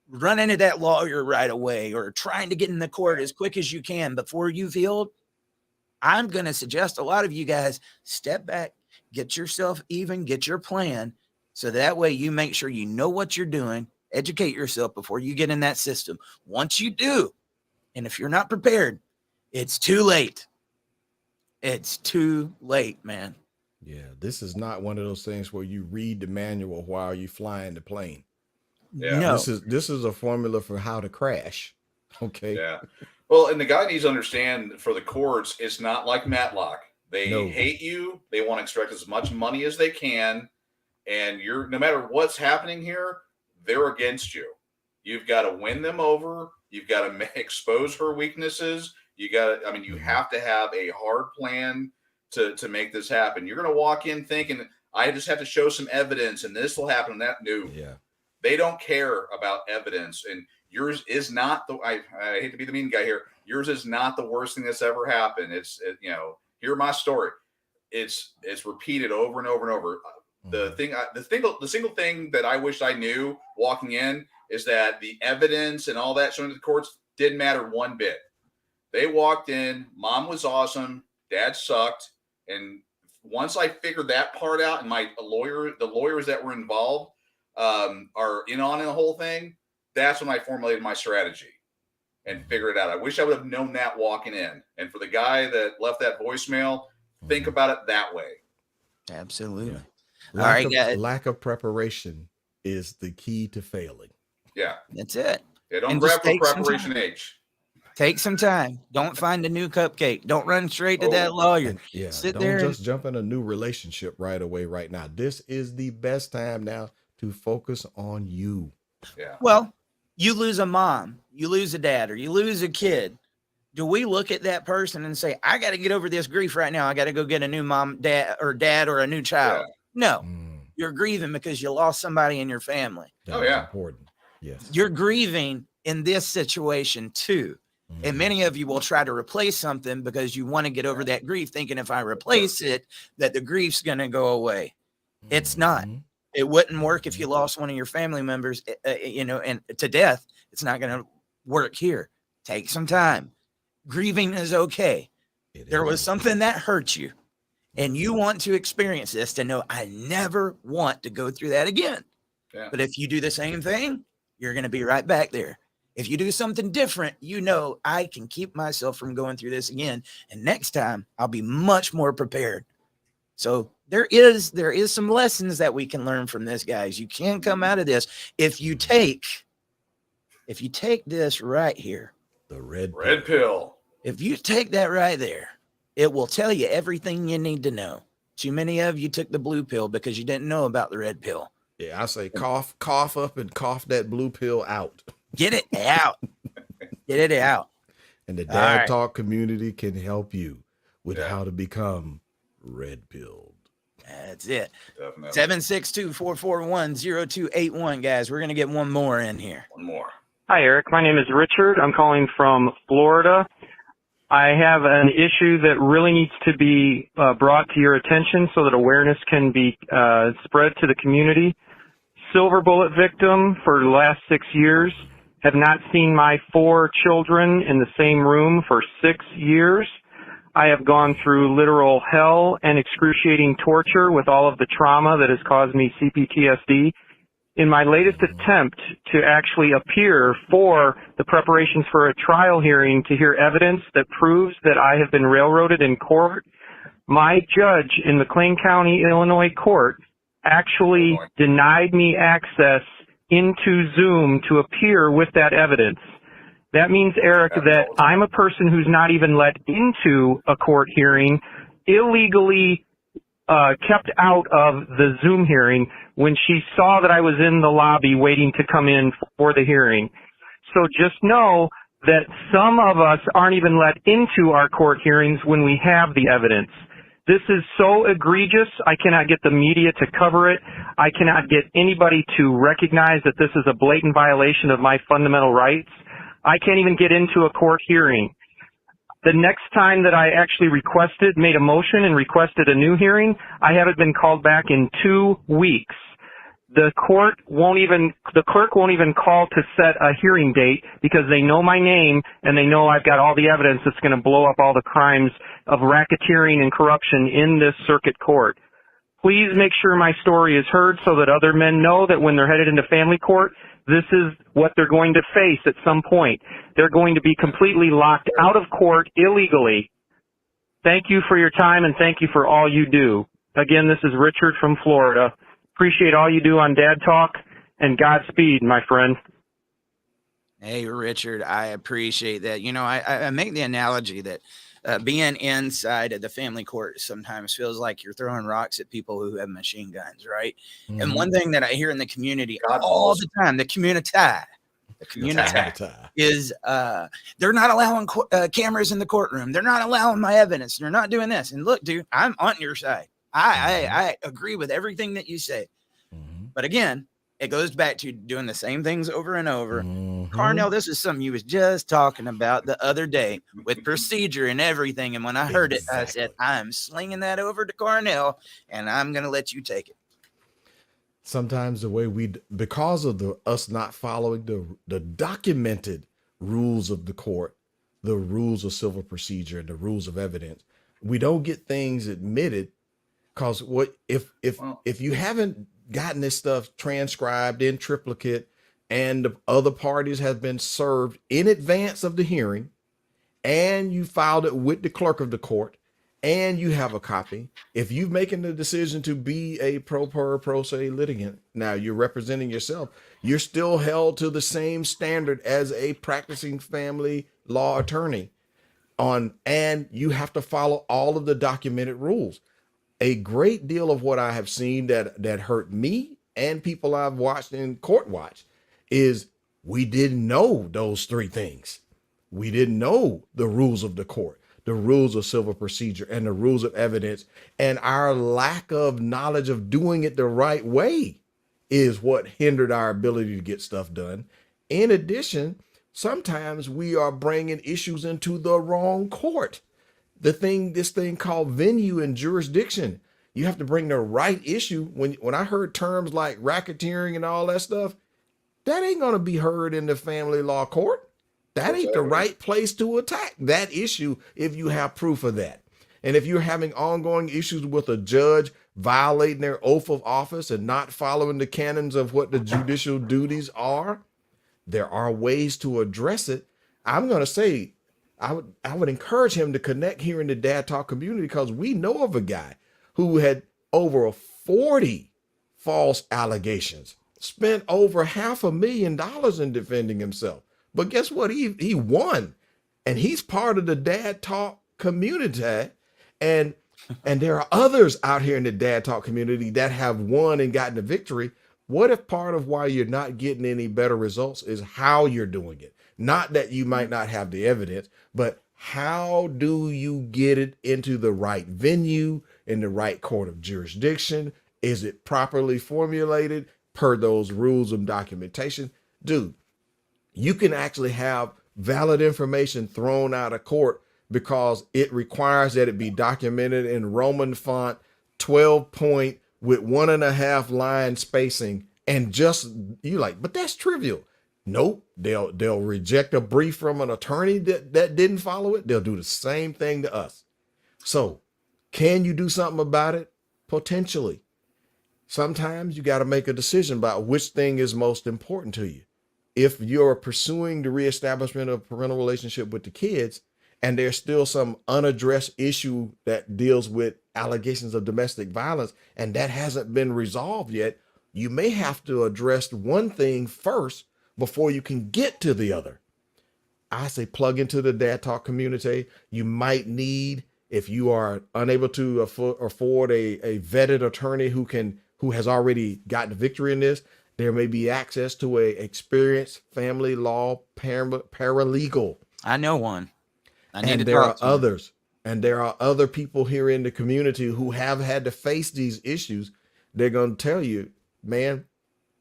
A: run into that lawyer right away, or trying to get in the court as quick as you can before you've healed. I'm going to suggest a lot of you guys step back, get yourself even, get your plan. So that way you make sure you know what you're doing, educate yourself before you get in that system. Once you do, and if you're not prepared, it's too late. It's too late, man.
C: Yeah, this is not one of those things where you read the manual while you flying the plane.
B: Yeah.
A: No.
C: This is a formula for how to crash. Okay.
B: Yeah. Well, and the guy needs to understand for the courts, it's not like Matlock. They
C: No.
B: hate you. They want to extract as much money as they can. And you're no matter what's happening here, they're against you. You've got to win them over. You've got to expose her weaknesses. You have to have a hard plan to make this happen. You're going to walk in thinking, I just have to show some evidence and this will happen. And that no,
C: Yeah.
B: they don't care about evidence. And yours is not I hate to be the mean guy here. Yours is not the worst thing that's ever happened. Hear my story. It's repeated over and over and over. The single thing that I wish I knew walking in is that the evidence and all that shown to the courts didn't matter one bit. They walked in, mom was awesome, dad sucked, and once I figured that part out, and the lawyers that were involved are in on the whole thing, that's when I formulated my strategy and figured it out. I wish I would have known that walking in. And for the guy that left that voicemail, think about it that way.
A: Absolutely.
C: Lack of preparation is the key to failing.
B: Yeah.
A: That's it.
B: Yeah, don't
A: And
B: grab
A: just
B: for
A: take some
B: preparation H.
A: Take some time. Don't find a new cupcake. Don't run straight to that lawyer. Sit
C: don't
A: there.
C: just jump in a new relationship right away, right now. This is the best time now to focus on you.
B: Yeah.
A: Well, you lose a mom, you lose a dad, or you lose a kid. Do we look at that person and say, I got to get over this grief right now. I got to go get a new mom, dad, or a new child? No, you're grieving because you lost somebody in your family.
C: That's important. Yes.
A: You're grieving in this situation too. And many of you will try to replace something because you want to get over that grief, thinking if I replace it, that the grief's going to go away. It's not. It wouldn't work if you lost one of your family members, and to death. It's not going to work here. Take some time. Grieving is okay. There was something that hurt you, and you want to experience this to know I never want to go through that again.
B: Yeah.
A: But if you do the same thing, you're going to be right back there. If you do something different, I can keep myself from going through this again. And next time I'll be much more prepared. So there is some lessons that we can learn from this, guys. You can come out of this. If you take this right here,
C: the red
B: pill.
A: If you take that right there, it will tell you everything you need to know. Too many of you took the blue pill because you didn't know about the red pill.
C: Yeah, I say cough up and cough that blue pill out.
A: Get it out. Get it out.
C: And the Dad Talk community can help you with how to become red pilled.
A: That's it.
B: Definitely.
A: 762-441-0281, guys. We're going to get one more in here.
B: One more.
F: Hi, Eric. My name is Richard. I'm calling from Florida. I have an issue that really needs to be brought to your attention so that awareness can be spread to the community. Silver bullet victim for the last 6 years. Have not seen my 4 children in the same room for 6 years. I have gone through literal hell and excruciating torture with all of the trauma that has caused me CPTSD. In my latest attempt to actually appear for the preparations for a trial hearing to hear evidence that proves that I have been railroaded in court, my judge in McLean County, Illinois court actually denied me access into Zoom to appear with that evidence. That means, Eric, that I'm a person who's not even let into a court hearing, illegally kept out of the Zoom hearing when she saw that I was in the lobby waiting to come in for the hearing. So just know that some of us aren't even let into our court hearings when we have the evidence. This is so egregious, I cannot get the media to cover it. I cannot get anybody to recognize that this is a blatant violation of my fundamental rights. I can't even get into a court hearing. The next time that I actually made a motion and requested a new hearing, I haven't been called back in 2 weeks. The clerk won't even call to set a hearing date because they know my name and they know I've got all the evidence that's going to blow up all the crimes of racketeering and corruption in this circuit court. Please make sure my story is heard so that other men know that when they're headed into family court, this is what they're going to face at some point. They're going to be completely locked out of court illegally. Thank you for your time and thank you for all you do. Again, this is Richard from Florida. Appreciate all you do on Dad Talk and Godspeed, my friend.
A: Hey, Richard, I appreciate that. You know, I make the analogy that being inside of the family court sometimes feels like you're throwing rocks at people who have machine guns, right? And
C: Mhm.
A: one thing that I hear in the community
B: God
A: all
B: balls.
A: the time, the community is they're not allowing cameras in the courtroom. They're not allowing my evidence. They're not doing this. And look, dude, I'm on your side. I agree with everything that you say.
C: Mhm.
A: But again, it goes back to doing the same things over and over.
C: Mhm.
A: Carnell, this is something you was just talking about the other day with procedure and everything. And when I heard it, I said,
C: Exactly.
A: I'm slinging that over to Carnell and I'm going to let you take it.
C: Sometimes the way because of us not following the documented rules of the court, the rules of civil procedure and the rules of evidence, we don't get things admitted. Because what if you haven't gotten this stuff transcribed in triplicate and the other parties have been served in advance of the hearing, and you filed it with the clerk of the court, and you have a copy, if you've making the decision to be a pro se litigant, now you're representing yourself, you're still held to the same standard as a practicing family law attorney and you have to follow all of the documented rules. A great deal of what I have seen that hurt me and people I've watched in court watch is we didn't know those three things. We didn't know the rules of the court, the rules of civil procedure, and the rules of evidence. And our lack of knowledge of doing it the right way is what hindered our ability to get stuff done. In addition, sometimes we are bringing issues into the wrong court. This thing called venue and jurisdiction. You have to bring the right issue. When I heard terms like racketeering and all that stuff, that ain't going to be heard in the family law court. That ain't the right place to attack that issue if you have proof of that. And if you're having ongoing issues with a judge violating their oath of office and not following the canons of what the judicial duties are, there are ways to address it. I'm going to say, I would encourage him to connect here in the Dad Talk community, because we know of a guy who had over 40 false allegations, spent over $500,000 in defending himself. But guess what? He won, and he's part of the Dad Talk community. And there are others out here in the Dad Talk community that have won and gotten a victory. What if part of why you're not getting any better results is how you're doing it? Not that you might not have the evidence, but how do you get it into the right venue, in the right court of jurisdiction? Is it properly formulated per those rules of documentation? Dude, you can actually have valid information thrown out of court because it requires that it be documented in Roman font, 12 point with 1.5 line spacing, and just you like, but that's trivial. Nope, they'll reject a brief from an attorney that didn't follow it. They'll do the same thing to us. So, can you do something about it? Potentially. Sometimes you got to make a decision about which thing is most important to you. If you're pursuing the reestablishment of parental relationship with the kids, and there's still some unaddressed issue that deals with allegations of domestic violence, and that hasn't been resolved yet, you may have to address one thing first before you can get to the other. I say plug into the Dad Talk community. You might need, if you are unable to afford a vetted attorney who has already gotten a victory in this, there may be access to a experienced family law paralegal.
A: I know one.
C: And there are others. And there are other people here in the community who have had to face these issues. They're going to tell you, man,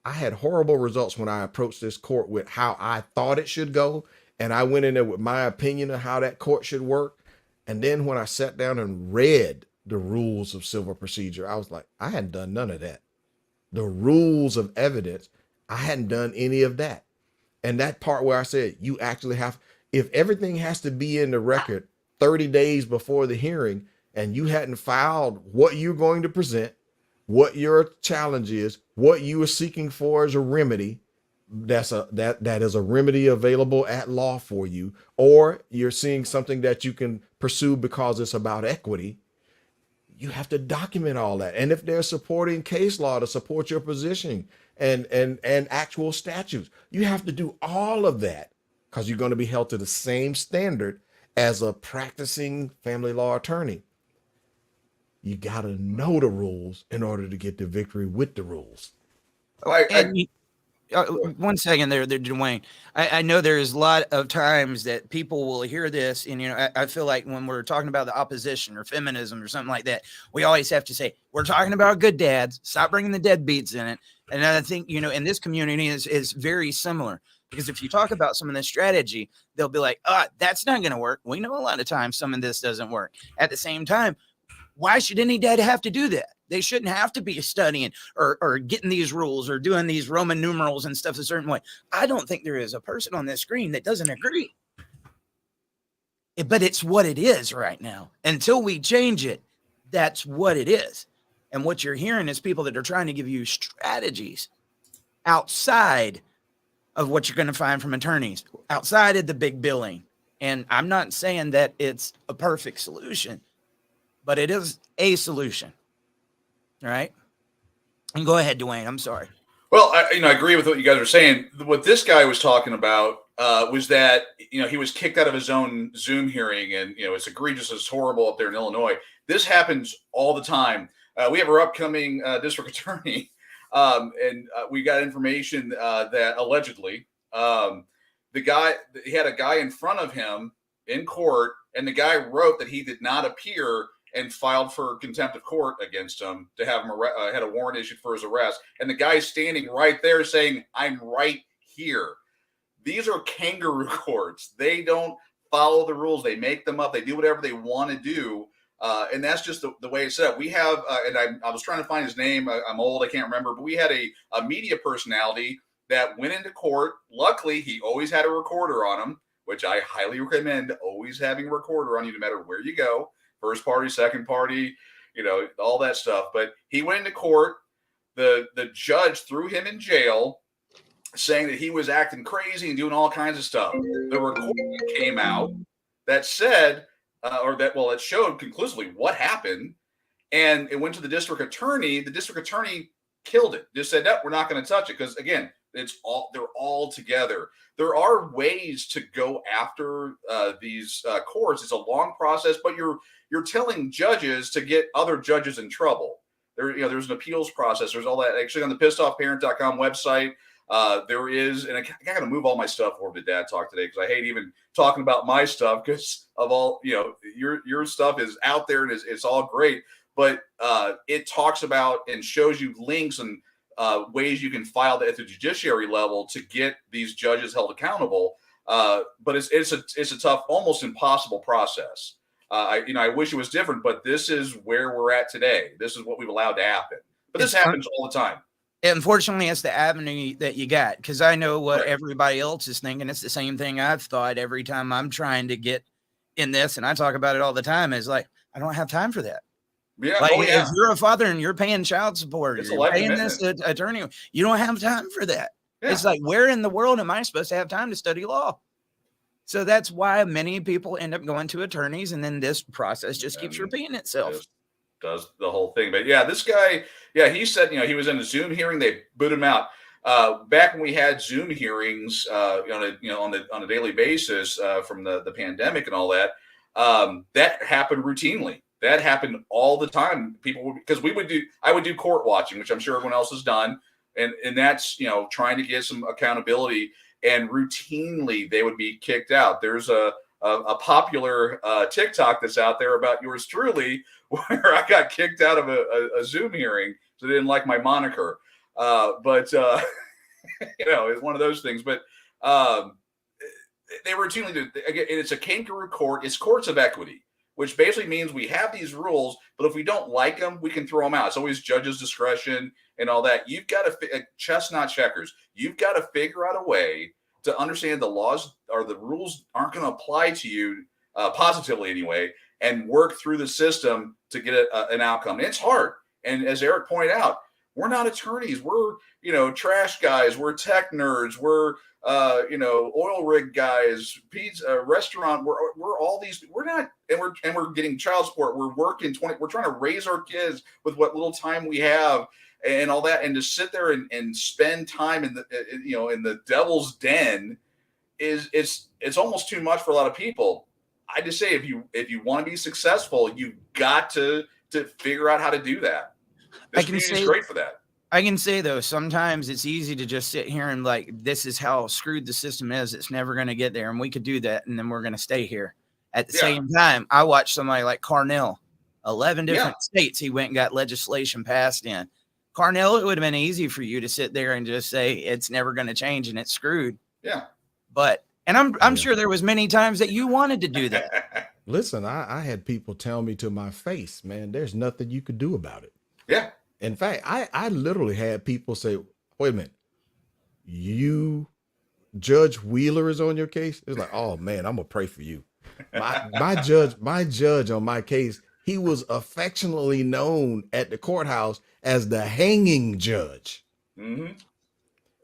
C: I had horrible results when I approached this court with how I thought it should go. And I went in there with my opinion of how that court should work. And then when I sat down and read the rules of civil procedure, I was like, I hadn't done none of that. The rules of evidence, I hadn't done any of that. And that part where I said, you actually have, if everything has to be in the record 30 days before the hearing, and you hadn't filed what you're going to present, what your challenge is, what you are seeking for as a remedy, that is a remedy available at law for you, or you're seeing something that you can pursue because it's about equity, you have to document all that. And if there's supporting case law to support your position and actual statutes, you have to do all of that because you're going to be held to the same standard as a practicing family law attorney. You got to know the rules in order to get the victory with the rules.
A: One second there, Dwayne. I know there's a lot of times that people will hear this, and I feel like when we're talking about the opposition or feminism or something like that, we always have to say we're talking about good dads. Stop bringing the deadbeats in it. And I think in this community is very similar, because if you talk about some of this strategy, they'll be like, that's not going to work. We know a lot of times some of this doesn't work. At the same time, why should any dad have to do that? They shouldn't have to be studying or getting these rules or doing these Roman numerals and stuff a certain way. I don't think there is a person on this screen that doesn't agree. But it's what it is right now. Until we change it, that's what it is. And what you're hearing is people that are trying to give you strategies outside of what you're going to find from attorneys, outside of the big billing. And I'm not saying that it's a perfect solution, but it is a solution. All right. And go ahead, Dwayne. I'm sorry.
B: Well, I agree with what you guys are saying. What this guy was talking about was that, he was kicked out of his own Zoom hearing, and, it's egregious. It's horrible up there in Illinois. This happens all the time. We have our upcoming district attorney, and we got information that allegedly he had a guy in front of him in court, and the guy wrote that he did not appear and filed for contempt of court against him to have him had a warrant issued for his arrest. And the guy's standing right there saying, "I'm right here." These are kangaroo courts. They don't follow the rules. They make them up. They do whatever they want to do. And that's just the way it's set up. We have, and I was trying to find his name. I'm old. I can't remember. But we had a media personality that went into court. Luckily, he always had a recorder on him, which I highly recommend always having a recorder on you no matter where you go. First party, second party, all that stuff. But he went into court. The judge threw him in jail, saying that he was acting crazy and doing all kinds of stuff. The recording came out that said, that showed conclusively what happened. And it went to the district attorney. The district attorney killed it. Just said, no, we're not going to touch it. Because again, they're all together. There are ways to go after these courts. It's a long process, but you're telling judges to get other judges in trouble. There's an appeals process. There's all that. Actually, on the pissedoffparent.com website, there is, and I got to move all my stuff over to Dad Talk today because I hate even talking about my stuff because of all, your stuff is out there and it's all great, but it talks about and shows you links and ways you can file that at the judiciary level to get these judges held accountable. But it's a tough, almost impossible process. I wish it was different, but this is where we're at today. This is what we've allowed to happen. But this happens all the time.
A: Unfortunately, it's the avenue that you got, because I know what everybody else is thinking. It's the same thing I've thought every time I'm trying to get in this, and I talk about it all the time, is like, I don't have time for that.
B: Yeah.
A: If you're a father and you're paying child support, you're paying
B: commitment.
A: this attorney, you don't have time for that. Yeah. It's like, where in the world am I supposed to have time to study law? So that's why many people end up going to attorneys, and then this process just keeps repeating itself.
B: Does the whole thing. But yeah, this guy, he said, he was in a Zoom hearing. They booted him out. Back when we had Zoom hearings, on a daily basis from the pandemic and all that, that happened routinely. That happened all the time. Because I would do court watching, which I'm sure everyone else has done. And that's, trying to get some accountability, and routinely they would be kicked out. There's a popular TikTok that's out there about yours truly, where I got kicked out of a Zoom hearing. So they didn't like my moniker. But it's one of those things. But they routinely do. Again, it's a kangaroo court. It's courts of equity, which basically means we have these rules, but if we don't like them, we can throw them out. It's always judge's discretion and all that. You've got to, chess, not checkers. You've got to figure out a way to understand the laws or the rules aren't going to apply to you positively anyway, and work through the system to get an outcome. And it's hard. And as Eric pointed out, We're not attorneys. We're, trash guys. We're tech nerds. We're, oil rig guys, pizza, restaurant. We're all these. We're not, and we're getting child support. We're working 20. We're trying to raise our kids with what little time we have and all that. And to sit there and spend time in the devil's den it's almost too much for a lot of people. I just say if you want to be successful, you've got to figure out how to do that. This community is great for that.
A: I can say though, sometimes it's easy to just sit here and like, this is how screwed the system is. It's never going to get there. And we could do that. And then we're going to stay here. At the same time, I watched somebody like Carnell, 11 different states. He went and got legislation passed in. Carnell, it would have been easy for you to sit there and just say, it's never going to change and it's screwed.
B: Yeah.
A: But, and I'm sure there was many times that you wanted to do that.
C: Listen, I had people tell me to my face, man, there's nothing you could do about it.
B: Yeah.
C: In fact, I literally had people say, wait a minute, Judge Wheeler is on your case? It's like, oh man, I'm gonna pray for you. My judge on my case, he was affectionately known at the courthouse as the hanging judge.
B: Mm-hmm.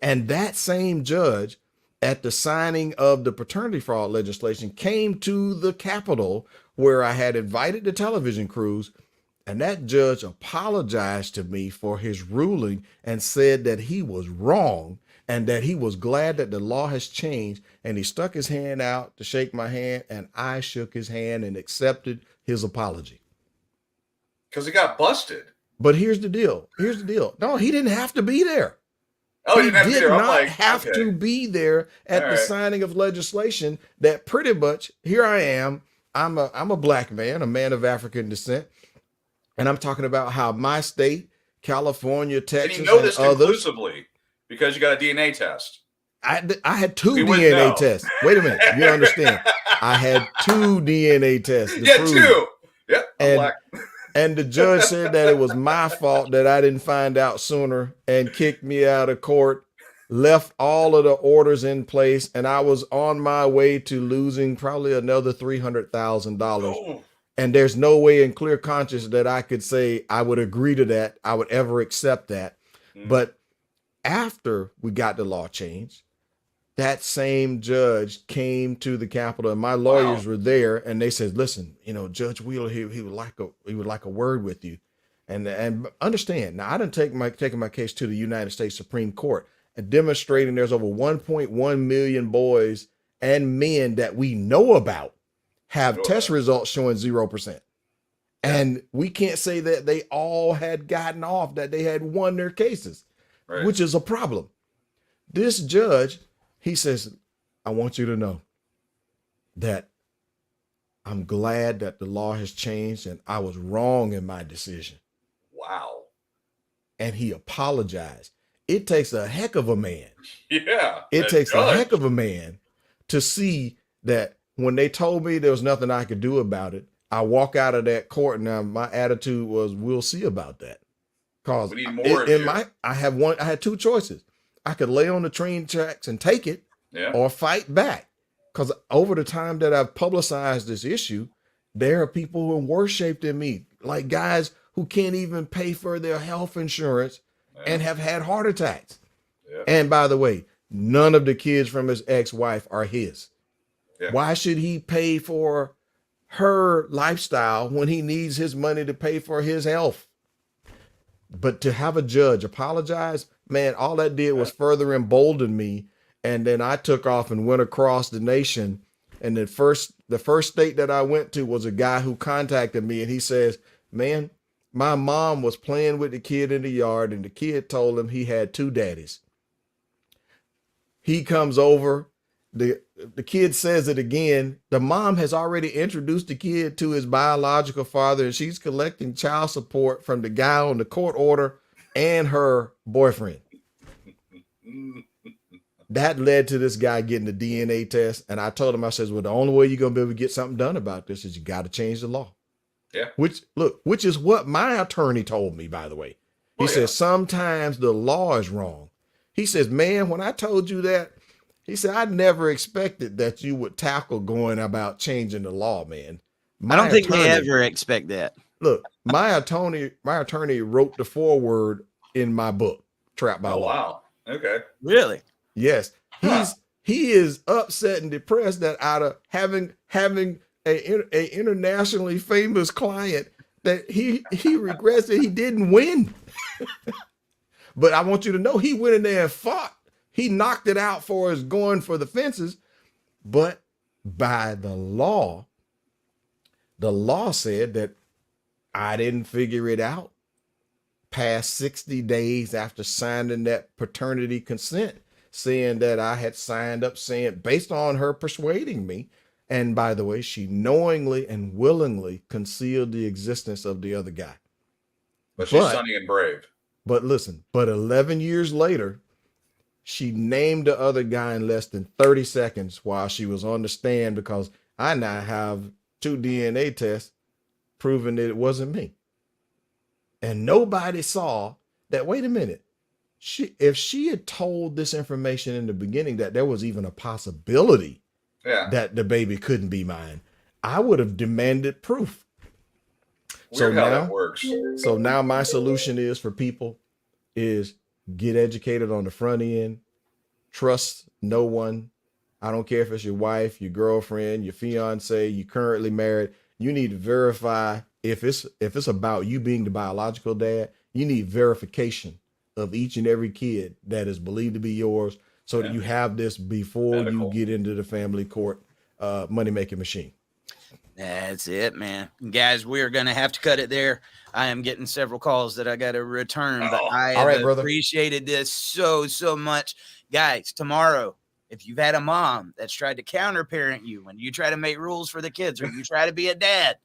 C: And that same judge at the signing of the paternity fraud legislation came to the Capitol where I had invited the television crews. And that judge apologized to me for his ruling and said that he was wrong and that he was glad that the law has changed. And he stuck his hand out to shake my hand, and I shook his hand and accepted his apology.
B: Because he got busted.
C: But here's the deal. No, he didn't have to be there.
B: Oh,
C: he did not have to be there at the signing of legislation that pretty much, here I am. I'm a black man, a man of African descent. And I'm talking about how my state, California, Texas,
B: and you know this
C: others,
B: conclusively because you got a DNA test.
C: I had two DNA tests. Wait a minute, you don't understand? I had two DNA tests.
B: Two. Yep.
C: And the judge said that it was my fault that I didn't find out sooner and kicked me out of court, left all of the orders in place, and I was on my way to losing probably another $300,000.
B: Oh.
C: And there's no way in clear conscience that I could say I would agree to that. I would ever accept that. But after we got the law changed, that same judge came to the Capitol and my lawyers were there and they said, listen, Judge Wheeler, he would like a word with you. And understand, now I didn't taken my case to the United States Supreme Court and demonstrating there's over 1.1 million boys and men that we know about have test results showing 0%. And we can't say that they all had gotten off, that they had won their cases, which is a problem. This judge, he says, I want you to know that I'm glad that the law has changed and I was wrong in my decision.
B: Wow.
C: And he apologized. It takes a heck of a man.
B: Yeah.
C: It takes a heck of a man to see that when they told me there was nothing I could do about it, I walk out of that court. Now my attitude was, we'll see about that. Cause I had two choices. I could lay on the train tracks and take it or fight back. Cause over the time that I've publicized this issue, there are people who are in worse shape than me, like guys who can't even pay for their health insurance and have had heart attacks. Yeah. And by the way, none of the kids from his ex-wife are his. Yeah. Why should he pay for her lifestyle when he needs his money to pay for his health? But to have a judge apologize, man, all that did was further embolden me. And then I took off and went across the nation. And the first state that I went to was a guy who contacted me and he says, man, my mom was playing with the kid in the yard and the kid told him he had two daddies. He comes over. The kid says it again. The mom has already introduced the kid to his biological father, and she's collecting child support from the guy on the court order and her boyfriend. That led to this guy getting the DNA test. And I told him, I says, well, the only way you're going to be able to get something done about this is you got to change the law.
B: Yeah.
C: Which is what my attorney told me, by the way. He says, sometimes the law is wrong. He says, man, when I told you that, he said, I never expected that you would tackle going about changing the law, man.
A: I don't think they ever expect that.
C: Look, my attorney wrote the foreword in my book, Trapped by
B: Oh,
C: Law.
B: wow. Okay.
A: Really?
C: Yes,
B: Huh.
C: he is upset and depressed that out of having a internationally famous client, that he regrets that he didn't win. But I want you to know he went in there and fought. He knocked it out for us going for the fences. But by the law said that I didn't figure it out past 60 days after signing that paternity consent, saying that I had signed up, saying based on her persuading me. And by the way, she knowingly and willingly concealed the existence of the other guy.
B: But she's sunny and brave.
C: But listen, but 11 years later, she named the other guy in less than 30 seconds while she was on the stand, because I now have 2 DNA tests proving that it wasn't me. And nobody saw that, wait a minute, if she had told this information in the beginning, that there was even a possibility that the baby couldn't be mine, I would have demanded proof.
B: Weird how that works.
C: So now my solution is for people is get educated on the front end, trust no one. I don't care if it's your wife, your girlfriend, your fiance, you currently married. You need to verify if it's about you being the biological dad. You need verification of each and every kid that is believed to be yours, so that you have this before you get into the family court money-making machine.
A: That's it, man. Guys, we are going to have to cut it there. I am getting several calls that I got to return, but I have appreciated this so much. Guys, tomorrow, if you've had a mom that's tried to counter-parent you when you try to make rules for the kids, or you try to be a dad,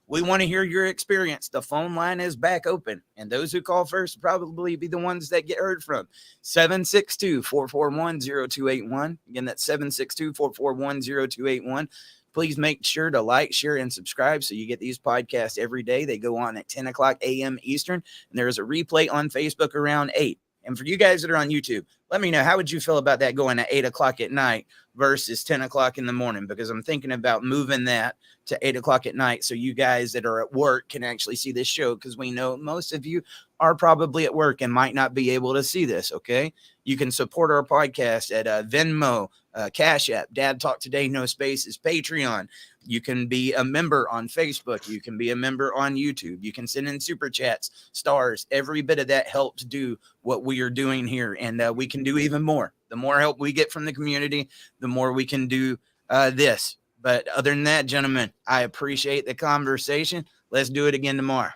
A: we want to hear your experience. The phone line is back open, and those who call first will probably be the ones that get heard from. 762-441-0281. Again, that's 762-441-0281. Please make sure to like, share, and subscribe so you get these podcasts every day. They go on at 10 o'clock a.m. Eastern, and there's a replay on Facebook around 8. And for you guys that are on YouTube, let me know, how would you feel about that going at 8 o'clock at night versus 10 o'clock in the morning? Because I'm thinking about moving that to 8 o'clock at night so you guys that are at work can actually see this show, because we know most of you are probably at work and might not be able to see this, okay? You can support our podcast at Venmo, Cash App, Dad Talk Today, no spaces, Patreon. You can be a member on Facebook. You can be a member on YouTube. You can send in super chats, stars. Every bit of that helps do what we are doing here, and we can do even more. The more help we get from the community, the more we can do this. But other than that, gentlemen, I appreciate the conversation. Let's do it again tomorrow.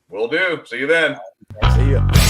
B: Will do. See you then.
C: See ya.